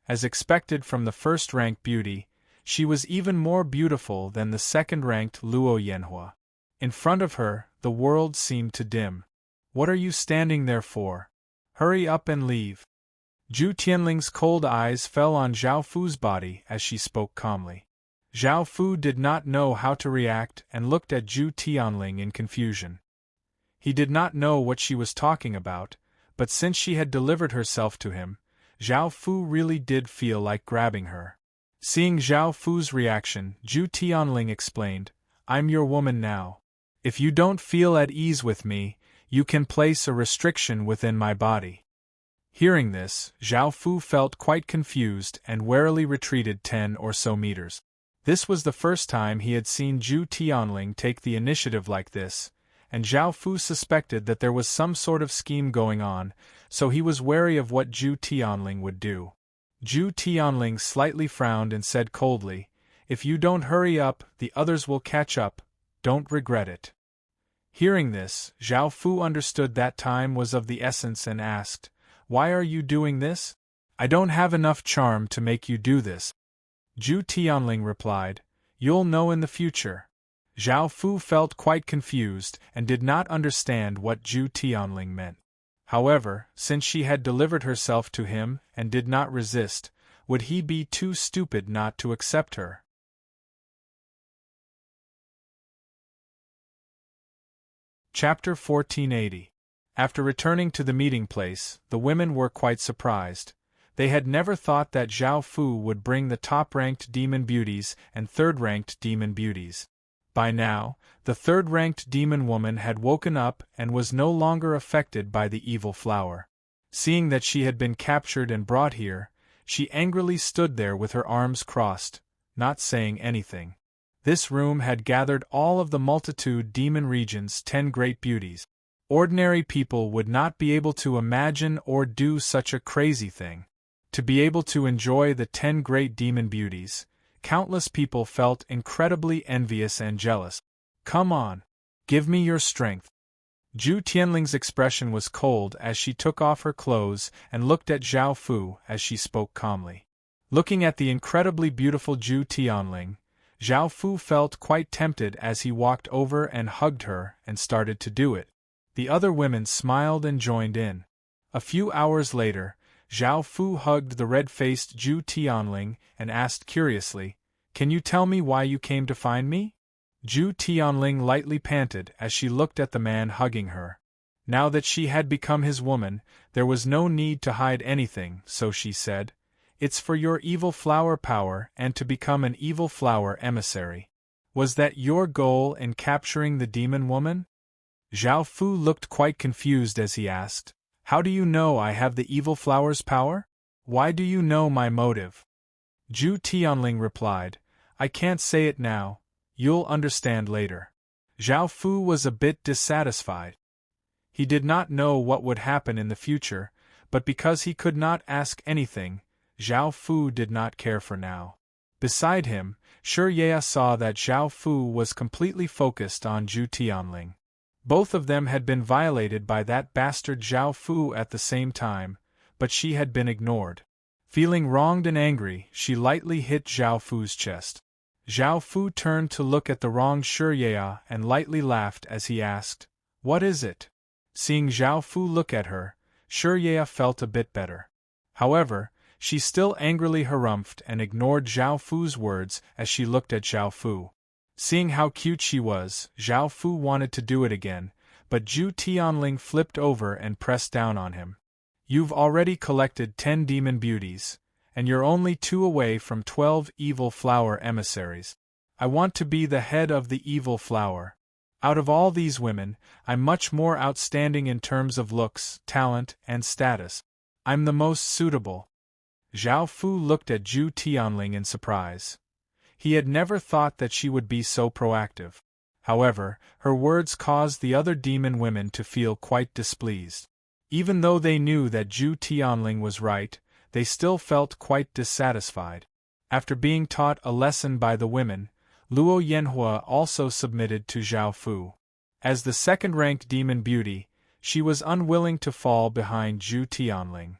As expected from the 1st-ranked beauty, she was even more beautiful than the 2nd-ranked Luo Yanhua. In front of her, the world seemed to dim. "What are you standing there for? Hurry up and leave." Zhu Tianling's cold eyes fell on Zhao Fu's body as she spoke calmly. Zhao Fu did not know how to react and looked at Zhu Tianling in confusion. He did not know what she was talking about, but since she had delivered herself to him, Zhao Fu really did feel like grabbing her. Seeing Zhao Fu's reaction, Zhu Tianling explained, "I'm your woman now. If you don't feel at ease with me, you can place a restriction within my body." Hearing this, Zhao Fu felt quite confused and warily retreated 10 or so meters. This was the first time he had seen Zhu Tianling take the initiative like this, and Zhao Fu suspected that there was some sort of scheme going on, so he was wary of what Zhu Tianling would do. Zhu Tianling slightly frowned and said coldly, "If you don't hurry up, the others will catch up, don't regret it." Hearing this, Zhao Fu understood that time was of the essence and asked, "Why are you doing this? I don't have enough charm to make you do this." Zhu Tianling replied, "You'll know in the future." Zhao Fu felt quite confused and did not understand what Zhu Tianling meant. However, since she had delivered herself to him and did not resist, would he be too stupid not to accept her? Chapter 1480. After returning to the meeting place, the women were quite surprised. They had never thought that Zhao Fu would bring the top-ranked demon beauties and third-ranked demon beauties. By now, the third-ranked demon woman had woken up and was no longer affected by the evil flower. Seeing that she had been captured and brought here, she angrily stood there with her arms crossed, not saying anything. This room had gathered all of the multitude demon region's 10 great beauties. Ordinary people would not be able to imagine or do such a crazy thing. To be able to enjoy the 10 great demon beauties, countless people felt incredibly envious and jealous. "Come on. Give me your strength." Zhu Tianling's expression was cold as she took off her clothes and looked at Zhao Fu as she spoke calmly. Looking at the incredibly beautiful Zhu Tianling, Zhao Fu felt quite tempted as he walked over and hugged her and started to do it. The other women smiled and joined in. A few hours later, Zhao Fu hugged the red-faced Zhu Tianling and asked curiously, "Can you tell me why you came to find me?" Zhu Tianling lightly panted as she looked at the man hugging her. Now that she had become his woman, there was no need to hide anything, so she said, "It's for your evil flower power and to become an evil flower emissary." "Was that your goal in capturing the demon woman?" Zhao Fu looked quite confused as he asked, "How do you know I have the evil flower's power? Why do you know my motive?" Zhu Tianling replied, "I can't say it now, you'll understand later." Zhao Fu was a bit dissatisfied. He did not know what would happen in the future, but because he could not ask anything, Zhao Fu did not care for now. Beside him, Ye saw that Zhao Fu was completely focused on Zhu Tianling. Both of them had been violated by that bastard Zhao Fu at the same time, but she had been ignored. Feeling wronged and angry, she lightly hit Zhao Fu's chest. Zhao Fu turned to look at the wronged Ye and lightly laughed as he asked, "What is it?" Seeing Zhao Fu look at her, Ye felt a bit better. However, she still angrily harumphed and ignored Zhao Fu's words as she looked at Zhao Fu. Seeing how cute she was, Zhao Fu wanted to do it again, but Zhu Tianling flipped over and pressed down on him. "You've already collected 10 demon beauties, and you're only 2 away from 12 evil flower emissaries. I want to be the head of the evil flower. Out of all these women, I'm much more outstanding in terms of looks, talent, and status. I'm the most suitable." Zhao Fu looked at Zhu Tianling in surprise. He had never thought that she would be so proactive. However, her words caused the other demon women to feel quite displeased. Even though they knew that Zhu Tianling was right, they still felt quite dissatisfied. After being taught a lesson by the women, Luo Yanhua also submitted to Zhao Fu. As the second-ranked demon beauty, she was unwilling to fall behind Zhu Tianling.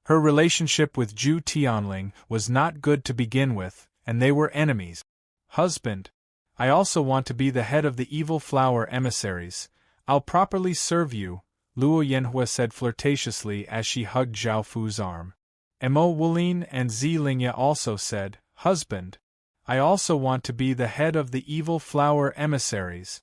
Her relationship with Zhu Tianling was not good to begin with, and they were enemies. "Husband, I also want to be the head of the evil flower emissaries. I'll properly serve you," Luo Yanhua said flirtatiously as she hugged Zhao Fu's arm. Mo Wulin and Zi Lingya also said, "Husband, I also want to be the head of the evil flower emissaries."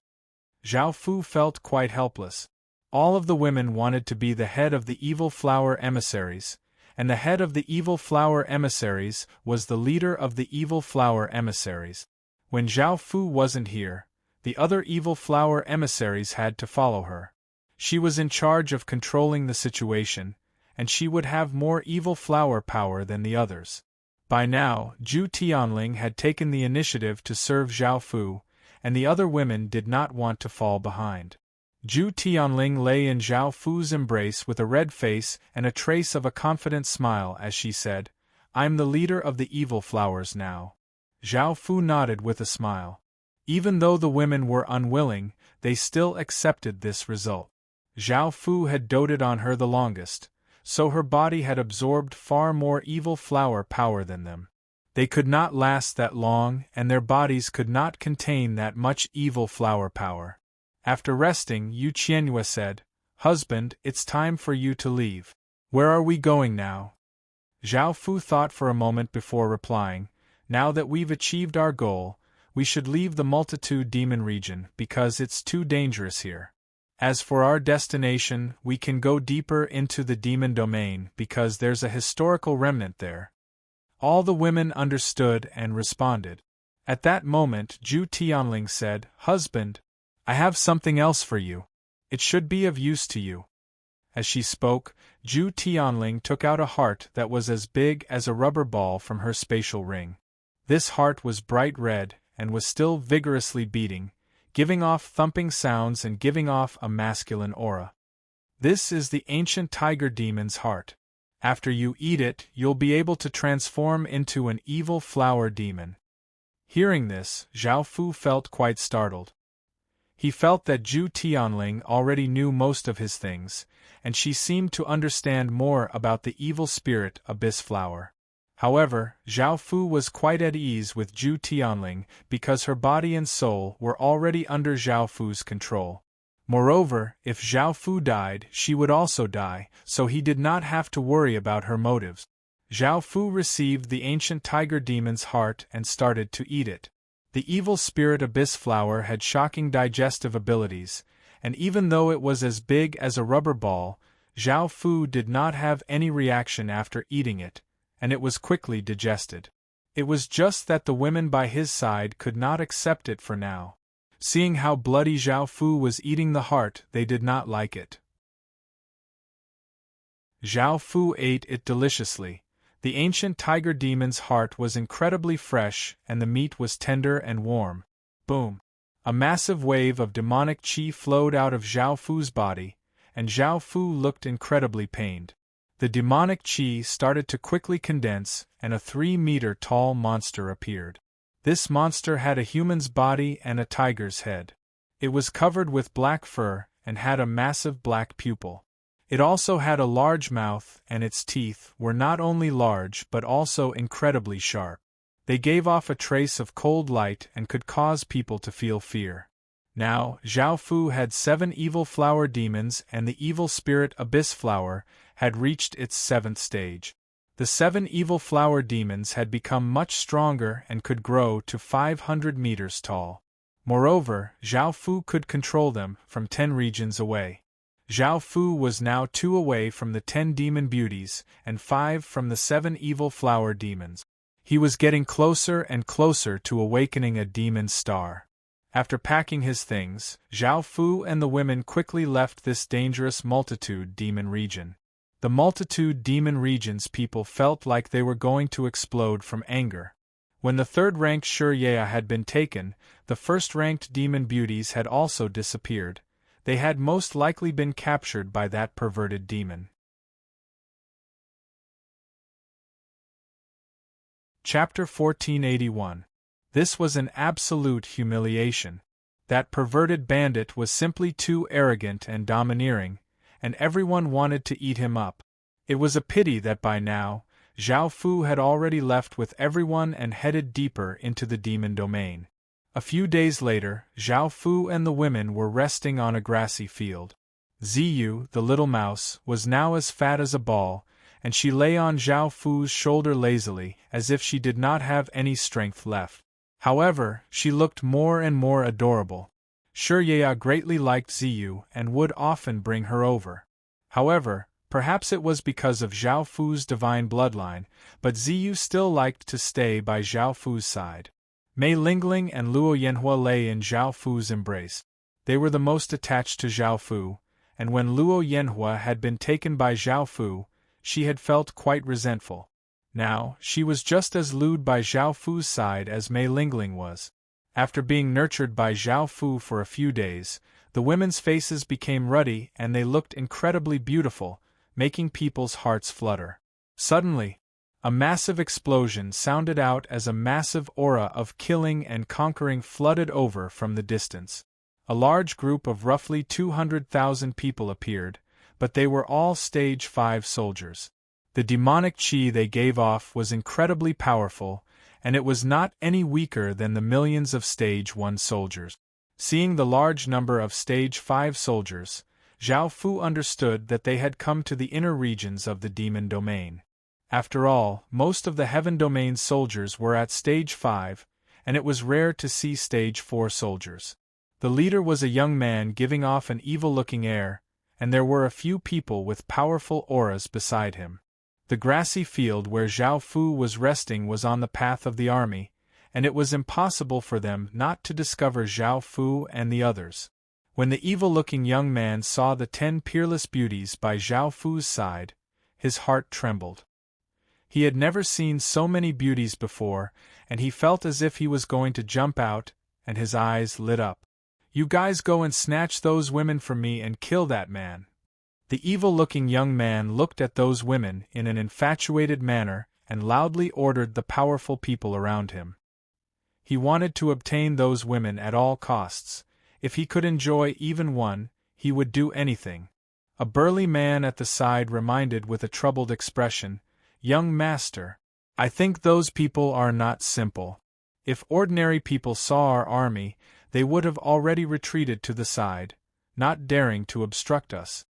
Zhao Fu felt quite helpless. All of the women wanted to be the head of the evil flower emissaries, and the head of the evil flower emissaries was the leader of the evil flower emissaries. When Zhao Fu wasn't here, the other evil flower emissaries had to follow her. She was in charge of controlling the situation, and she would have more evil flower power than the others. By now, Zhu Tianling had taken the initiative to serve Zhao Fu, and the other women did not want to fall behind. Zhu Tianling lay in Zhao Fu's embrace with a red face and a trace of a confident smile as she said, "I'm the leader of the evil flowers now." Zhao Fu nodded with a smile. Even though the women were unwilling, they still accepted this result. Zhao Fu had doted on her the longest, so her body had absorbed far more evil flower power than them. They could not last that long, and their bodies could not contain that much evil flower power. After resting, Yu Qianhua said, "Husband, it's time for you to leave. Where are we going now?" Zhao Fu thought for a moment before replying, "Now that we've achieved our goal, we should leave the multitude demon region because it's too dangerous here. As for our destination, we can go deeper into the demon domain because there's a historical remnant there." All the women understood and responded. At that moment, Zhu Tianling said, "Husband, I have something else for you. It should be of use to you." As she spoke, Zhu Tianling took out a heart that was as big as a rubber ball from her spatial ring. This heart was bright red, and was still vigorously beating, giving off thumping sounds and giving off a masculine aura. This is the ancient tiger demon's heart. After you eat it, you'll be able to transform into an evil flower demon. Hearing this, Zhao Fu felt quite startled. He felt that Zhu Tianling already knew most of his things, and she seemed to understand more about the evil spirit abyss flower. However, Zhao Fu was quite at ease with Zhu Tianling because her body and soul were already under Zhao Fu's control. Moreover, if Zhao Fu died, she would also die, so he did not have to worry about her motives. Zhao Fu received the ancient tiger demon's heart and started to eat it. The evil spirit abyss flower had shocking digestive abilities, and even though it was as big as a rubber ball, Zhao Fu did not have any reaction after eating it, and it was quickly digested. It was just that the women by his side could not accept it for now. Seeing how bloody Zhao Fu was eating the heart, they did not like it. Zhao Fu ate it deliciously. The ancient tiger demon's heart was incredibly fresh, and the meat was tender and warm. Boom! A massive wave of demonic qi flowed out of Zhao Fu's body, and Zhao Fu looked incredibly pained. The demonic qi started to quickly condense, and a 3-meter-tall monster appeared. This monster had a human's body and a tiger's head. It was covered with black fur, and had a massive black pupil. It also had a large mouth, and its teeth were not only large but also incredibly sharp. They gave off a trace of cold light and could cause people to feel fear. Now, Zhao Fu had 7 evil flower demons, and the evil spirit abyss flower had reached its 7th stage. The 7 evil flower demons had become much stronger and could grow to 500 meters tall. Moreover, Zhao Fu could control them from 10 regions away. Zhao Fu was now 2 away from the 10 demon beauties, and 5 from the 7 evil flower demons. He was getting closer and closer to awakening a demon star. After packing his things, Zhao Fu and the women quickly left this dangerous multitude demon region. The multitude demon region's people felt like they were going to explode from anger. When the 3rd-ranked Shuryeya had been taken, the 1st-ranked demon beauties had also disappeared. They had most likely been captured by that perverted demon. Chapter 1481. This was an absolute humiliation. That perverted bandit was simply too arrogant and domineering, and everyone wanted to eat him up. It was a pity that by now, Zhao Fu had already left with everyone and headed deeper into the demon domain. A few days later, Zhao Fu and the women were resting on a grassy field. Ziyu, the little mouse, was now as fat as a ball, and she lay on Zhao Fu's shoulder lazily, as if she did not have any strength left. However, she looked more and more adorable. Shuryeya greatly liked Ziyu and would often bring her over. However, perhaps it was because of Zhao Fu's divine bloodline, but Ziyu still liked to stay by Zhao Fu's side. Mei Lingling and Luo Yanhua lay in Zhao Fu's embrace. They were the most attached to Zhao Fu, and when Luo Yanhua had been taken by Zhao Fu, she had felt quite resentful. Now, she was just as lewd by Zhao Fu's side as Mei Lingling was. After being nurtured by Zhao Fu for a few days, the women's faces became ruddy and they looked incredibly beautiful, making people's hearts flutter. Suddenly, a massive explosion sounded out as a massive aura of killing and conquering flooded over from the distance. A large group of roughly 200,000 people appeared, but they were all Stage 5 soldiers. The demonic chi they gave off was incredibly powerful, and it was not any weaker than the millions of Stage 1 soldiers. Seeing the large number of Stage 5 soldiers, Zhao Fu understood that they had come to the inner regions of the demon domain. After all, most of the heaven domain soldiers were at Stage 5, and it was rare to see Stage 4 soldiers. The leader was a young man giving off an evil-looking air, and there were a few people with powerful auras beside him. The grassy field where Zhao Fu was resting was on the path of the army, and it was impossible for them not to discover Zhao Fu and the others. When the evil-looking young man saw the 10 peerless beauties by Zhao Fu's side, his heart trembled. He had never seen so many beauties before, and he felt as if he was going to jump out, and his eyes lit up. "You guys go and snatch those women from me and kill that man." The evil-looking young man looked at those women in an infatuated manner and loudly ordered the powerful people around him. He wanted to obtain those women at all costs. If he could enjoy even one, he would do anything. A burly man at the side reminded with a troubled expression, "Young master, I think those people are not simple. If ordinary people saw our army, they would have already retreated to the side, not daring to obstruct us.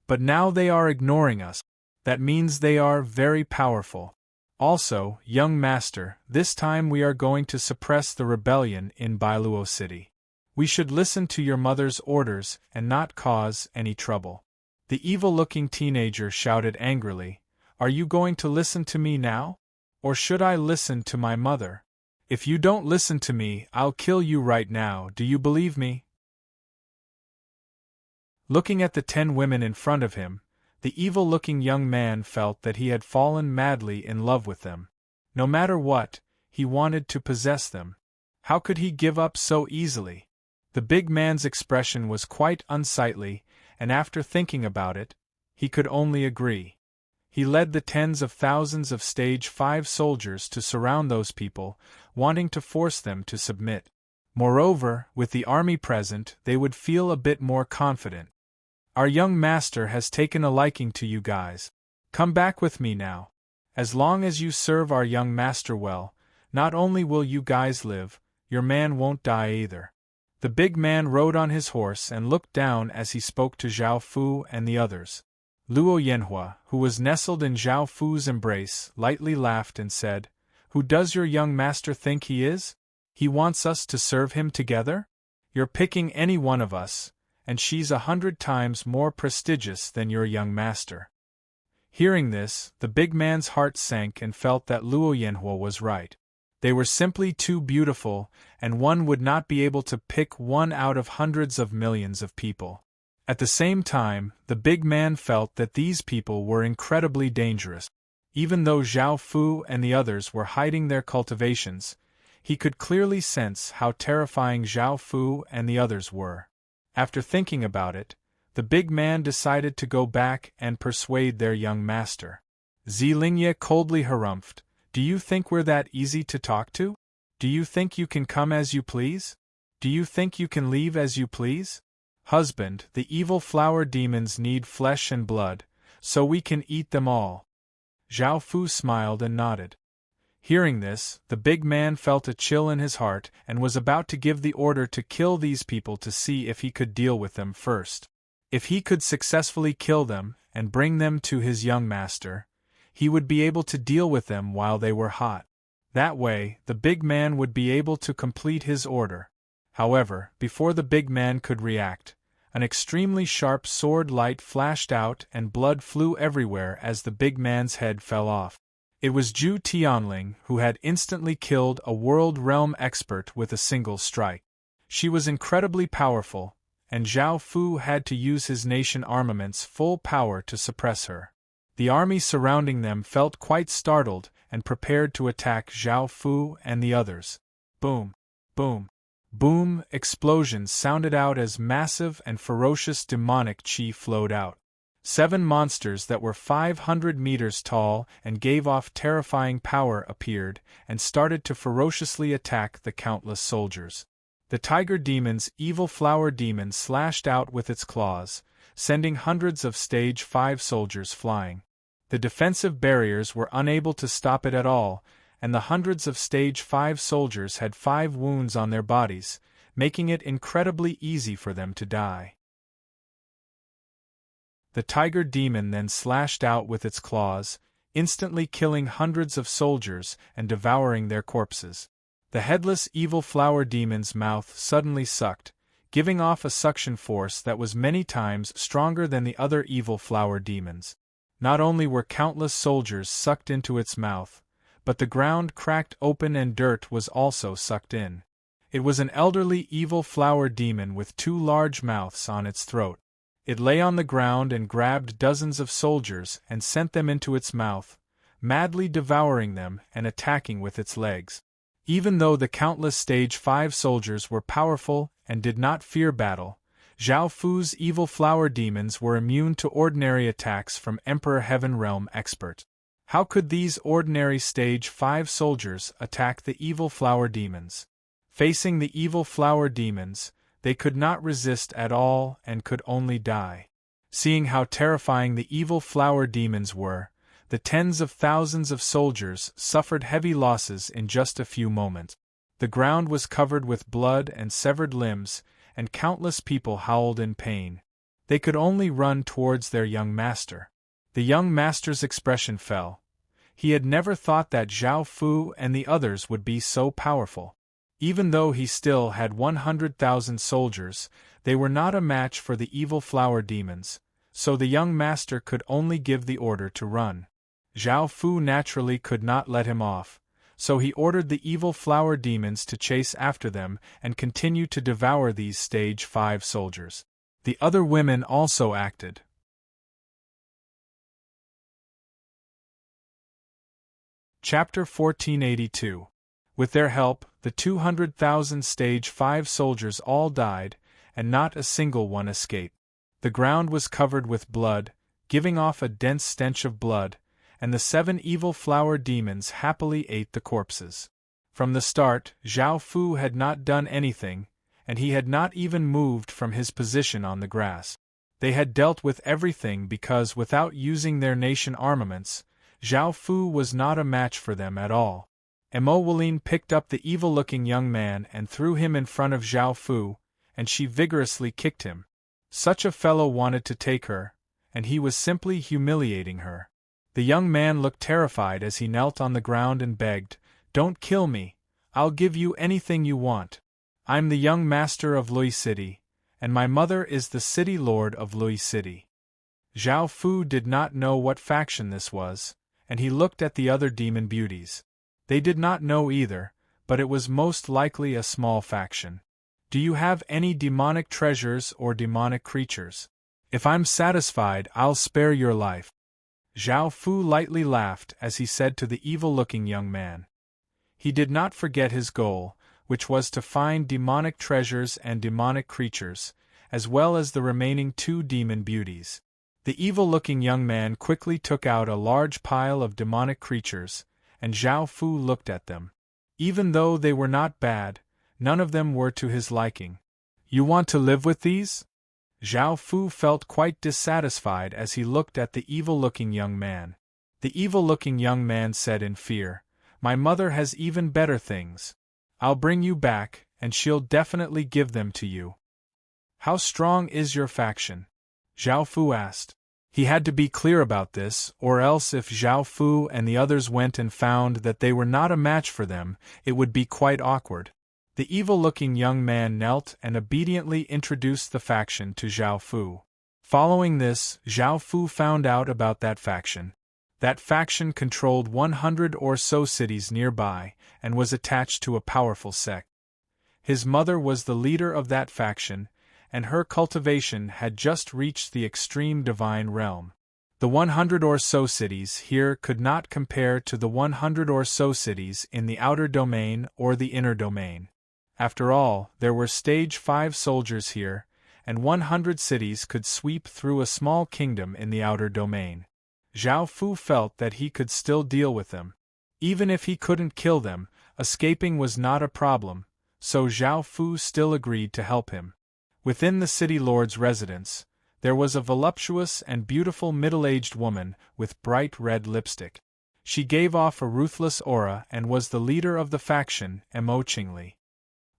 But now they are ignoring us. That means they are very powerful. Also, young master, this time we are going to suppress the rebellion in Bailuo City. We should listen to your mother's orders and not cause any trouble." The evil-looking teenager shouted angrily, "Are you going to listen to me now? Or should I listen to my mother? If you don't listen to me, I'll kill you right now, do you believe me?" Looking at the 10 women in front of him, the evil-looking young man felt that he had fallen madly in love with them. No matter what, he wanted to possess them. How could he give up so easily? The big man's expression was quite unsightly, and after thinking about it, he could only agree. He led the tens of thousands of Stage 5 soldiers to surround those people, wanting to force them to submit. Moreover, with the army present, they would feel a bit more confident. "Our young master has taken a liking to you guys. Come back with me now. As long as you serve our young master well, not only will you guys live, your man won't die either." The big man rode on his horse and looked down as he spoke to Zhao Fu and the others. Luo Yanhua, who was nestled in Zhao Fu's embrace, lightly laughed and said, "Who does your young master think he is? He wants us to serve him together? You're picking any one of us, and she's 100 times more prestigious than your young master." Hearing this, the big man's heart sank and felt that Luo Yanhua was right. They were simply too beautiful, and one would not be able to pick one out of hundreds of millions of people. At the same time, the big man felt that these people were incredibly dangerous. Even though Zhao Fu and the others were hiding their cultivations, he could clearly sense how terrifying Zhao Fu and the others were. After thinking about it, the big man decided to go back and persuade their young master. Zilingye coldly harumphed, "Do you think we're that easy to talk to? Do you think you can come as you please? Do you think you can leave as you please? Husband, the evil flower demons need flesh and blood, so we can eat them all." Zhao Fu smiled and nodded. Hearing this, the big man felt a chill in his heart and was about to give the order to kill these people to see if he could deal with them first. If he could successfully kill them and bring them to his young master, he would be able to deal with them while they were hot. That way, the big man would be able to complete his order. However, before the big man could react, an extremely sharp sword light flashed out and blood flew everywhere as the big man's head fell off. It was Zhu Tianling who had instantly killed a world realm expert with a single strike. She was incredibly powerful, and Zhao Fu had to use his nation armament's full power to suppress her. The army surrounding them felt quite startled and prepared to attack Zhao Fu and the others. Boom! Boom! Boom! Explosions sounded out as massive and ferocious demonic chi flowed out. 7 monsters that were 500 meters tall and gave off terrifying power appeared and started to ferociously attack the countless soldiers. The tiger demon's evil flower demon slashed out with its claws, sending hundreds of Stage 5 soldiers flying. The defensive barriers were unable to stop it at all, and the hundreds of Stage 5 soldiers had 5 wounds on their bodies, making it incredibly easy for them to die. The tiger demon then slashed out with its claws, instantly killing hundreds of soldiers and devouring their corpses. The headless evil flower demon's mouth suddenly sucked, giving off a suction force that was many times stronger than the other evil flower demons. Not only were countless soldiers sucked into its mouth, but the ground cracked open and dirt was also sucked in. It was an elderly evil flower demon with 2 large mouths on its throat. It lay on the ground and grabbed dozens of soldiers and sent them into its mouth, madly devouring them and attacking with its legs. Even though the countless Stage 5 soldiers were powerful and did not fear battle, Zhao Fu's evil flower demons were immune to ordinary attacks from Emperor Heaven Realm Expert. How could these ordinary Stage 5 soldiers attack the evil flower demons? Facing the evil flower demons, they could not resist at all and could only die. Seeing how terrifying the evil flower demons were, the tens of thousands of soldiers suffered heavy losses in just a few moments. The ground was covered with blood and severed limbs, and countless people howled in pain. They could only run towards their young master. The young master's expression fell. He had never thought that Zhao Fu and the others would be so powerful. Even though he still had 100,000 soldiers, they were not a match for the evil flower demons, so the young master could only give the order to run. Zhao Fu naturally could not let him off, so he ordered the evil flower demons to chase after them and continue to devour these Stage 5 soldiers. The other women also acted. Chapter 1482. With their help, the 200,000 Stage 5 soldiers all died, and not a single one escaped. The ground was covered with blood, giving off a dense stench of blood, and the 7 evil flower demons happily ate the corpses. From the start, Zhao Fu had not done anything, and he had not even moved from his position on the grass. They had dealt with everything because without using their nation armaments, Zhao Fu was not a match for them at all. Emoweline picked up the evil-looking young man and threw him in front of Zhao Fu, and she vigorously kicked him. Such a fellow wanted to take her, and he was simply humiliating her. The young man looked terrified as he knelt on the ground and begged, "Don't kill me, I'll give you anything you want. I'm the young master of Lui City, and my mother is the city lord of Lui City." Zhao Fu did not know what faction this was, and he looked at the other demon beauties. They did not know either, but it was most likely a small faction. "Do you have any demonic treasures or demonic creatures? If I'm satisfied, I'll spare your life." Zhao Fu lightly laughed as he said to the evil-looking young man. He did not forget his goal, which was to find demonic treasures and demonic creatures, as well as the remaining 2 demon beauties. The evil-looking young man quickly took out a large pile of demonic creatures, and Zhao Fu looked at them. Even though they were not bad, none of them were to his liking. "You want to live with these?" Zhao Fu felt quite dissatisfied as he looked at the evil-looking young man. The evil-looking young man said in fear, "My mother has even better things. I'll bring you back, and she'll definitely give them to you." "How strong is your faction?" Zhao Fu asked. He had to be clear about this, or else if Zhao Fu and the others went and found that they were not a match for them, it would be quite awkward. The evil-looking young man knelt and obediently introduced the faction to Zhao Fu. Following this, Zhao Fu found out about that faction. That faction controlled 100 or so cities nearby, and was attached to a powerful sect. His mother was the leader of that faction, and her cultivation had just reached the extreme divine realm. The 100 or so cities here could not compare to the 100 or so cities in the outer domain or the inner domain. After all, there were Stage 5 soldiers here, and 100 cities could sweep through a small kingdom in the outer domain. Zhao Fu felt that he could still deal with them. Even if he couldn't kill them, escaping was not a problem, so Zhao Fu still agreed to help him. Within the city lord's residence, there was a voluptuous and beautiful middle-aged woman with bright red lipstick. She gave off a ruthless aura and was the leader of the faction, Emochingly.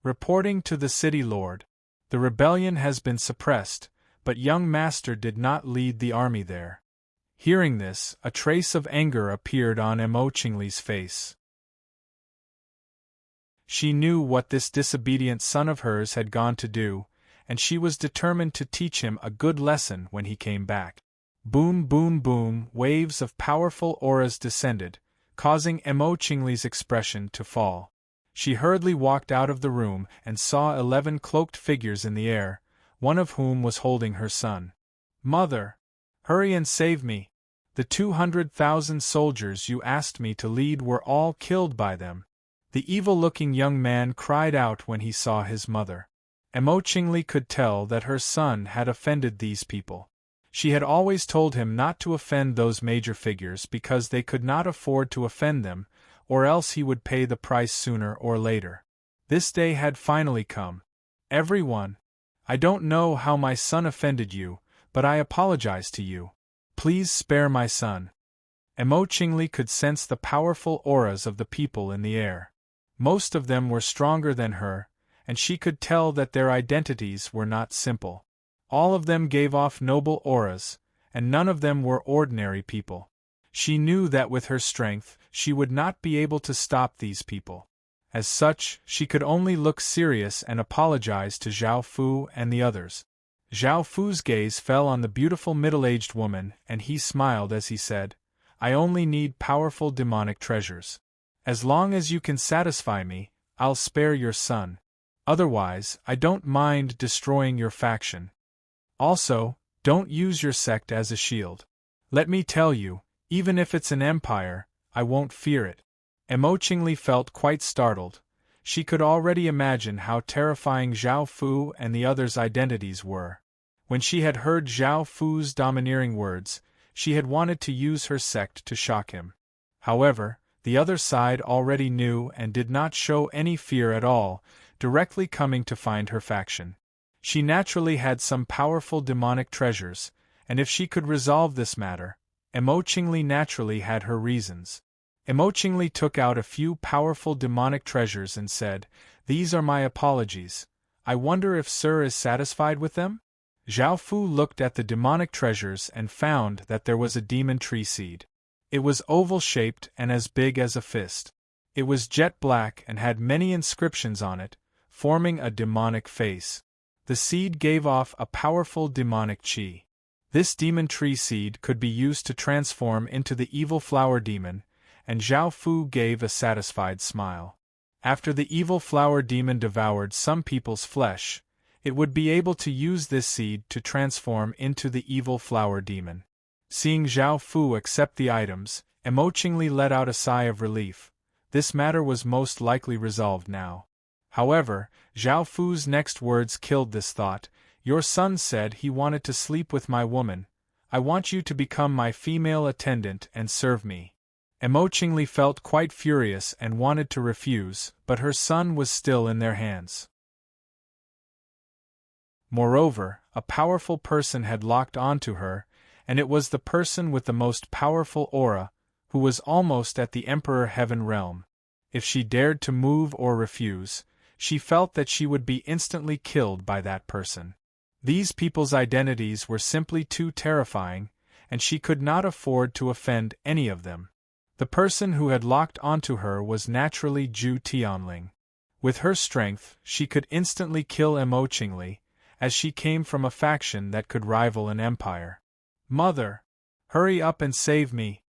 Reporting to the city lord. The rebellion has been suppressed, but young master did not lead the army there. Hearing this, a trace of anger appeared on Emochingly's face. She knew what this disobedient son of hers had gone to do, and she was determined to teach him a good lesson when he came back. Boom, boom, boom, waves of powerful auras descended, causing Emochingly's expression to fall. She hurriedly walked out of the room and saw 11 cloaked figures in the air, one of whom was holding her son. Mother! Hurry and save me! The 200,000 soldiers you asked me to lead were all killed by them. The evil-looking young man cried out when he saw his mother. Emochingly could tell that her son had offended these people. She had always told him not to offend those major figures because they could not afford to offend them, or else he would pay the price sooner or later. This day had finally come. Everyone, I don't know how my son offended you, but I apologize to you. Please spare my son. Emochingly could sense the powerful auras of the people in the air. Most of them were stronger than her, and she could tell that their identities were not simple. All of them gave off noble auras, and none of them were ordinary people. She knew that with her strength, she would not be able to stop these people. As such, she could only look serious and apologize to Zhao Fu and the others. Zhao Fu's gaze fell on the beautiful middle-aged woman, and he smiled as he said, I only need powerful demonic treasures. As long as you can satisfy me, I'll spare your son. Otherwise, I don't mind destroying your faction. Also, don't use your sect as a shield. Let me tell you, even if it's an empire, I won't fear it. Emochingly felt quite startled. She could already imagine how terrifying Zhao Fu and the others' identities were. When she had heard Zhao Fu's domineering words, she had wanted to use her sect to shock him. However, the other side already knew and did not show any fear at all, directly coming to find her faction. She naturally had some powerful demonic treasures, and if she could resolve this matter, Emochingly naturally had her reasons. Emochingly took out a few powerful demonic treasures and said, These are my apologies. I wonder if Sir is satisfied with them? Zhao Fu looked at the demonic treasures and found that there was a demon tree seed. It was oval-shaped and as big as a fist. It was jet black and had many inscriptions on it, forming a demonic face. The seed gave off a powerful demonic chi. This demon tree seed could be used to transform into the evil flower demon, and Zhao Fu gave a satisfied smile. After the evil flower demon devoured some people's flesh, it would be able to use this seed to transform into the evil flower demon. Seeing Zhao Fu accept the items, Emochingly let out a sigh of relief. This matter was most likely resolved now. However, Zhao Fu's next words killed this thought. Your son said he wanted to sleep with my woman. I want you to become my female attendant and serve me. Emochingly felt quite furious and wanted to refuse, but her son was still in their hands. Moreover, a powerful person had locked onto her, and it was the person with the most powerful aura, who was almost at the Emperor Heaven realm. If she dared to move or refuse, she felt that she would be instantly killed by that person. These people's identities were simply too terrifying, and she could not afford to offend any of them. The person who had locked onto her was naturally Zhu Tianling. With her strength, she could instantly kill Emochingly, as she came from a faction that could rival an empire. Mother! Hurry up and save me!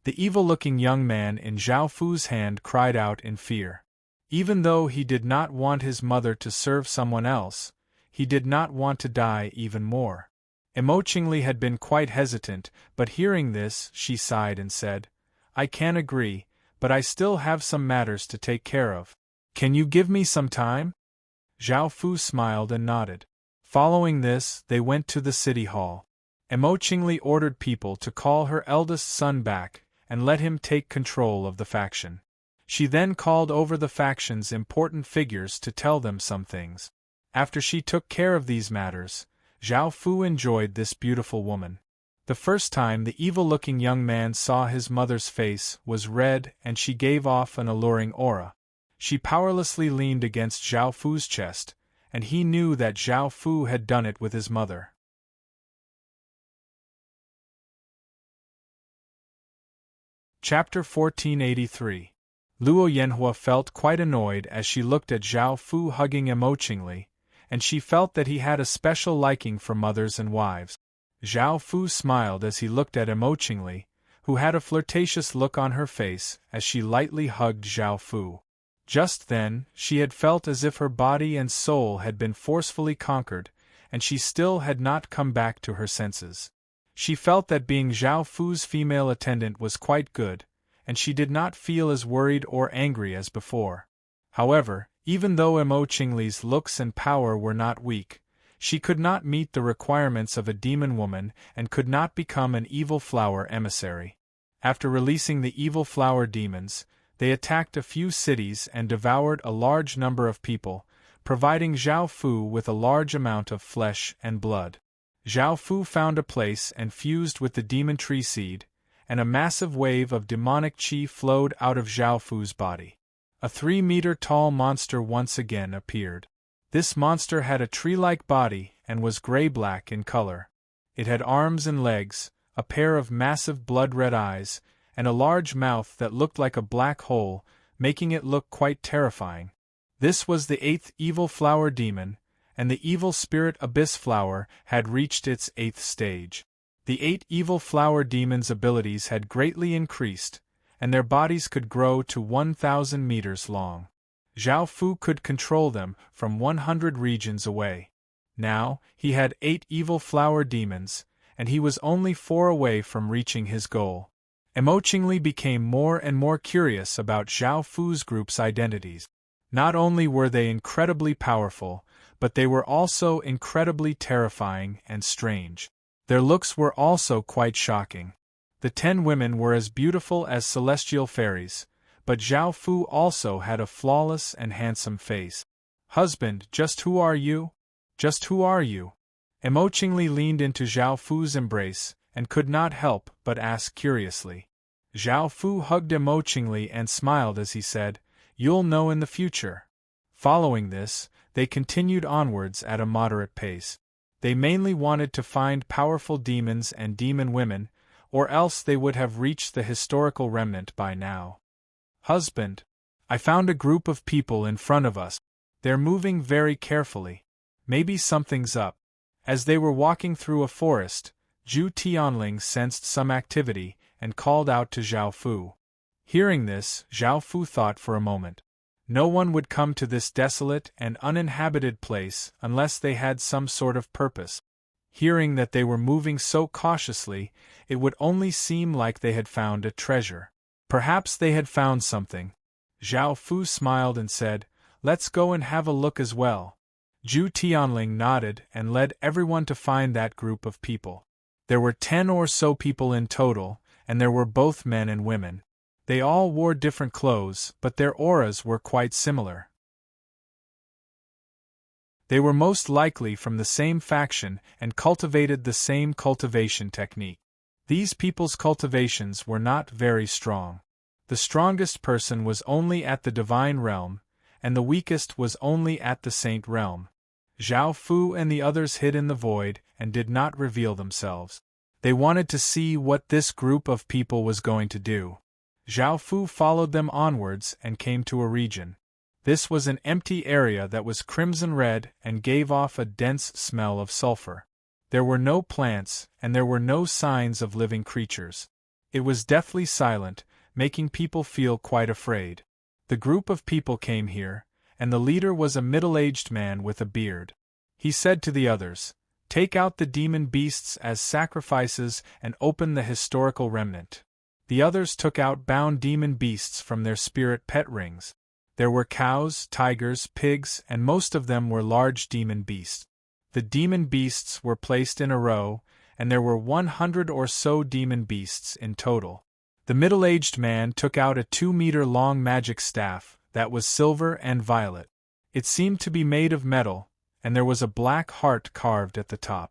The evil-looking young man in Zhao Fu's hand cried out in fear. Even though he did not want his mother to serve someone else, he did not want to die even more. Emochingly had been quite hesitant, but hearing this, she sighed and said, I can agree, but I still have some matters to take care of. Can you give me some time? Zhao Fu smiled and nodded. Following this, they went to the city hall. Emochingly ordered people to call her eldest son back and let him take control of the faction. She then called over the faction's important figures to tell them some things. After she took care of these matters, Zhao Fu enjoyed this beautiful woman. The first time the evil-looking young man saw his mother's face was red and she gave off an alluring aura. She powerlessly leaned against Zhao Fu's chest, and he knew that Zhao Fu had done it with his mother. Chapter 1483. Luo Yanhua felt quite annoyed as she looked at Zhao Fu hugging emotionally, and she felt that he had a special liking for mothers and wives. Zhao Fu smiled as he looked at emotionally, who had a flirtatious look on her face as she lightly hugged Zhao Fu. Just then, she had felt as if her body and soul had been forcefully conquered, and she still had not come back to her senses. She felt that being Zhao Fu's female attendant was quite good, and she did not feel as worried or angry as before. However, even though Emo Qingli's looks and power were not weak, she could not meet the requirements of a demon woman and could not become an evil flower emissary. After releasing the evil flower demons, they attacked a few cities and devoured a large number of people, providing Zhao Fu with a large amount of flesh and blood. Zhao Fu found a place and fused with the demon tree seed, and a massive wave of demonic qi flowed out of Zhao Fu's body. A 3-meter-tall monster once again appeared. This monster had a tree-like body and was gray-black in color. It had arms and legs, a pair of massive blood-red eyes, and a large mouth that looked like a black hole, making it look quite terrifying. This was the 8th evil flower demon, and the evil spirit abyss flower had reached its 8th stage. The 8 evil flower demons' abilities had greatly increased, and their bodies could grow to 1,000 meters long. Zhao Fu could control them from 100 regions away. Now, he had 8 evil flower demons, and he was only 4 away from reaching his goal. Emo Qingli became more and more curious about Zhao Fu's group's identities. Not only were they incredibly powerful, but they were also incredibly terrifying and strange. Their looks were also quite shocking. The 10 women were as beautiful as celestial fairies, but Zhao Fu also had a flawless and handsome face. "Husband, just who are you? Just who are you?" Emo Qingli leaned into Zhao Fu's embrace, and could not help but ask curiously. Zhao Fu hugged Emo Qingli and smiled as he said, "You'll know in the future." Following this, they continued onwards at a moderate pace. They mainly wanted to find powerful demons and demon women, or else they would have reached the historical remnant by now. "Husband, I found a group of people in front of us. They're moving very carefully. Maybe something's up." As they were walking through a forest, Zhu Tianling sensed some activity and called out to Zhao Fu. Hearing this, Zhao Fu thought for a moment. No one would come to this desolate and uninhabited place unless they had some sort of purpose. Hearing that they were moving so cautiously, it would only seem like they had found a treasure. Perhaps they had found something. Zhao Fu smiled and said, "Let's go and have a look as well." Zhu Tianling nodded and led everyone to find that group of people. There were 10 or so people in total, and there were both men and women. They all wore different clothes, but their auras were quite similar. They were most likely from the same faction and cultivated the same cultivation technique. These people's cultivations were not very strong. The strongest person was only at the divine realm, and the weakest was only at the saint realm. Zhao Fu and the others hid in the void and did not reveal themselves. They wanted to see what this group of people was going to do. Zhao Fu followed them onwards and came to a region. This was an empty area that was crimson red and gave off a dense smell of sulfur. There were no plants, and there were no signs of living creatures. It was deathly silent, making people feel quite afraid. The group of people came here, and the leader was a middle-aged man with a beard. He said to the others, "Take out the demon beasts as sacrifices and open the historical remnant." The others took out bound demon beasts from their spirit pet rings. There were cows, tigers, pigs, and most of them were large demon beasts. The demon beasts were placed in a row, and there were 100 or so demon beasts in total. The middle-aged man took out a 2-meter-long magic staff that was silver and violet. It seemed to be made of metal, and there was a black heart carved at the top.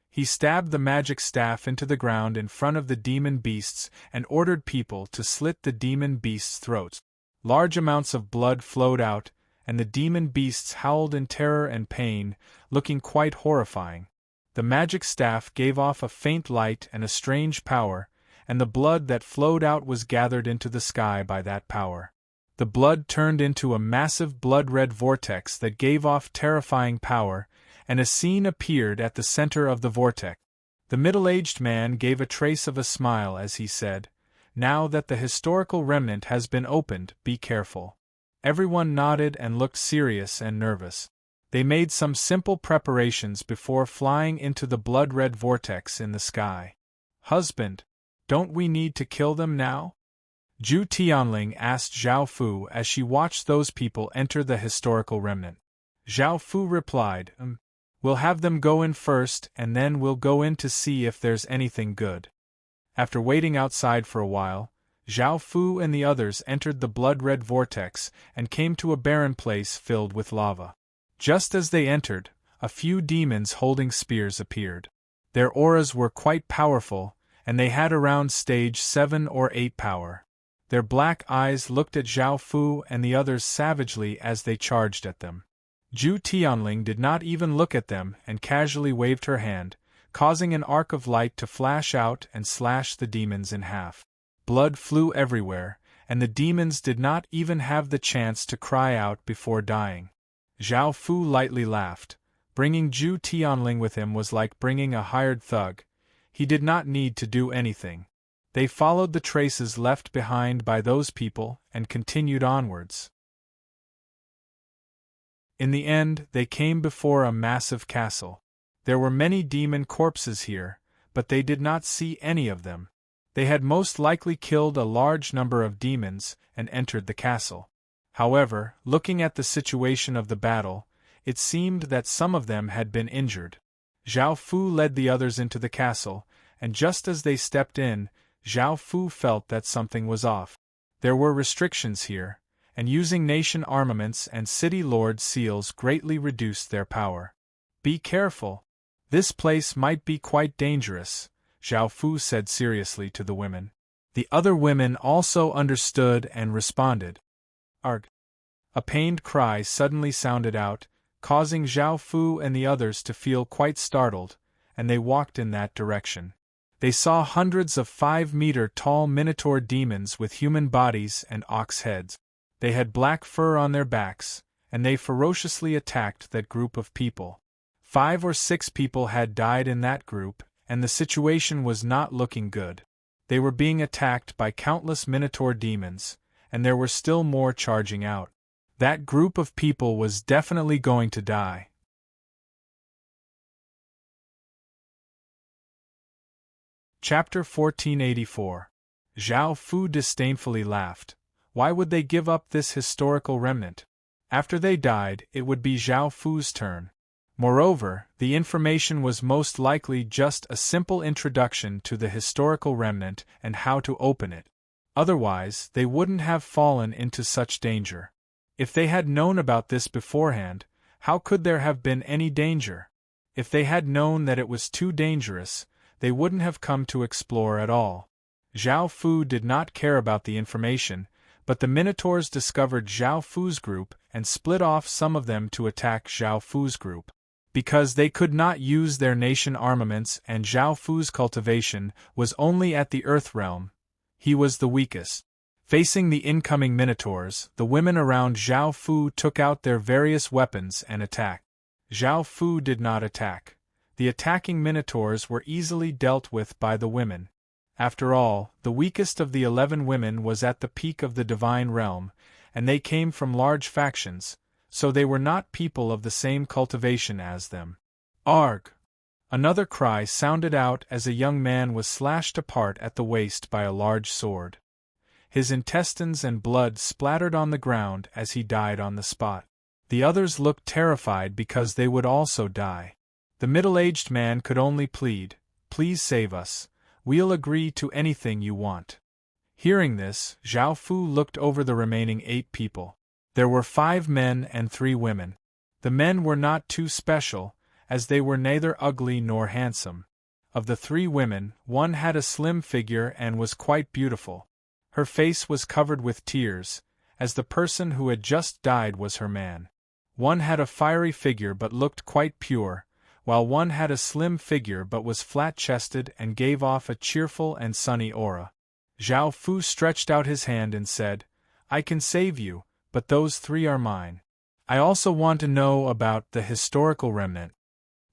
He stabbed the magic staff into the ground in front of the demon beasts and ordered people to slit the demon beasts' throats. Large amounts of blood flowed out, and the demon beasts howled in terror and pain, looking quite horrifying. The magic staff gave off a faint light and a strange power, and the blood that flowed out was gathered into the sky by that power. The blood turned into a massive blood-red vortex that gave off terrifying power, and a scene appeared at the center of the vortex. The middle-aged man gave a trace of a smile as he said, "Now that the historical remnant has been opened, be careful." Everyone nodded and looked serious and nervous. They made some simple preparations before flying into the blood-red vortex in the sky. "Husband, don't we need to kill them now?" Zhu Tianling asked Zhao Fu as she watched those people enter the historical remnant. Zhao Fu replied, "We'll have them go in first and then we'll go in to see if there's anything good." After waiting outside for a while, Zhao Fu and the others entered the blood-red vortex and came to a barren place filled with lava. Just as they entered, a few demons holding spears appeared. Their auras were quite powerful, and they had around stage 7 or 8 power. Their black eyes looked at Zhao Fu and the others savagely as they charged at them. Zhu Tianling did not even look at them and casually waved her hand, causing an arc of light to flash out and slash the demons in half. Blood flew everywhere, and the demons did not even have the chance to cry out before dying. Zhao Fu lightly laughed. Bringing Zhu Tianling with him was like bringing a hired thug. He did not need to do anything. They followed the traces left behind by those people and continued onwards. In the end, they came before a massive castle. There were many demon corpses here, but they did not see any of them. They had most likely killed a large number of demons and entered the castle. However, looking at the situation of the battle, it seemed that some of them had been injured. Zhao Fu led the others into the castle, and just as they stepped in, Zhao Fu felt that something was off. There were restrictions here, and using nation armaments and city lord seals greatly reduced their power. "Be careful. This place might be quite dangerous," Zhao Fu said seriously to the women. The other women also understood and responded. "Arg!" A pained cry suddenly sounded out, causing Zhao Fu and the others to feel quite startled, and they walked in that direction. They saw hundreds of 5-meter-tall minotaur demons with human bodies and ox heads. They had black fur on their backs, and they ferociously attacked that group of people. 5 or 6 people had died in that group, and the situation was not looking good. They were being attacked by countless minotaur demons, and there were still more charging out. That group of people was definitely going to die. Chapter 1484. Zhao Fu disdainfully laughed. Why would they give up this historical remnant? After they died, it would be Zhao Fu's turn. Moreover, the information was most likely just a simple introduction to the historical remnant and how to open it. Otherwise, they wouldn't have fallen into such danger. If they had known about this beforehand, how could there have been any danger? If they had known that it was too dangerous, they wouldn't have come to explore at all. Zhao Fu did not care about the information, but the Minotaurs discovered Zhao Fu's group and split off some of them to attack Zhao Fu's group. Because they could not use their nation armaments and Zhao Fu's cultivation was only at the Earth realm, he was the weakest. Facing the incoming Minotaurs, the women around Zhao Fu took out their various weapons and attacked. Zhao Fu did not attack. The attacking Minotaurs were easily dealt with by the women. After all, the weakest of the 11 women was at the peak of the divine realm, and they came from large factions, so they were not people of the same cultivation as them. Arg! Another cry sounded out as a young man was slashed apart at the waist by a large sword. His intestines and blood splattered on the ground as he died on the spot. The others looked terrified because they would also die. The middle-aged man could only plead, "Please save us. We'll agree to anything you want." Hearing this, Zhao Fu looked over the remaining 8 people. There were 5 men and 3 women. The men were not too special, as they were neither ugly nor handsome. Of the 3 women, one had a slim figure and was quite beautiful. Her face was covered with tears, as the person who had just died was her man. One had a fiery figure but looked quite pure, while one had a slim figure but was flat-chested and gave off a cheerful and sunny aura. Zhao Fu stretched out his hand and said, "I can save you, but those 3 are mine. I also want to know about the historical remnant."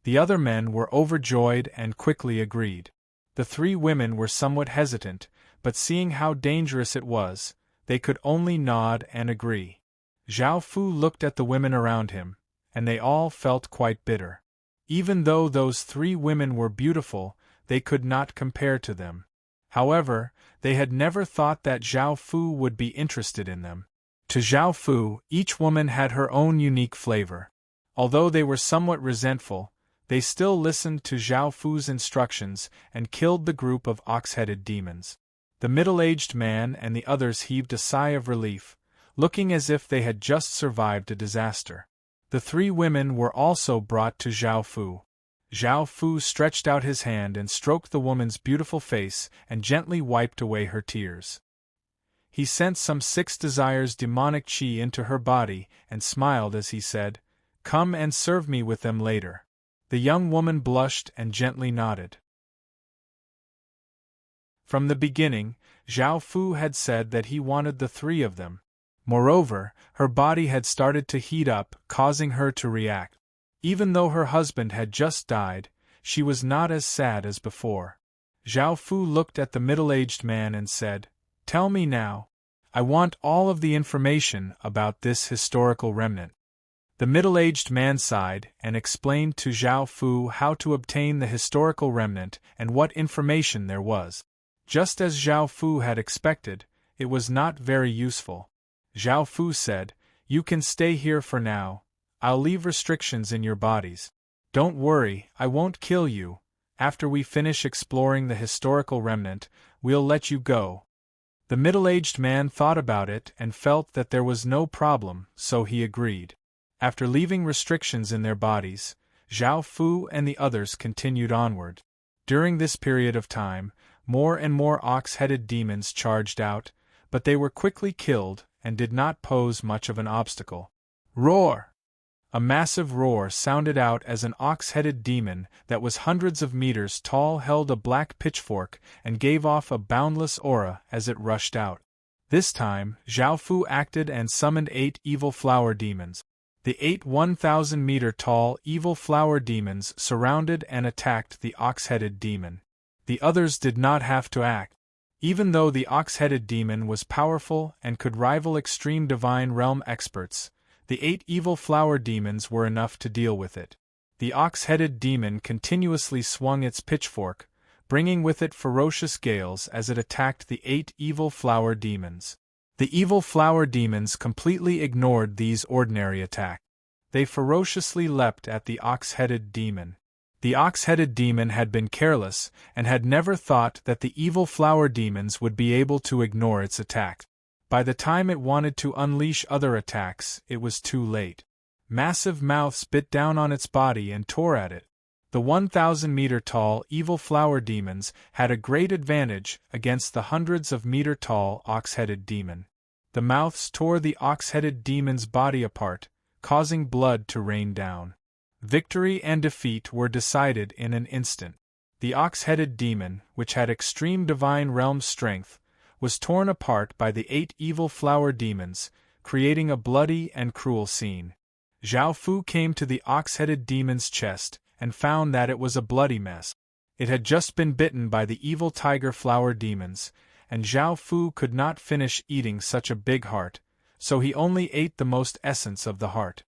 The other men were overjoyed and quickly agreed. The 3 women were somewhat hesitant, but seeing how dangerous it was, they could only nod and agree. Zhao Fu looked at the women around him, and they all felt quite bitter. Even though those 3 women were beautiful, they could not compare to them. However, they had never thought that Zhao Fu would be interested in them. To Zhao Fu, each woman had her own unique flavor. Although they were somewhat resentful, they still listened to Zhao Fu's instructions and killed the group of ox-headed demons. The middle-aged man and the others heaved a sigh of relief, looking as if they had just survived a disaster. The 3 women were also brought to Zhao Fu. Zhao Fu stretched out his hand and stroked the woman's beautiful face and gently wiped away her tears. He sent some 6 desires demonic qi into her body and smiled as he said, "Come and serve me with them later." The young woman blushed and gently nodded. From the beginning, Zhao Fu had said that he wanted the 3 of them. Moreover, her body had started to heat up, causing her to react. Even though her husband had just died, she was not as sad as before. Zhao Fu looked at the middle-aged man and said, "Tell me now. I want all of the information about this historical remnant." The middle-aged man sighed and explained to Zhao Fu how to obtain the historical remnant and what information there was. Just as Zhao Fu had expected, it was not very useful. Zhao Fu said, "You can stay here for now. I'll leave restrictions in your bodies. Don't worry, I won't kill you. After we finish exploring the historical remnant, we'll let you go." The middle-aged man thought about it and felt that there was no problem, so he agreed. After leaving restrictions in their bodies, Zhao Fu and the others continued onward. During this period of time, more and more ox-headed demons charged out, but they were quickly killed and did not pose much of an obstacle. Roar! A massive roar sounded out as an ox-headed demon that was hundreds of meters tall held a black pitchfork and gave off a boundless aura as it rushed out. This time, Zhao Fu acted and summoned 8 evil flower demons. The 8 1,000-meter-tall evil flower demons surrounded and attacked the ox-headed demon. The others did not have to act. Even though the ox-headed demon was powerful and could rival extreme divine realm experts, the 8 evil flower demons were enough to deal with it. The ox-headed demon continuously swung its pitchfork, bringing with it ferocious gales as it attacked the 8 evil flower demons. The evil flower demons completely ignored these ordinary attacks. They ferociously leapt at the ox-headed demon. The ox-headed demon had been careless and had never thought that the evil flower demons would be able to ignore its attack. By the time it wanted to unleash other attacks, it was too late. Massive mouths bit down on its body and tore at it. The 1,000-meter-tall evil flower demons had a great advantage against the hundreds of meter-tall ox-headed demon. The mouths tore the ox-headed demon's body apart, causing blood to rain down. Victory and defeat were decided in an instant. The ox-headed demon, which had extreme divine realm strength, was torn apart by the 8 evil flower demons, creating a bloody and cruel scene. Zhao Fu came to the ox-headed demon's chest and found that it was a bloody mess. It had just been bitten by the evil tiger flower demons, and Zhao Fu could not finish eating such a big heart, so he only ate the most essence of the heart.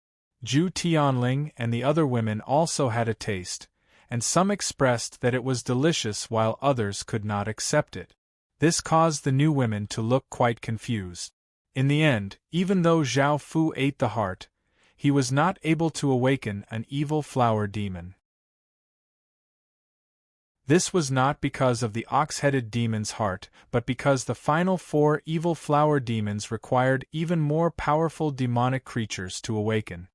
Zhu Tianling and the other women also had a taste, and some expressed that it was delicious while others could not accept it. This caused the new women to look quite confused. In the end, even though Zhao Fu ate the heart, he was not able to awaken an evil flower demon. This was not because of the ox-headed demon's heart, but because the final 4 evil flower demons required even more powerful demonic creatures to awaken.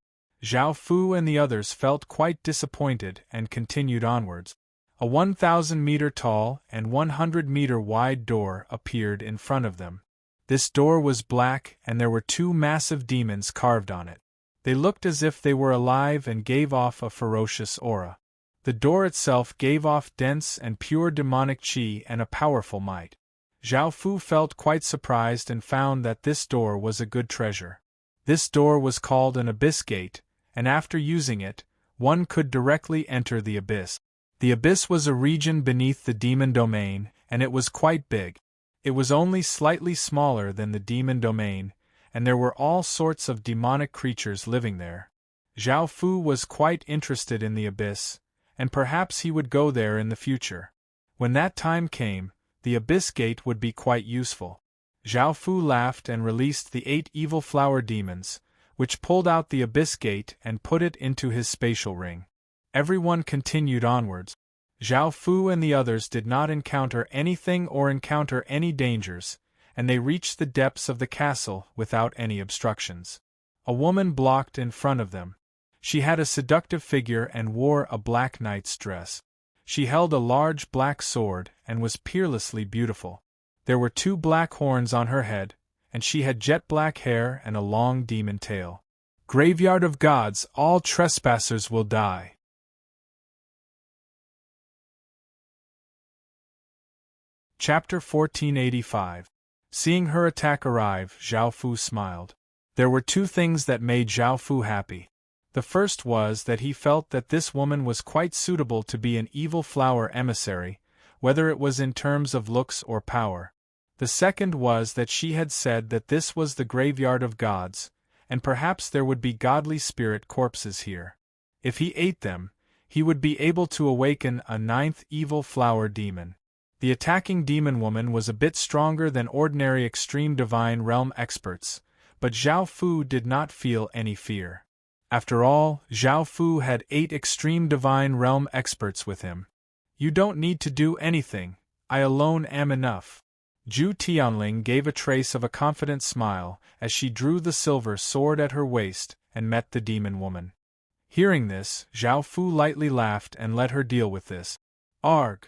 Zhao Fu and the others felt quite disappointed and continued onwards. A 1,000-meter tall and 100-meter wide door appeared in front of them. This door was black and there were two massive demons carved on it. They looked as if they were alive and gave off a ferocious aura. The door itself gave off dense and pure demonic qi and a powerful might. Zhao Fu felt quite surprised and found that this door was a good treasure. This door was called an abyss gate, and after using it, one could directly enter the abyss. The abyss was a region beneath the demon domain, and it was quite big. It was only slightly smaller than the demon domain, and there were all sorts of demonic creatures living there. Zhao Fu was quite interested in the abyss, and perhaps he would go there in the future. When that time came, the abyss gate would be quite useful. Zhao Fu laughed and released the 8 evil flower demons, which pulled out the abyss gate and put it into his spatial ring. Everyone continued onwards. Zhao Fu and the others did not encounter anything or encounter any dangers, and they reached the depths of the castle without any obstructions. A woman blocked in front of them. She had a seductive figure and wore a black knight's dress. She held a large black sword and was peerlessly beautiful. There were 2 black horns on her head, and she had jet black hair and a long demon tail. Graveyard of gods, all trespassers will die. Chapter 1485. Seeing her attack arrive, Zhao Fu smiled. There were 2 things that made Zhao Fu happy. The first was that he felt that this woman was quite suitable to be an evil flower emissary, whether it was in terms of looks or power. The second was that she had said that this was the graveyard of gods, and perhaps there would be godly spirit corpses here. If he ate them, he would be able to awaken a 9th evil flower demon. The attacking demon woman was a bit stronger than ordinary extreme divine realm experts, but Zhao Fu did not feel any fear. After all, Zhao Fu had 8 extreme divine realm experts with him. You don't need to do anything, I alone am enough. Zhu Tianling gave a trace of a confident smile as she drew the silver sword at her waist and met the demon woman. Hearing this, Zhao Fu lightly laughed and let her deal with this. Arg!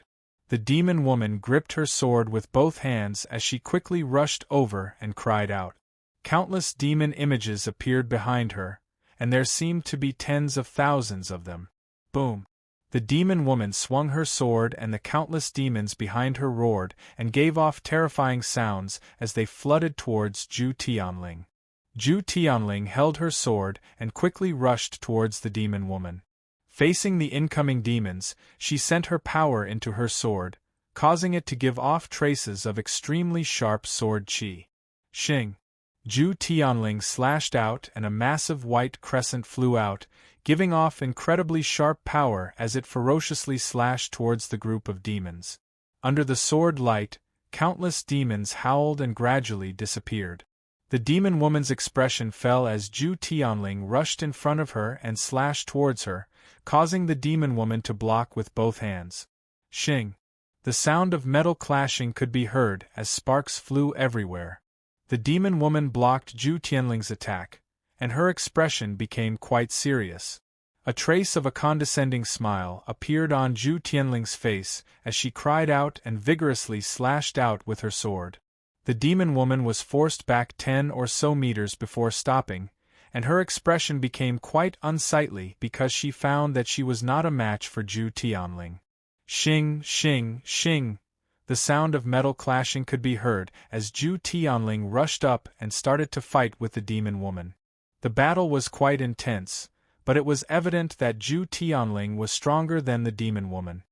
The demon woman gripped her sword with both hands as she quickly rushed over and cried out. Countless demon images appeared behind her, and there seemed to be tens of thousands of them. Boom! The demon woman swung her sword and the countless demons behind her roared and gave off terrifying sounds as they flooded towards Zhu Tianling. Zhu Tianling held her sword and quickly rushed towards the demon woman. Facing the incoming demons, she sent her power into her sword, causing it to give off traces of extremely sharp sword qi. Xing! Zhu Tianling slashed out and a massive white crescent flew out, giving off incredibly sharp power as it ferociously slashed towards the group of demons. Under the sword light, countless demons howled and gradually disappeared. The demon woman's expression fell as Zhu Tianling rushed in front of her and slashed towards her, causing the demon woman to block with both hands. Xing! The sound of metal clashing could be heard as sparks flew everywhere. The demon woman blocked Zhu Tianling's attack, and her expression became quite serious. A trace of a condescending smile appeared on Zhu Tianling's face as she cried out and vigorously slashed out with her sword. The demon woman was forced back 10 or so meters before stopping, and her expression became quite unsightly because she found that she was not a match for Zhu Tianling. Xing, xing, xing! The sound of metal clashing could be heard as Zhu Tianling rushed up and started to fight with the demon woman. The battle was quite intense, but it was evident that Zhu Tianling was stronger than the demon woman.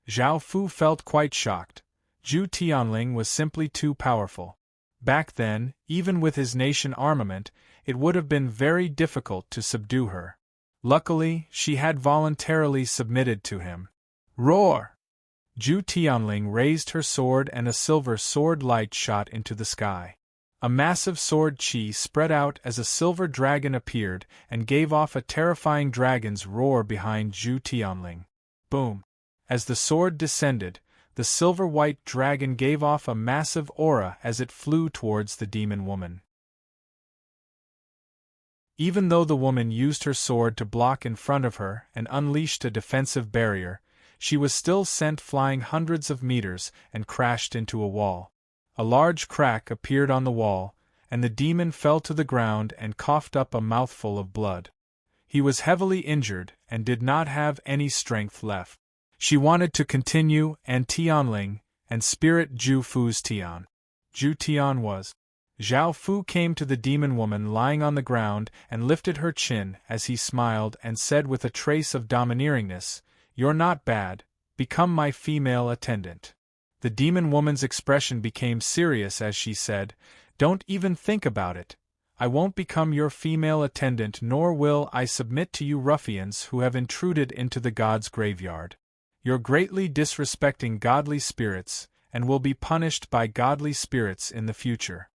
Zhao Fu felt quite shocked. Zhu Tianling was simply too powerful. Back then, even with his nation armament, it would have been very difficult to subdue her. Luckily, she had voluntarily submitted to him. Roar! Zhu Tianling raised her sword and a silver sword light shot into the sky. A massive sword qi spread out as a silver dragon appeared and gave off a terrifying dragon's roar behind Zhu Tianling. Boom! As the sword descended, the silver-white dragon gave off a massive aura as it flew towards the demon woman. Even though the woman used her sword to block in front of her and unleashed a defensive barrier, she was still sent flying hundreds of meters and crashed into a wall. A large crack appeared on the wall, and the demon fell to the ground and coughed up a mouthful of blood. He was heavily injured and did not have any strength left. She wanted to continue and Tianling, and spirit Zhu Fu's Tian. Zhu Tian was. Zhao Fu came to the demon woman lying on the ground and lifted her chin as he smiled and said with a trace of domineeringness, "You're not bad, become my female attendant." The demon woman's expression became serious as she said, "Don't even think about it. I won't become your female attendant, nor will I submit to you ruffians who have intruded into the god's graveyard. You're greatly disrespecting godly spirits, and will be punished by godly spirits in the future."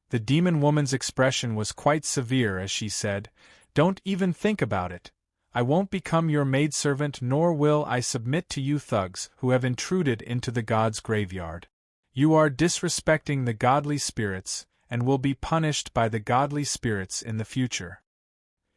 The demon woman's expression was quite severe as she said, "Don't even think about it. I won't become your maidservant, nor will I submit to you thugs who have intruded into the god's graveyard. You are disrespecting the godly spirits, and will be punished by the godly spirits in the future."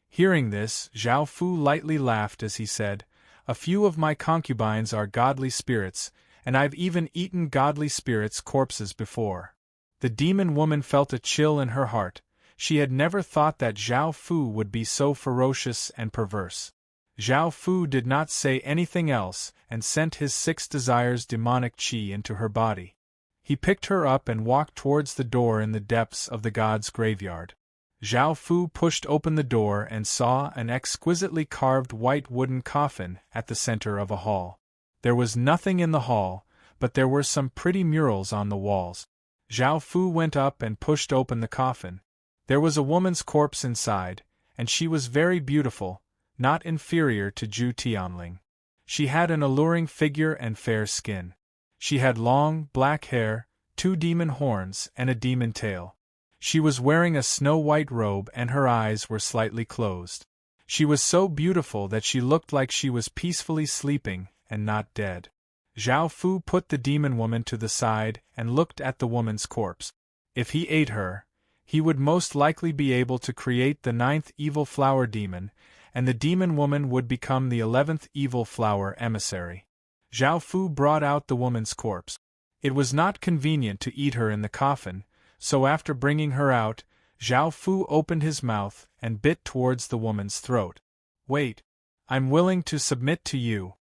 Hearing this, Zhao Fu lightly laughed as he said, "A few of my concubines are godly spirits, and I've even eaten godly spirits' corpses before." The demon woman felt a chill in her heart. She had never thought that Zhao Fu would be so ferocious and perverse. Zhao Fu did not say anything else and sent his 6 desires demonic qi into her body. He picked her up and walked towards the door in the depths of the god's graveyard. Zhao Fu pushed open the door and saw an exquisitely carved white wooden coffin at the center of a hall. There was nothing in the hall, but there were some pretty murals on the walls. Zhao Fu went up and pushed open the coffin. There was a woman's corpse inside, and she was very beautiful, not inferior to Zhu Tianling. She had an alluring figure and fair skin. She had long, black hair, 2 demon horns and a demon tail. She was wearing a snow-white robe and her eyes were slightly closed. She was so beautiful that she looked like she was peacefully sleeping and not dead. Zhao Fu put the demon woman to the side and looked at the woman's corpse. If he ate her, he would most likely be able to create the 9th evil flower demon, and the demon woman would become the 11th evil flower emissary. Zhao Fu brought out the woman's corpse. It was not convenient to eat her in the coffin, so after bringing her out, Zhao Fu opened his mouth and bit towards the woman's throat. "Wait. I'm willing to submit to you."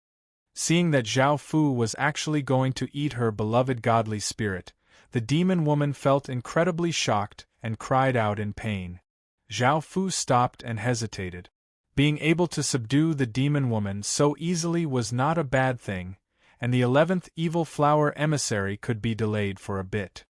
Seeing that Zhao Fu was actually going to eat her beloved godly spirit, the demon woman felt incredibly shocked and cried out in pain. Zhao Fu stopped and hesitated. Being able to subdue the demon woman so easily was not a bad thing, and the 11th evil flower emissary could be delayed for a bit.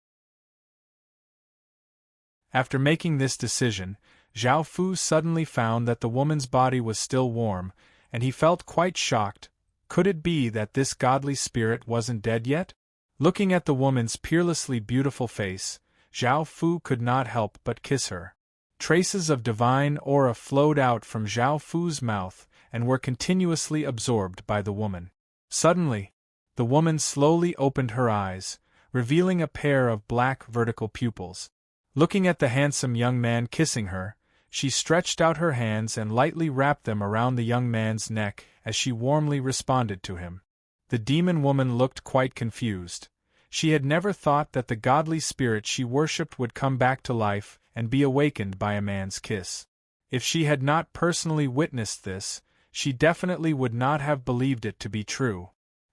After making this decision, Zhao Fu suddenly found that the woman's body was still warm, and he felt quite shocked. Could it be that this godly spirit wasn't dead yet? Looking at the woman's peerlessly beautiful face, Zhao Fu could not help but kiss her. Traces of divine aura flowed out from Zhao Fu's mouth and were continuously absorbed by the woman. Suddenly, the woman slowly opened her eyes, revealing a pair of black vertical pupils. Looking at the handsome young man kissing her, she stretched out her hands and lightly wrapped them around the young man's neck as she warmly responded to him. The demon woman looked quite confused. She had never thought that the godly spirit she worshipped would come back to life and be awakened by a man's kiss. If she had not personally witnessed this, she definitely would not have believed it to be true.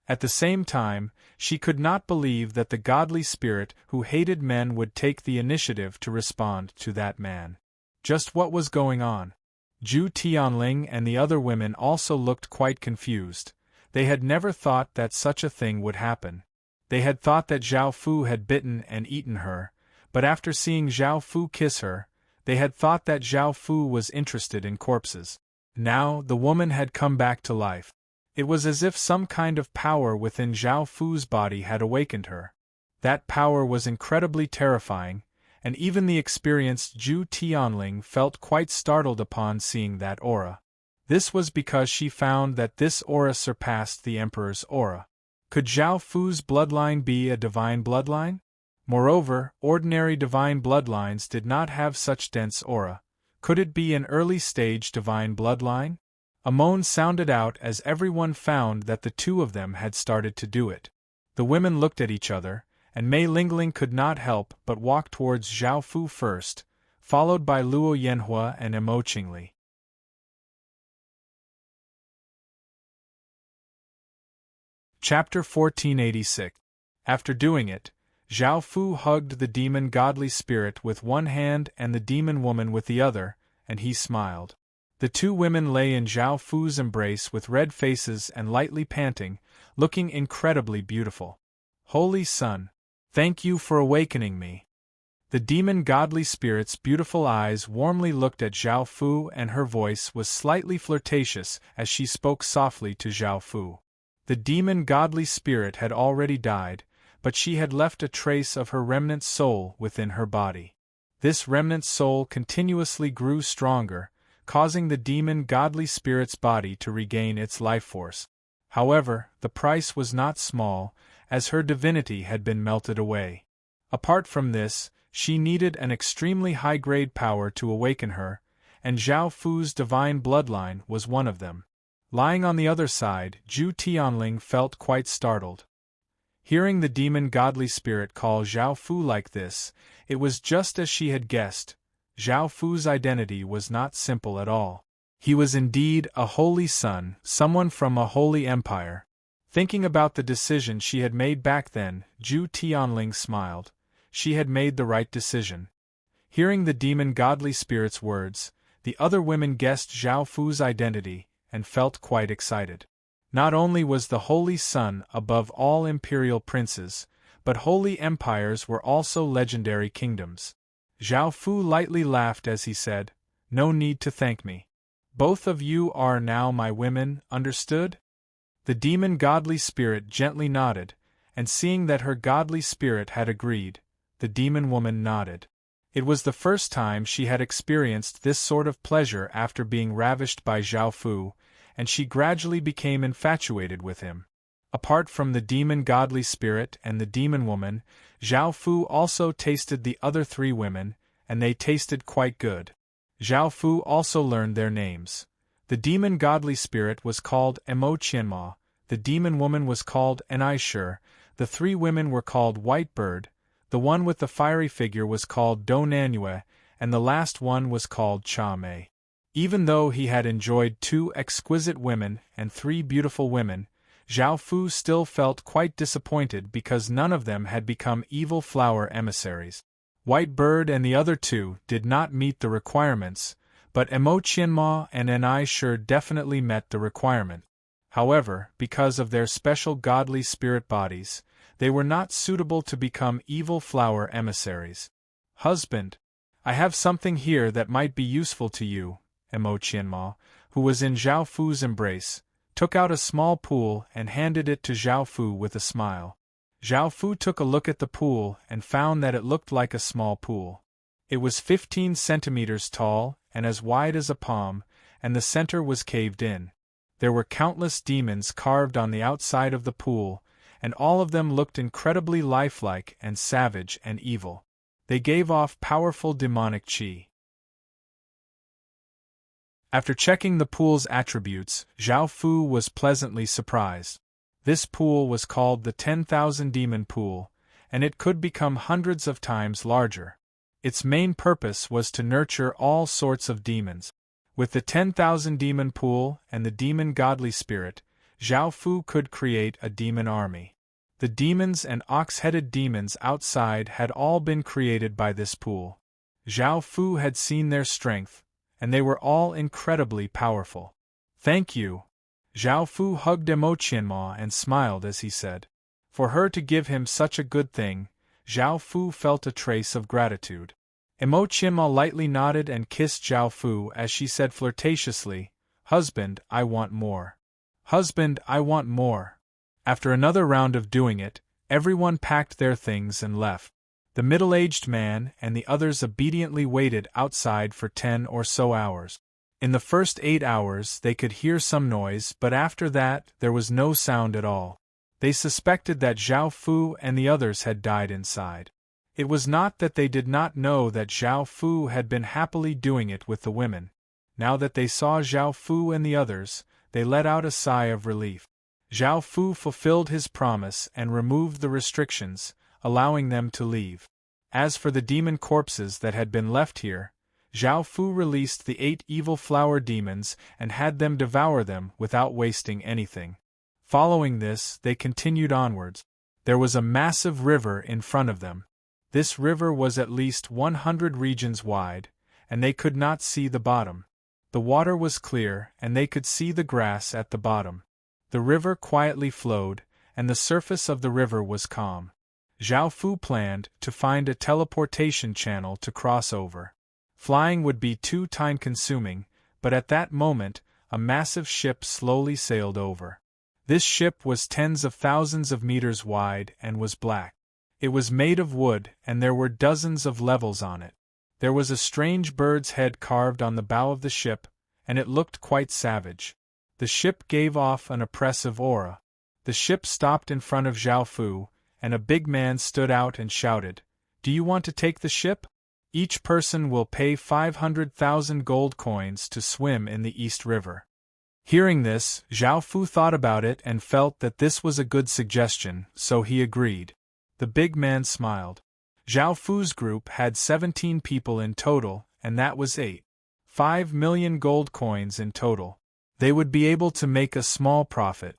At the same time, she could not believe that the godly spirit who hated men would take the initiative to respond to that man. Just what was going on? Zhu Tianling and the other women also looked quite confused. They had never thought that such a thing would happen. They had thought that Zhao Fu had bitten and eaten her, but after seeing Zhao Fu kiss her, they had thought that Zhao Fu was interested in corpses. Now, the woman had come back to life. It was as if some kind of power within Zhao Fu's body had awakened her. That power was incredibly terrifying, and even the experienced Zhu Tianling felt quite startled upon seeing that aura. This was because she found that this aura surpassed the Emperor's aura. Could Zhao Fu's bloodline be a divine bloodline? Moreover, ordinary divine bloodlines did not have such dense aura. Could it be an early-stage divine bloodline? A moan sounded out as everyone found that the two of them had started to do it. The women looked at each other, and Mei Lingling could not help but walk towards Zhao Fu first, followed by Luo Yanhua and Emo Qingli. Chapter 1486. After doing it, Zhao Fu hugged the demon godly spirit with one hand and the demon woman with the other, and he smiled. The two women lay in Zhao Fu's embrace with red faces and lightly panting, looking incredibly beautiful. Holy Sun, thank you for awakening me. The demon godly spirit's beautiful eyes warmly looked at Zhao Fu, and her voice was slightly flirtatious as she spoke softly to Zhao Fu. The demon godly spirit had already died, but she had left a trace of her remnant soul within her body. This remnant soul continuously grew stronger, causing the demon godly spirit's body to regain its life force. However, the price was not small, as her divinity had been melted away. Apart from this, she needed an extremely high-grade power to awaken her, and Zhao Fu's divine bloodline was one of them. Lying on the other side, Zhu Tianling felt quite startled. Hearing the demon godly spirit call Zhao Fu like this, it was just as she had guessed. Zhao Fu's identity was not simple at all. He was indeed a holy son, someone from a holy empire. Thinking about the decision she had made back then, Zhu Tianling smiled. She had made the right decision. Hearing the demon godly spirit's words, the other women guessed Zhao Fu's identity, and felt quite excited. Not only was the holy son above all imperial princes, but holy empires were also legendary kingdoms. Zhao Fu lightly laughed as he said, "No need to thank me. Both of you are now my women, understood?" The demon godly spirit gently nodded, and seeing that her godly spirit had agreed, the demon woman nodded. It was the first time she had experienced this sort of pleasure after being ravished by Zhao Fu, and she gradually became infatuated with him. Apart from the demon godly spirit and the demon woman, Zhao Fu also tasted the other three women, and they tasted quite good. Zhao Fu also learned their names. The demon godly spirit was called Emo Qianma, the demon woman was called Enishur, the three women were called White Bird, the one with the fiery figure was called Do Nanyue, and the last one was called Cha Mei. Even though he had enjoyed 2 exquisite women and 3 beautiful women, Zhao Fu still felt quite disappointed because none of them had become evil flower emissaries. White Bird and the other 2 did not meet the requirements, but Emo Qianma and Enishur definitely met the requirement. However, because of their special godly spirit bodies, they were not suitable to become evil flower emissaries. "Husband, I have something here that might be useful to you." Emo Qianma, who was in Zhao Fu's embrace, took out a small pool and handed it to Zhao Fu with a smile. Zhao Fu took a look at the pool and found that it looked like a small pool. It was 15 centimeters tall and as wide as a palm, and the center was caved in. There were countless demons carved on the outside of the pool, and all of them looked incredibly lifelike and savage and evil. They gave off powerful demonic qi. After checking the pool's attributes, Zhao Fu was pleasantly surprised. This pool was called the 10,000 Demon Pool, and it could become hundreds of times larger. Its main purpose was to nurture all sorts of demons. With the 10,000 Demon Pool and the Demon Godly Spirit, Zhao Fu could create a demon army. The demons and ox-headed demons outside had all been created by this pool. Zhao Fu had seen their strength, and they were all incredibly powerful. "Thank you." Zhao Fu hugged Emo Qianma and smiled as he said. For her to give him such a good thing, Zhao Fu felt a trace of gratitude. Emo Qianma lightly nodded and kissed Zhao Fu as she said flirtatiously, "Husband, I want more. Husband, I want more." After another round of doing it, everyone packed their things and left. The middle-aged man and the others obediently waited outside for 10 or so hours. In the first 8 hours they could hear some noise, but after that there was no sound at all. They suspected that Zhao Fu and the others had died inside. It was not that they did not know that Zhao Fu had been happily doing it with the women. Now that they saw Zhao Fu and the others, they let out a sigh of relief. Zhao Fu fulfilled his promise and removed the restrictions, allowing them to leave. As for the demon corpses that had been left here, Zhao Fu released the 8 evil flower demons and had them devour them without wasting anything. Following this, they continued onwards. There was a massive river in front of them. This river was at least 100 regions wide, and they could not see the bottom. The water was clear, and they could see the grass at the bottom. The river quietly flowed, and the surface of the river was calm. Zhao Fu planned to find a teleportation channel to cross over. Flying would be too time-consuming, but at that moment, a massive ship slowly sailed over. This ship was tens of thousands of meters wide and was black. It was made of wood, and there were dozens of levels on it. There was a strange bird's head carved on the bow of the ship, and it looked quite savage. The ship gave off an oppressive aura. The ship stopped in front of Zhao Fu, and a big man stood out and shouted, "Do you want to take the ship? Each person will pay 500,000 gold coins to swim in the East River." Hearing this, Zhao Fu thought about it and felt that this was a good suggestion, so he agreed. The big man smiled. Zhao Fu's group had 17 people in total, and that was 5 million gold coins in total. They would be able to make a small profit.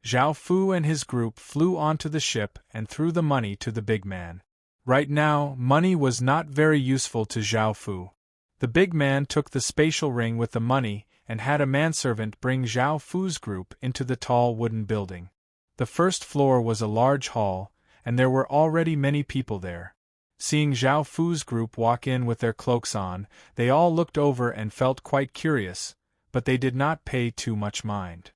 Zhao Fu and his group flew onto the ship and threw the money to the big man. Right now, money was not very useful to Zhao Fu. The big man took the spatial ring with the money and had a manservant bring Zhao Fu's group into the tall wooden building. The first floor was a large hall, and there were already many people there. Seeing Zhao Fu's group walk in with their cloaks on, they all looked over and felt quite curious, but they did not pay too much mind.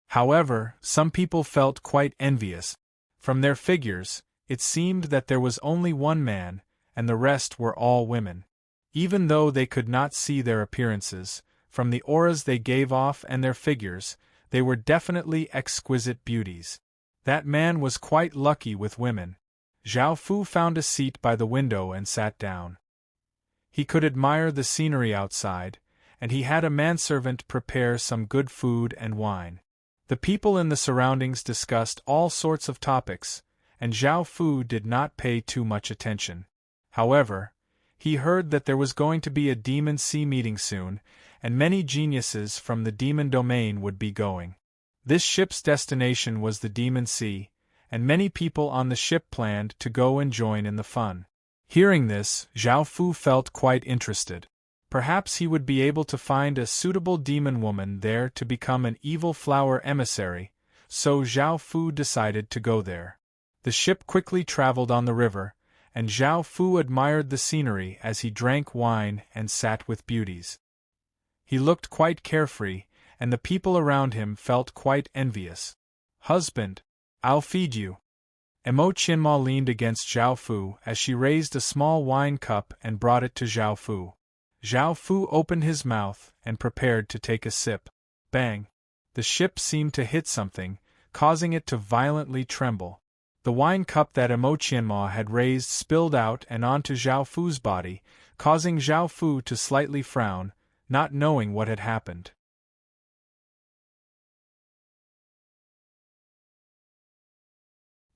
However, some people felt quite envious. From their figures, it seemed that there was only one man, and the rest were all women. Even though they could not see their appearances, from the auras they gave off and their figures, they were definitely exquisite beauties. That man was quite lucky with women. Zhao Fu found a seat by the window and sat down. He could admire the scenery outside, and he had a manservant prepare some good food and wine. The people in the surroundings discussed all sorts of topics, and Zhao Fu did not pay too much attention. However, he heard that there was going to be a Demon Sea meeting soon, and many geniuses from the demon domain would be going. This ship's destination was the Demon Sea, and many people on the ship planned to go and join in the fun. Hearing this, Zhao Fu felt quite interested. Perhaps he would be able to find a suitable demon woman there to become an evil flower emissary, so Zhao Fu decided to go there. The ship quickly traveled on the river, and Zhao Fu admired the scenery as he drank wine and sat with beauties. He looked quite carefree, and the people around him felt quite envious. "Husband, I'll feed you." Emo Qianma leaned against Zhao Fu as she raised a small wine cup and brought it to Zhao Fu. Zhao Fu opened his mouth and prepared to take a sip. Bang! The ship seemed to hit something, causing it to violently tremble. The wine cup that Emo Qianma had raised spilled out and onto Zhao Fu's body, causing Zhao Fu to slightly frown, not knowing what had happened.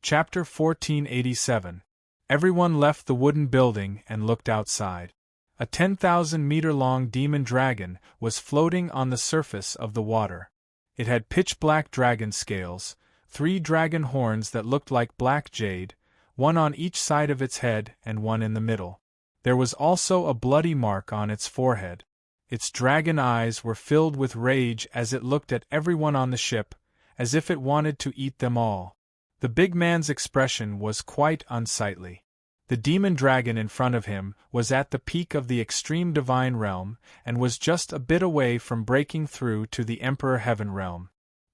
Chapter 1487. Everyone left the wooden building and looked outside. A 10,000-meter-long demon dragon was floating on the surface of the water. It had pitch-black dragon scales, 3 dragon horns that looked like black jade, 1 on each side of its head and 1 in the middle. There was also a bloody mark on its forehead. Its dragon eyes were filled with rage as it looked at everyone on the ship, as if it wanted to eat them all. The big man's expression was quite unsightly. The demon dragon in front of him was at the peak of the extreme divine realm and was just a bit away from breaking through to the Emperor Heaven realm.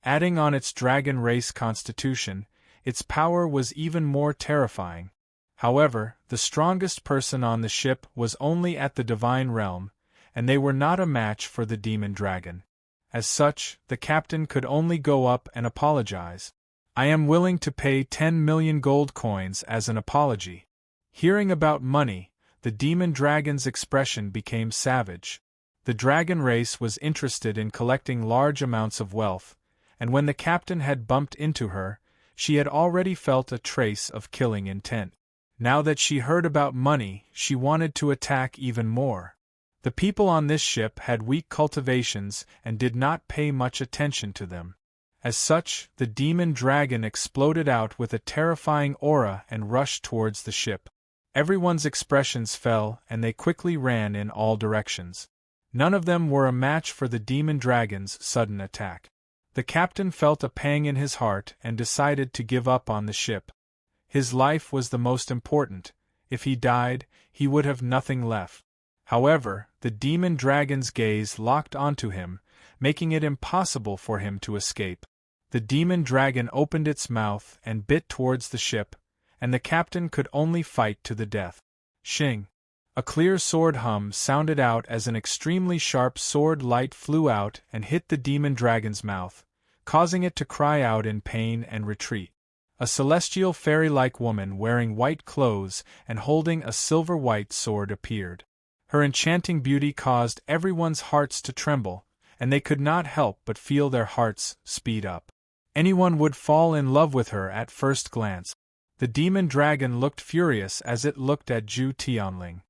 Adding on its dragon race constitution, its power was even more terrifying. However, the strongest person on the ship was only at the divine realm, and they were not a match for the demon dragon. As such, the captain could only go up and apologize. I am willing to pay 10 million gold coins as an apology. Hearing about money, the demon dragon's expression became savage. The dragon race was interested in collecting large amounts of wealth, and when the captain had bumped into her, she had already felt a trace of killing intent. Now that she heard about money, she wanted to attack even more. The people on this ship had weak cultivations and did not pay much attention to them. As such, the demon dragon exploded out with a terrifying aura and rushed towards the ship. Everyone's expressions fell and they quickly ran in all directions. None of them were a match for the demon dragon's sudden attack. The captain felt a pang in his heart and decided to give up on the ship. His life was the most important. If he died, he would have nothing left. However, the demon dragon's gaze locked onto him, making it impossible for him to escape. The demon dragon opened its mouth and bit towards the ship, and the captain could only fight to the death. Shing! A clear sword hum sounded out as an extremely sharp sword light flew out and hit the demon dragon's mouth, causing it to cry out in pain and retreat. A celestial fairy-like woman wearing white clothes and holding a silver-white sword appeared. Her enchanting beauty caused everyone's hearts to tremble, and they could not help but feel their hearts speed up. Anyone would fall in love with her at first glance. The demon dragon looked furious as it looked at Zhu Tianling.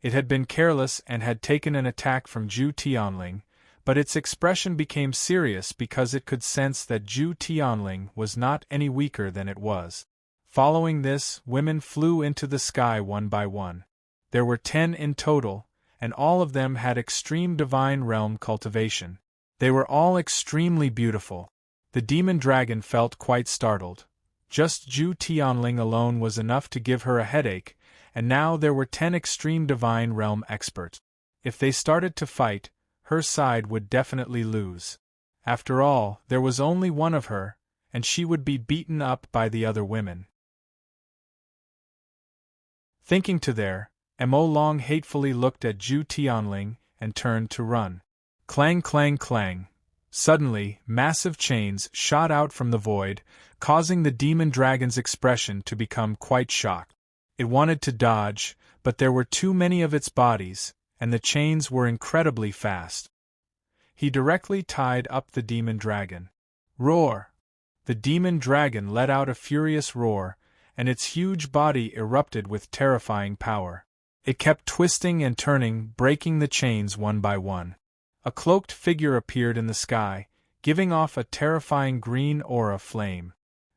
It had been careless and had taken an attack from Zhu Tianling, but its expression became serious because it could sense that Zhu Tianling was not any weaker than it was. Following this, women flew into the sky one by one. There were 10 in total, and all of them had extreme divine realm cultivation. They were all extremely beautiful. The demon dragon felt quite startled. Just Zhu Tianling alone was enough to give her a headache, and now there were 10 extreme divine realm experts. If they started to fight, her side would definitely lose. After all, there was only one of her, and she would be beaten up by the other women. Thinking to there, Mo Long hatefully looked at Zhu Tianling and turned to run. Clang clang clang. Suddenly, massive chains shot out from the void, causing the demon dragon's expression to become quite shocked. It wanted to dodge, but there were too many of its bodies, and the chains were incredibly fast. He directly tied up the demon dragon. Roar! The demon dragon let out a furious roar, and its huge body erupted with terrifying power. It kept twisting and turning, breaking the chains one by one. A cloaked figure appeared in the sky, giving off a terrifying green aura flame.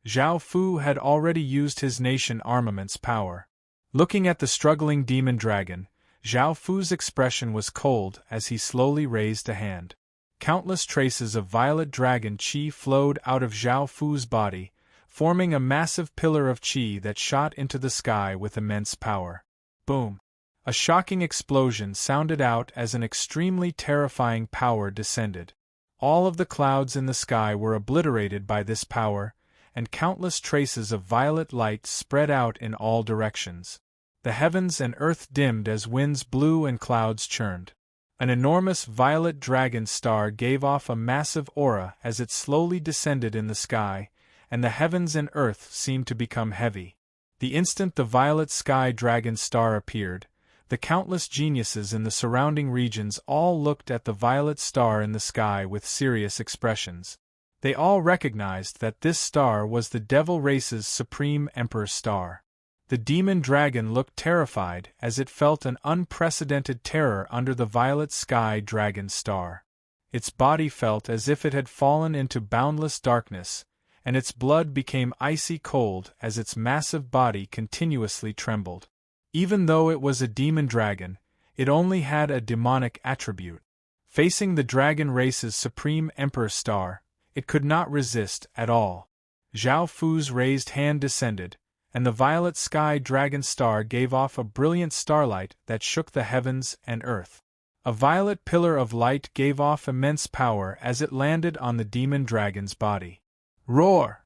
Zhao Fu had already used his nation armament's power. Looking at the struggling demon dragon, Zhao Fu's expression was cold as he slowly raised a hand. Countless traces of violet dragon qi flowed out of Zhao Fu's body, forming a massive pillar of qi that shot into the sky with immense power. Boom! A shocking explosion sounded out as an extremely terrifying power descended. All of the clouds in the sky were obliterated by this power, and countless traces of violet light spread out in all directions. The heavens and earth dimmed as winds blew and clouds churned. An enormous violet dragon star gave off a massive aura as it slowly descended in the sky, and the heavens and earth seemed to become heavy. The instant the violet sky dragon star appeared, the countless geniuses in the surrounding regions all looked at the violet star in the sky with serious expressions. They all recognized that this star was the devil race's supreme emperor star. The demon dragon looked terrified as it felt an unprecedented terror under the violet sky dragon star. Its body felt as if it had fallen into boundless darkness, and its blood became icy cold as its massive body continuously trembled. Even though it was a demon dragon, it only had a demonic attribute. Facing the dragon race's supreme emperor star, it could not resist at all. Zhao Fu's raised hand descended, and the violet sky dragon star gave off a brilliant starlight that shook the heavens and earth. A violet pillar of light gave off immense power as it landed on the demon dragon's body. Roar!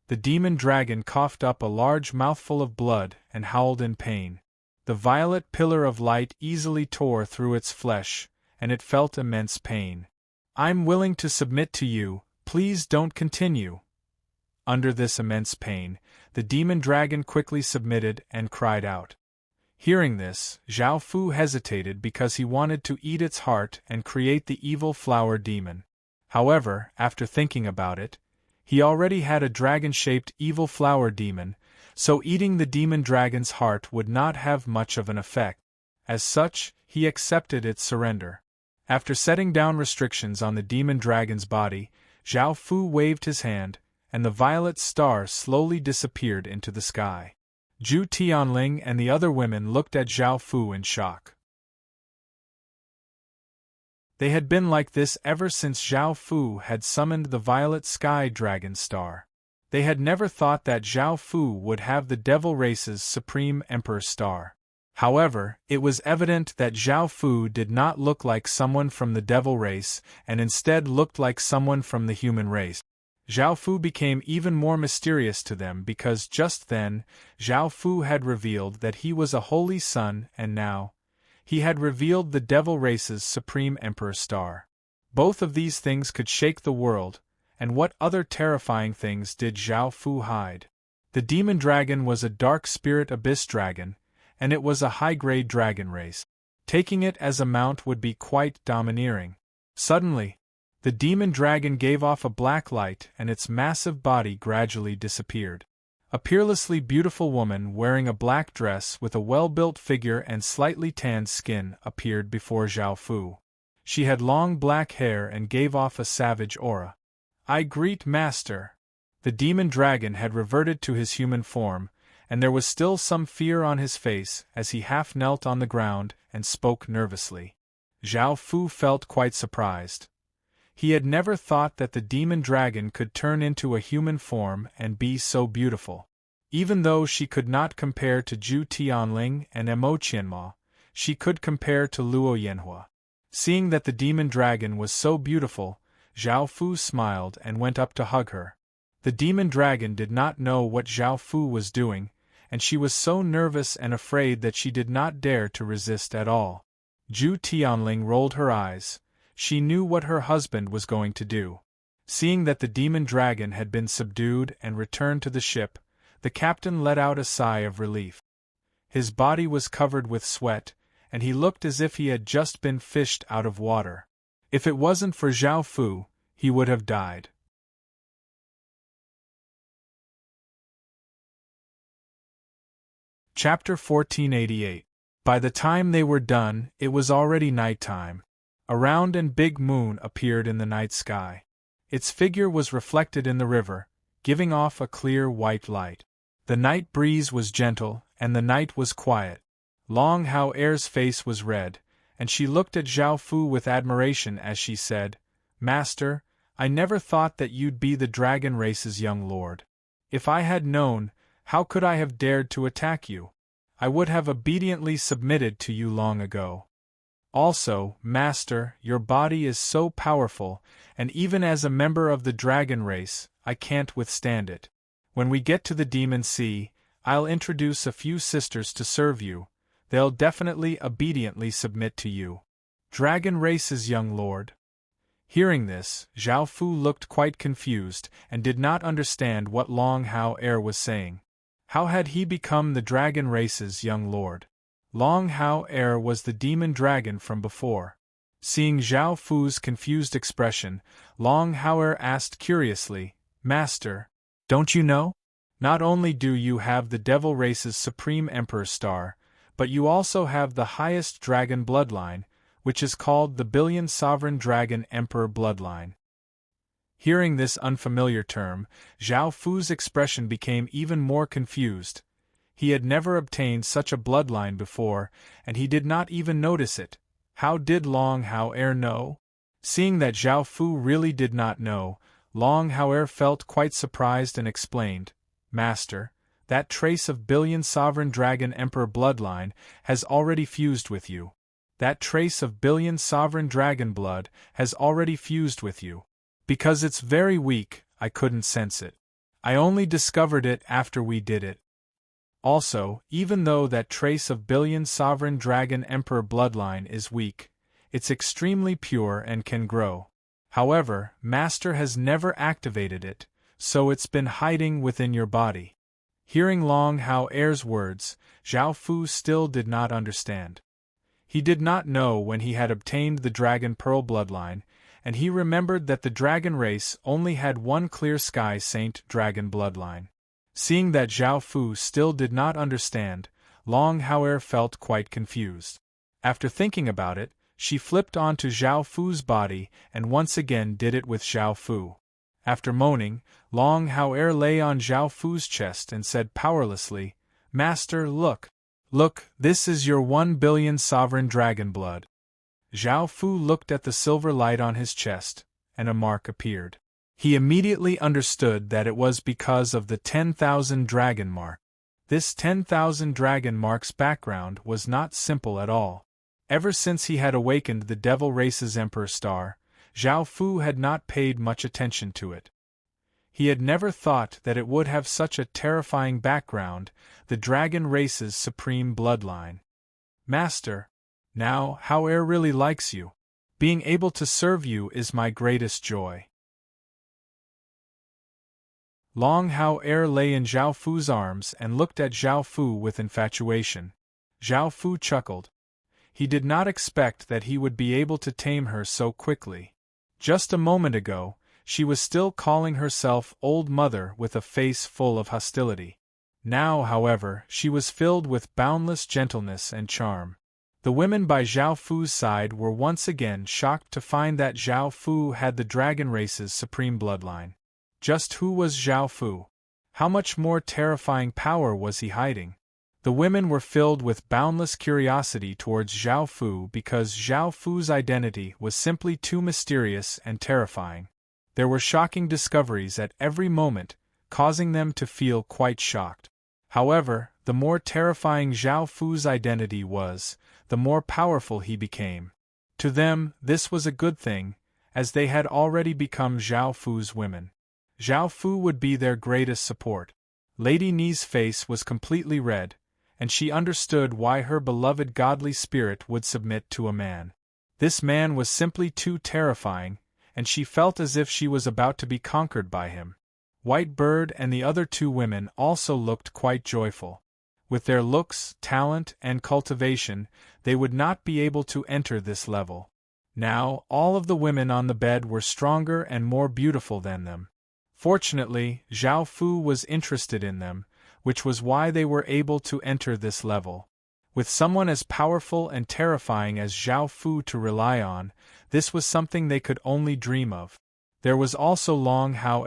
The demon dragon coughed up a large mouthful of blood and howled in pain. The violet pillar of light easily tore through its flesh, and it felt immense pain. "I'm willing to submit to you, please don't continue." Under this immense pain, the demon dragon quickly submitted and cried out. Hearing this, Zhao Fu hesitated because he wanted to eat its heart and create the evil flower demon. However, after thinking about it, he already had a dragon-shaped evil flower demon, so eating the demon dragon's heart would not have much of an effect. As such, he accepted its surrender. After setting down restrictions on the demon dragon's body, Zhao Fu waved his hand, and the violet star slowly disappeared into the sky. Zhu Tianling and the other women looked at Zhao Fu in shock. They had been like this ever since Zhao Fu had summoned the violet sky dragon star. They had never thought that Zhao Fu would have the devil race's supreme emperor star. However, it was evident that Zhao Fu did not look like someone from the devil race and instead looked like someone from the human race. Zhao Fu became even more mysterious to them because just then, Zhao Fu had revealed that he was a holy son and now, he had revealed the devil race's supreme emperor star. Both of these things could shake the world, and what other terrifying things did Zhao Fu hide? The demon dragon was a dark spirit abyss dragon, and it was a high-grade dragon race. Taking it as a mount would be quite domineering. Suddenly, the demon dragon gave off a black light and its massive body gradually disappeared. A peerlessly beautiful woman wearing a black dress with a well-built figure and slightly tanned skin appeared before Zhao Fu. She had long black hair and gave off a savage aura. "I greet Master." The demon dragon had reverted to his human form, and there was still some fear on his face as he half knelt on the ground and spoke nervously. Zhao Fu felt quite surprised. He had never thought that the demon dragon could turn into a human form and be so beautiful. Even though she could not compare to Zhu Tianling and Mo Qianma, she could compare to Luo Yanhua. Seeing that the demon dragon was so beautiful, Zhao Fu smiled and went up to hug her. The demon dragon did not know what Zhao Fu was doing, and she was so nervous and afraid that she did not dare to resist at all. Zhu Tianling rolled her eyes. She knew what her husband was going to do. Seeing that the demon dragon had been subdued and returned to the ship, the captain let out a sigh of relief. His body was covered with sweat, and he looked as if he had just been fished out of water. If it wasn't for Zhao Fu, he would have died. Chapter 1488. By the time they were done, it was already nighttime. A round and big moon appeared in the night sky. Its figure was reflected in the river, giving off a clear white light. The night breeze was gentle, and the night was quiet. Long Hao Er's face was red, and she looked at Zhao Fu with admiration as she said, "Master, I never thought that you'd be the dragon race's young lord. If I had known, how could I have dared to attack you? I would have obediently submitted to you long ago. Also, Master, your body is so powerful, and even as a member of the dragon race, I can't withstand it. When we get to the Demon Sea, I'll introduce a few sisters to serve you. They'll definitely obediently submit to you. Dragon race's young lord." Hearing this, Zhao Fu looked quite confused and did not understand what Long Hao Er was saying. How had he become the dragon race's young lord? Long Hao Er was the demon dragon from before. Seeing Zhao Fu's confused expression, Long Hao Er asked curiously, "Master, don't you know? Not only do you have the devil race's supreme emperor star, but you also have the highest dragon bloodline, which is called the Billion Sovereign Dragon Emperor bloodline." Hearing this unfamiliar term, Zhao Fu's expression became even more confused. He had never obtained such a bloodline before, and he did not even notice it. How did Long Hao Er know? Seeing that Zhao Fu really did not know, Long Hao Er felt quite surprised and explained, "Master, that trace of Billion Sovereign Dragon Emperor bloodline has already fused with you. That trace of Billion Sovereign Dragon blood has already fused with you. Because it's very weak, I couldn't sense it. I only discovered it after we did it. Also, even though that trace of Billion Sovereign Dragon Emperor bloodline is weak, it's extremely pure and can grow. However, Master has never activated it, so it's been hiding within your body. Hearing Long Hao Er's words, Zhao Fu still did not understand. He did not know when he had obtained the Dragon Pearl bloodline, and he remembered that the dragon race only had one clear sky saint dragon bloodline. Seeing that Zhao Fu still did not understand, Long Hao felt quite confused. After thinking about it, she flipped onto Zhao Fu's body and once again did it with Zhao Fu. After moaning, Long Hao lay on Zhao Fu's chest and said powerlessly, "Master, look! Look, this is your 1 billion sovereign dragon blood." Zhao Fu looked at the silver light on his chest, and a mark appeared. He immediately understood that it was because of the 10,000 dragon mark. This 10,000 dragon mark's background was not simple at all. Ever since he had awakened the Devil Race's Emperor Star, Zhao Fu had not paid much attention to it. He had never thought that it would have such a terrifying background, the Dragon Race's supreme bloodline. "Master, now Hao really likes you. Being able to serve you is my greatest joy." Long Hao lay in Zhao Fu's arms and looked at Zhao Fu with infatuation. Zhao Fu chuckled. He did not expect that he would be able to tame her so quickly. Just a moment ago, she was still calling herself Old Mother with a face full of hostility. Now, however, she was filled with boundless gentleness and charm. The women by Zhao Fu's side were once again shocked to find that Zhao Fu had the dragon race's supreme bloodline. Just who was Zhao Fu? How much more terrifying power was he hiding? The women were filled with boundless curiosity towards Zhao Fu because Zhao Fu's identity was simply too mysterious and terrifying. There were shocking discoveries at every moment, causing them to feel quite shocked. However, the more terrifying Zhao Fu's identity was, the more powerful he became. To them, this was a good thing, as they had already become Zhao Fu's women. Zhao Fu would be their greatest support. Lady Ni's face was completely red, and she understood why her beloved godly spirit would submit to a man. This man was simply too terrifying, and she felt as if she was about to be conquered by him. White Bird and the other two women also looked quite joyful. With their looks, talent, and cultivation, they would not be able to enter this level. Now, all of the women on the bed were stronger and more beautiful than them. Fortunately, Zhao Fu was interested in them, which was why they were able to enter this level. With someone as powerful and terrifying as Zhao Fu to rely on, this was something they could only dream of. There was also Long Hao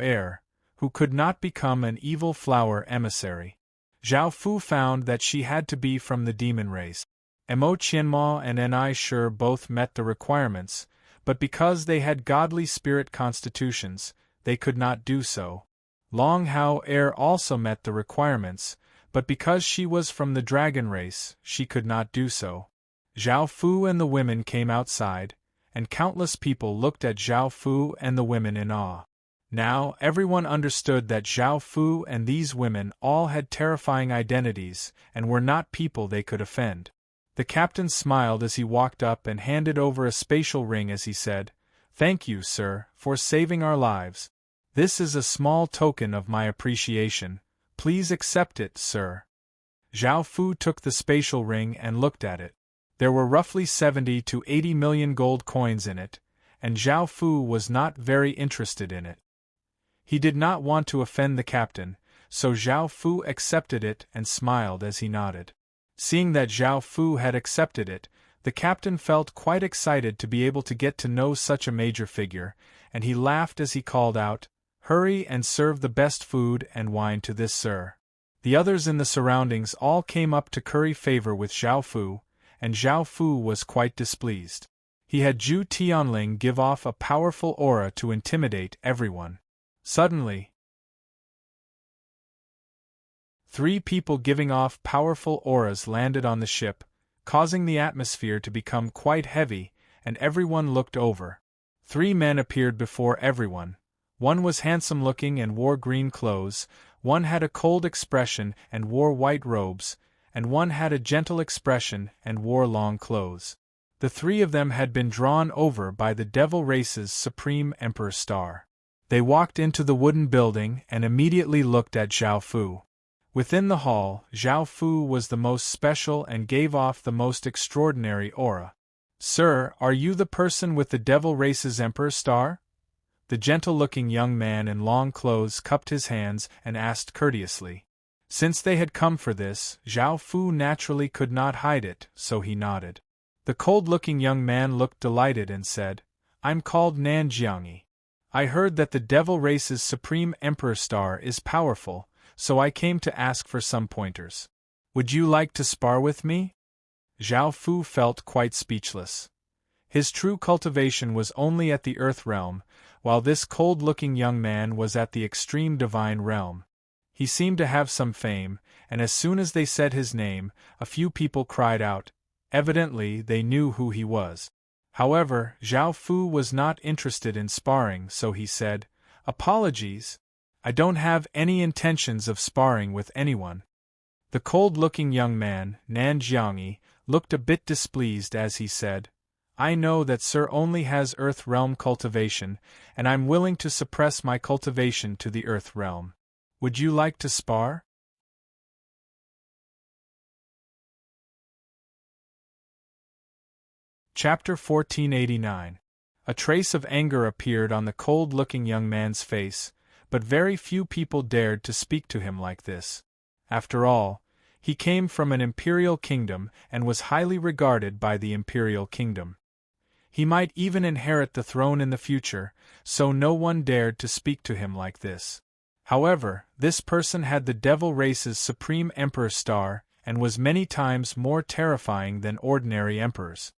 who could not become an evil flower emissary. Zhao Fu found that she had to be from the demon race. Mo Qianma and Ni Shi both met the requirements, but because they had godly spirit constitutions, they could not do so. Long Hao also met the requirements, but because she was from the dragon race, she could not do so. Zhao Fu and the women came outside, and countless people looked at Zhao Fu and the women in awe. Now, everyone understood that Zhao Fu and these women all had terrifying identities and were not people they could offend. The captain smiled as he walked up and handed over a spatial ring as he said, "Thank you, sir, for saving our lives. This is a small token of my appreciation. Please accept it, sir." Zhao Fu took the spatial ring and looked at it. There were roughly 70 to 80 million gold coins in it, and Zhao Fu was not very interested in it. He did not want to offend the captain, so Zhao Fu accepted it and smiled as he nodded. Seeing that Zhao Fu had accepted it, the captain felt quite excited to be able to get to know such a major figure, and he laughed as he called out, "Hurry and serve the best food and wine to this sir." The others in the surroundings all came up to curry favor with Zhao Fu, and Zhao Fu was quite displeased. He had Zhu Tianling give off a powerful aura to intimidate everyone. Suddenly, 3 people giving off powerful auras landed on the ship, causing the atmosphere to become quite heavy, and everyone looked over. 3 men appeared before everyone. One was handsome-looking and wore green clothes, one had a cold expression and wore white robes, and one had a gentle expression and wore long clothes. The 3 of them had been drawn over by the Devil Race's Supreme Emperor Star. They walked into the wooden building and immediately looked at Zhao Fu. Within the hall, Zhao Fu was the most special and gave off the most extraordinary aura. "Sir, are you the person with the devil race's emperor star?" The gentle-looking young man in long clothes cupped his hands and asked courteously. Since they had come for this, Zhao Fu naturally could not hide it, so he nodded. The cold-looking young man looked delighted and said, "I'm called Nan Jiangyi. I heard that the devil race's supreme emperor star is powerful, so I came to ask for some pointers. Would you like to spar with me?" Zhao Fu felt quite speechless. His true cultivation was only at the earth realm, while this cold-looking young man was at the extreme divine realm. He seemed to have some fame, and as soon as they said his name, a few people cried out. Evidently, they knew who he was. However, Zhao Fu was not interested in sparring, so he said, "Apologies. I don't have any intentions of sparring with anyone." The cold-looking young man, Nan Jiangyi, looked a bit displeased as he said, "I know that Sir only has Earth Realm cultivation, and I'm willing to suppress my cultivation to the Earth Realm. Would you like to spar?" Chapter 1489. A trace of anger appeared on the cold-looking young man's face, but very few people dared to speak to him like this. After all, he came from an imperial kingdom and was highly regarded by the imperial kingdom. He might even inherit the throne in the future, so no one dared to speak to him like this. However, this person had the devil race's supreme emperor star and was many times more terrifying than ordinary emperors.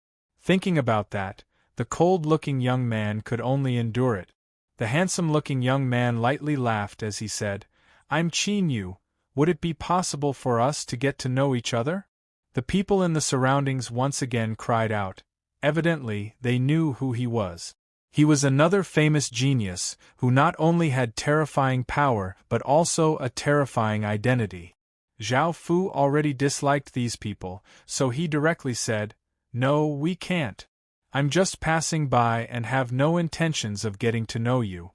Thinking about that, the cold-looking young man could only endure it. The handsome-looking young man lightly laughed as he said, "I'm Qin Yu. Would it be possible for us to get to know each other?" The people in the surroundings once again cried out. Evidently, they knew who he was. He was another famous genius, who not only had terrifying power but also a terrifying identity. Zhao Fu already disliked these people, so he directly said, "No, we can't. I'm just passing by and have no intentions of getting to know you."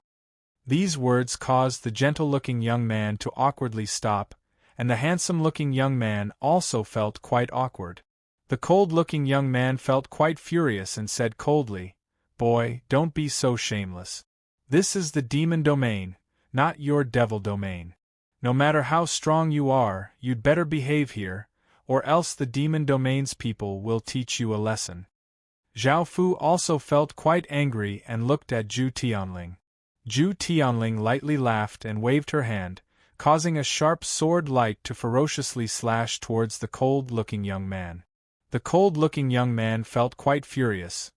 These words caused the gentle-looking young man to awkwardly stop, and the handsome-looking young man also felt quite awkward. The cold-looking young man felt quite furious and said coldly, "Boy, don't be so shameless. This is the demon domain, not your devil domain. No matter how strong you are, you'd better behave here, or else the demon domain's people will teach you a lesson." Zhao Fu also felt quite angry and looked at Zhu Tianling. Zhu Tianling lightly laughed and waved her hand, causing a sharp sword light to ferociously slash towards the cold-looking young man. The cold-looking young man felt quite furious.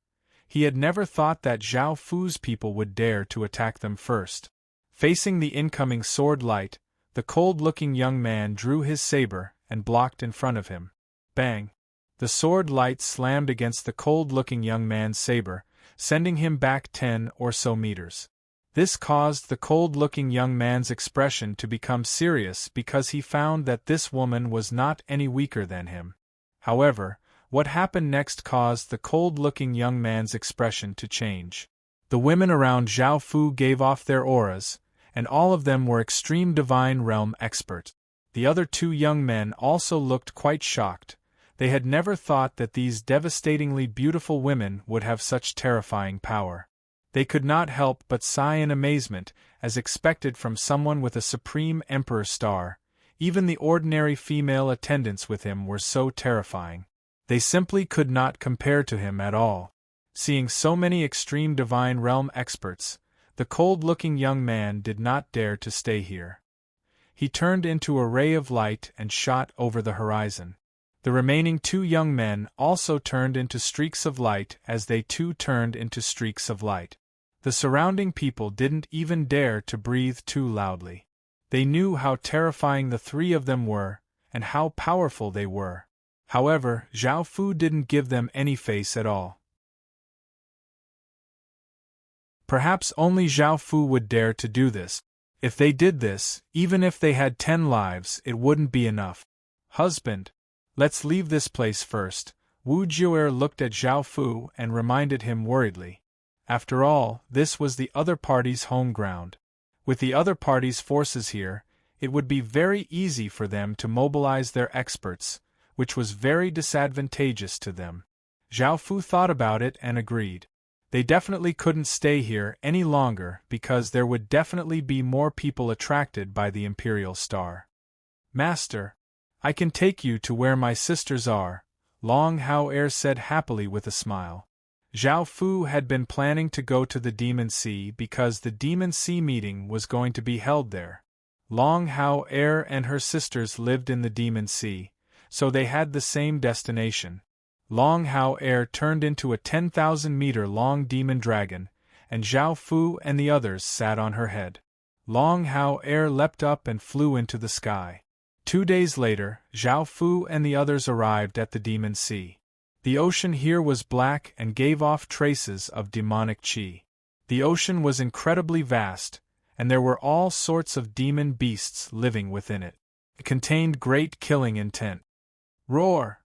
He had never thought that Zhao Fu's people would dare to attack them first. Facing the incoming sword light, the cold-looking young man drew his saber and blocked in front of him. Bang! The sword light slammed against the cold-looking young man's saber, sending him back 10 or so meters. This caused the cold-looking young man's expression to become serious because he found that this woman was not any weaker than him. However, what happened next caused the cold-looking young man's expression to change. The women around Zhao Fu gave off their auras, and all of them were extreme divine realm experts. The other two young men also looked quite shocked. They had never thought that these devastatingly beautiful women would have such terrifying power. They could not help but sigh in amazement, as expected from someone with a supreme emperor star. Even the ordinary female attendants with him were so terrifying. They simply could not compare to him at all. Seeing so many extreme divine realm experts, the cold-looking young man did not dare to stay here. He turned into a ray of light and shot over the horizon. The remaining two young men also turned into streaks of light as they too turned into streaks of light. The surrounding people didn't even dare to breathe too loudly. They knew how terrifying the three of them were, and how powerful they were. However, Zhao Fu didn't give them any face at all. Perhaps only Zhao Fu would dare to do this. If they did this, even if they had 10 lives, it wouldn't be enough. "Husband, let's leave this place first." Wu Juer looked at Zhao Fu and reminded him worriedly. After all, this was the other party's home ground. With the other party's forces here, it would be very easy for them to mobilize their experts, which was very disadvantageous to them. Zhao Fu thought about it and agreed. They definitely couldn't stay here any longer because there would definitely be more people attracted by the Imperial Star. Master, I can take you to where my sisters are, Long Hao Er said happily with a smile. Zhao Fu had been planning to go to the Demon Sea because the Demon Sea meeting was going to be held there. Long Hao Er and her sisters lived in the Demon Sea, so they had the same destination. Long Hao Er turned into a 10,000-meter-long demon dragon, and Zhao Fu and the others sat on her head. Long Hao Er leapt up and flew into the sky. 2 days later, Zhao Fu and the others arrived at the Demon Sea. The ocean here was black and gave off traces of demonic qi. The ocean was incredibly vast, and there were all sorts of demon beasts living within it. It contained great killing intent. Roar!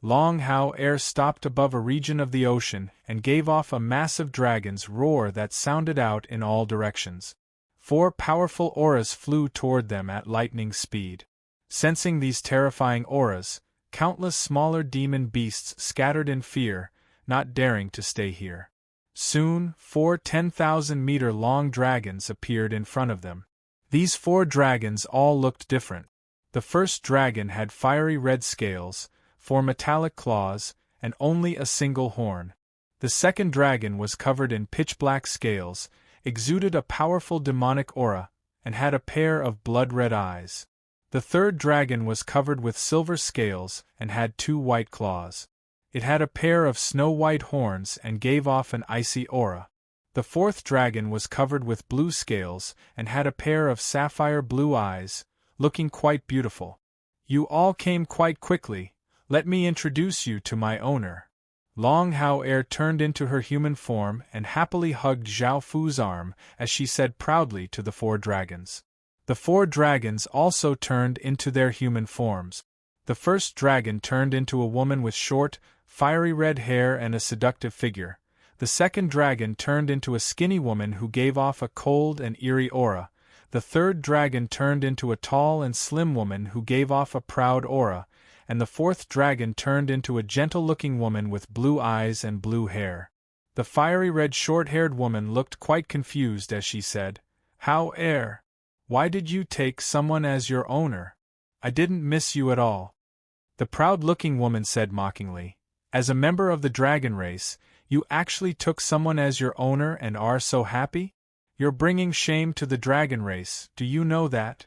Long Hao Er stopped above a region of the ocean and gave off a massive dragon's roar that sounded out in all directions. 4 powerful auras flew toward them at lightning speed. Sensing these terrifying auras, countless smaller demon beasts scattered in fear, not daring to stay here. Soon, 4 10,000-meter-long dragons appeared in front of them. These 4 dragons all looked different. The first dragon had fiery red scales, 4 metallic claws, and only a single horn. The second dragon was covered in pitch-black scales, exuded a powerful demonic aura, and had a pair of blood-red eyes. The third dragon was covered with silver scales and had 2 white claws. It had a pair of snow-white horns and gave off an icy aura. The fourth dragon was covered with blue scales and had a pair of sapphire-blue eyes, looking quite beautiful. You all came quite quickly. Let me introduce you to my owner. Long Hao Er turned into her human form and happily hugged Zhao Fu's arm as she said proudly to the 4 dragons. The 4 dragons also turned into their human forms. The first dragon turned into a woman with short, fiery red hair and a seductive figure. The second dragon turned into a skinny woman who gave off a cold and eerie aura. The third dragon turned into a tall and slim woman who gave off a proud aura, and the fourth dragon turned into a gentle-looking woman with blue eyes and blue hair. The fiery red short-haired woman looked quite confused as she said, "Hao Er, why did you take someone as your owner? I didn't miss you at all." The proud-looking woman said mockingly, "As a member of the dragon race, you actually took someone as your owner and are so happy? You're bringing shame to the dragon race, do you know that?"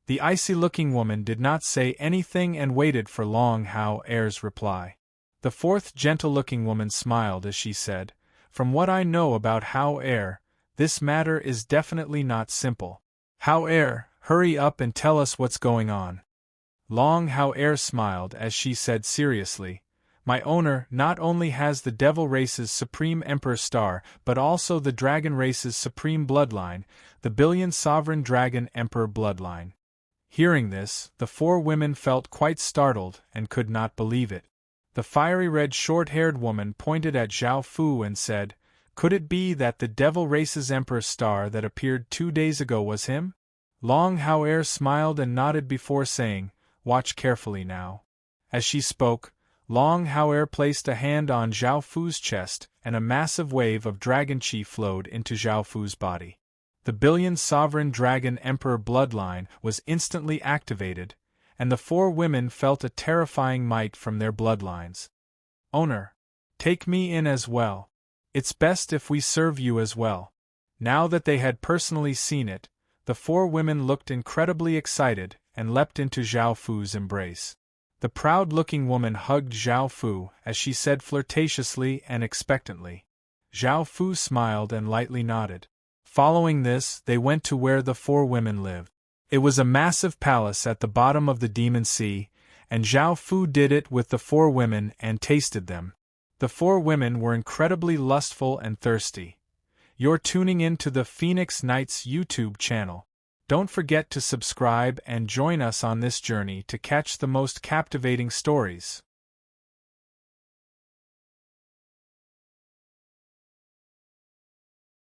The icy-looking woman did not say anything and waited for Long Hao Er's reply. The fourth gentle-looking woman smiled as she said, "From what I know about Hao Er, this matter is definitely not simple. Hao Er, hurry up and tell us what's going on." Long Hao Er smiled as she said seriously, "My owner not only has the devil race's supreme emperor star but also the dragon race's supreme bloodline, the billion sovereign dragon emperor bloodline." Hearing this, the 4 women felt quite startled and could not believe it. The fiery red short-haired woman pointed at Zhao Fu and said, "Could it be that the devil race's emperor star that appeared 2 days ago was him?" Long Hao Er smiled and nodded before saying, "Watch carefully now." As she spoke, Long Hao Er placed a hand on Zhao Fu's chest and a massive wave of dragon qi flowed into Zhao Fu's body. The billion sovereign dragon emperor bloodline was instantly activated, and the 4 women felt a terrifying might from their bloodlines. "Owner, take me in as well. It's best if we serve you as well." Now that they had personally seen it, the 4 women looked incredibly excited and leapt into Zhao Fu's embrace. The proud-looking woman hugged Zhao Fu as she said flirtatiously and expectantly. Zhao Fu smiled and lightly nodded. Following this, they went to where the 4 women lived. It was a massive palace at the bottom of the Demon Sea, and Zhao Fu did it with the 4 women and tasted them. The 4 women were incredibly lustful and thirsty. You're tuning in to the Phoenix Nights YouTube channel. Don't forget to subscribe and join us on this journey to catch the most captivating stories.